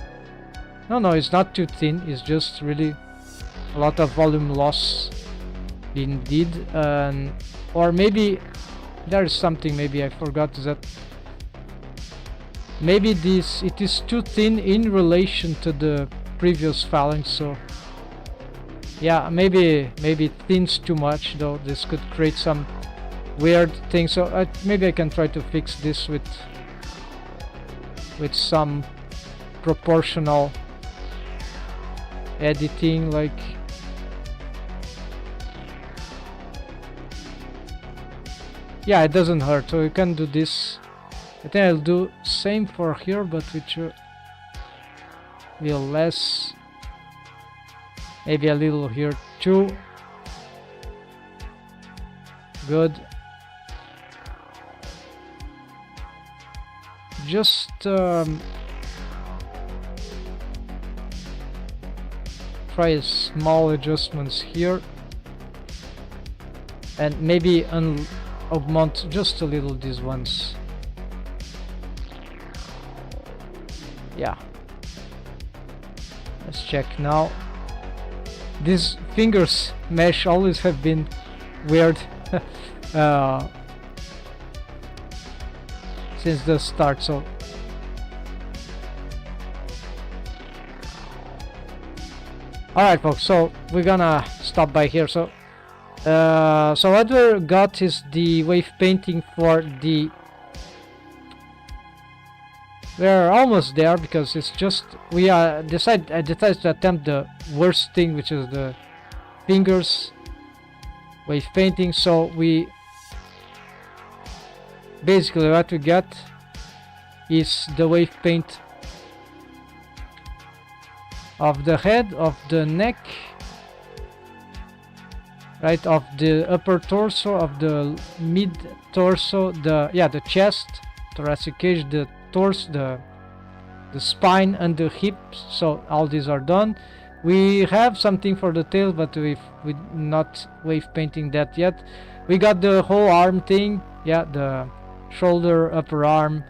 no, it's not too thin, it's just really a lot of volume loss indeed. Or maybe there is something, maybe I forgot, that maybe it is too thin in relation to the previous phalanx. So yeah, maybe it thins too much, though this could create some weird things. So maybe I can try to fix this with some proportional editing, like yeah, it doesn't hurt, so you can do this. I think I'll do same for here, but with less, maybe a little here too. Good. Just try small adjustments here, and maybe augment just a little these ones. Yeah, let's check now. These fingers mesh always have been weird since the start. So alright folks, so we're gonna stop by here. So so what we got is the wave painting for the, we're almost there, because it's just I decided to attempt the worst thing, which is the fingers. wave painting. So we basically what we get is the wave paint of the head, of the neck, right, of the upper torso, of the mid torso, the chest, thoracic cage, the torso, the spine, and the hips. So all these are done. We have something for the tail, but we're not wave painting that yet. We got the whole arm thing, yeah, the shoulder, upper arm,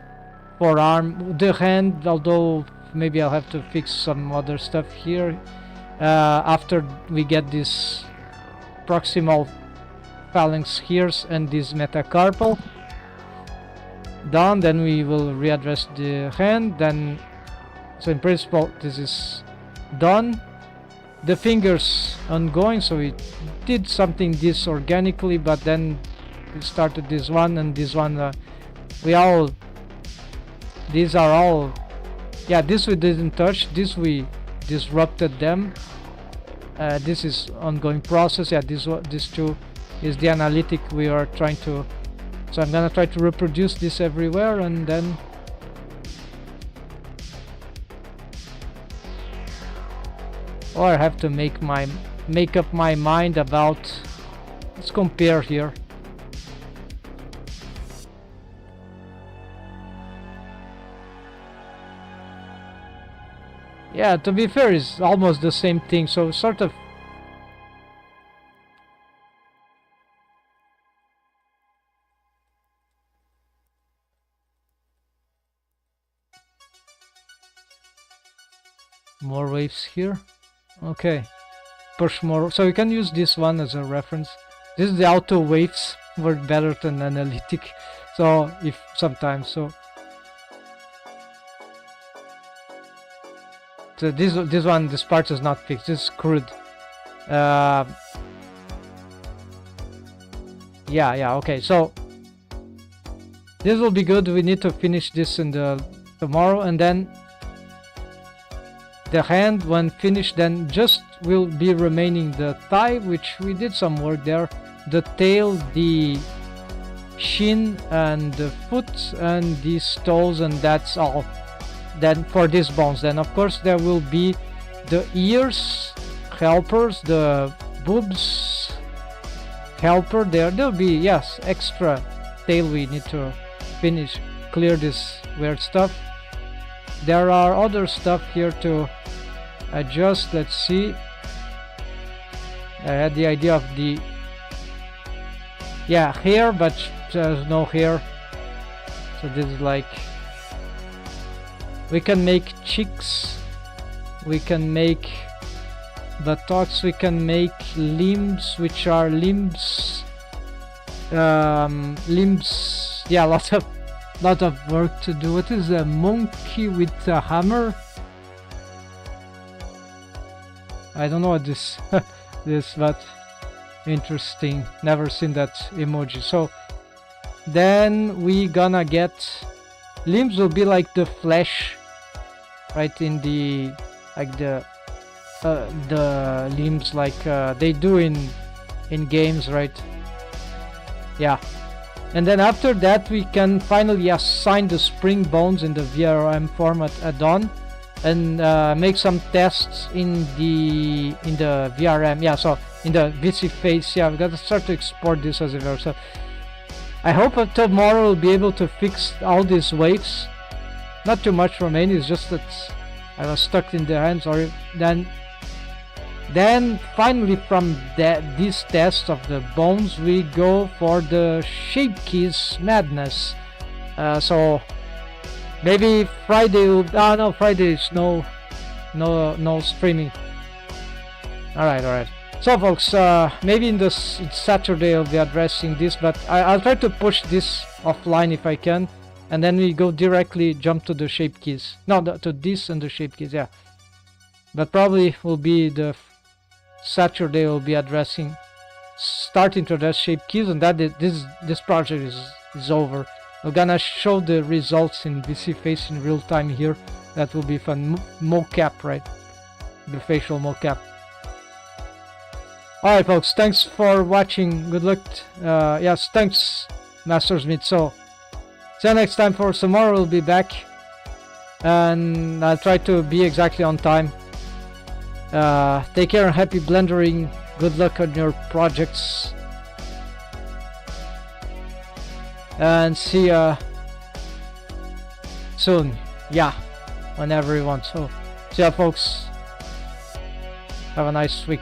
forearm, the hand, although maybe I'll have to fix some other stuff here after we get this proximal phalanx here and this metacarpal done. Then we will readdress the hand. Then, so in principle this is done. The fingers ongoing, so we did something this organically, but then we started this one and this one. These are all, yeah, this we didn't touch, this we disrupted them. This is ongoing process. Yeah, this two is the analytic we are trying to, so I'm gonna try to reproduce this everywhere, and then or I have to make up my mind about, let's compare here. Yeah, to be fair, it's almost the same thing, so sort of. More waves here. Okay. Push more. So you can use this one as a reference. This is the auto waves, work better than analytic. So if sometimes so. So this one, this part is not fixed. This is crude. Yeah, okay. So this will be good. We need to finish this in the tomorrow, and then the hand, when finished, then just will be remaining the thigh, which we did some work there, the tail, the shin, and the foot, and these toes, and that's all. Then for these bones, then of course there will be the ears helpers, the boobs helper, there'll be, yes, extra tail. We need to finish, clear this weird stuff. There are other stuff here to adjust. Let's see. I had the idea of the, yeah, hair, but there's no hair. So this is like, we can make cheeks, we can make buttocks, we can make limbs, which are limbs, yeah, lot of work to do. What is a monkey with a hammer? I don't know what this this, but interesting. Never seen that emoji. So then we gonna get limbs, will be like the flesh, right, in the, like the limbs like they do in games, right? Yeah. And then after that we can finally assign the spring bones in the VRM format add-on and make some tests in the VRM. Yeah, so in the VC face, yeah, we gotta start to export this as a VRM. So I hope tomorrow we'll be able to fix all these waves. Not too much remaining, it's just that I was stuck in the hands. Or then finally from these tests of the bones we go for the shape keys madness. So maybe Friday will, no, Friday is no streaming. Alright. So folks, maybe in Saturday I'll be addressing this, but I'll try to push this offline if I can, and then we go directly jump to the shape keys. No, to this and the shape keys, yeah. But probably will be the Saturday will be starting to address shape keys, and that this project is over. We're gonna show the results in VC face in real time here. That will be fun. Mocap, right? The facial mocap. Alright folks, thanks for watching. Good luck. Yes, thanks Master Smith. So see you next time for some more. We'll be back and I'll try to be exactly on time. Take care and happy blendering. Good luck on your projects and see ya soon. Yeah, whenever you want. So see ya folks, have a nice week.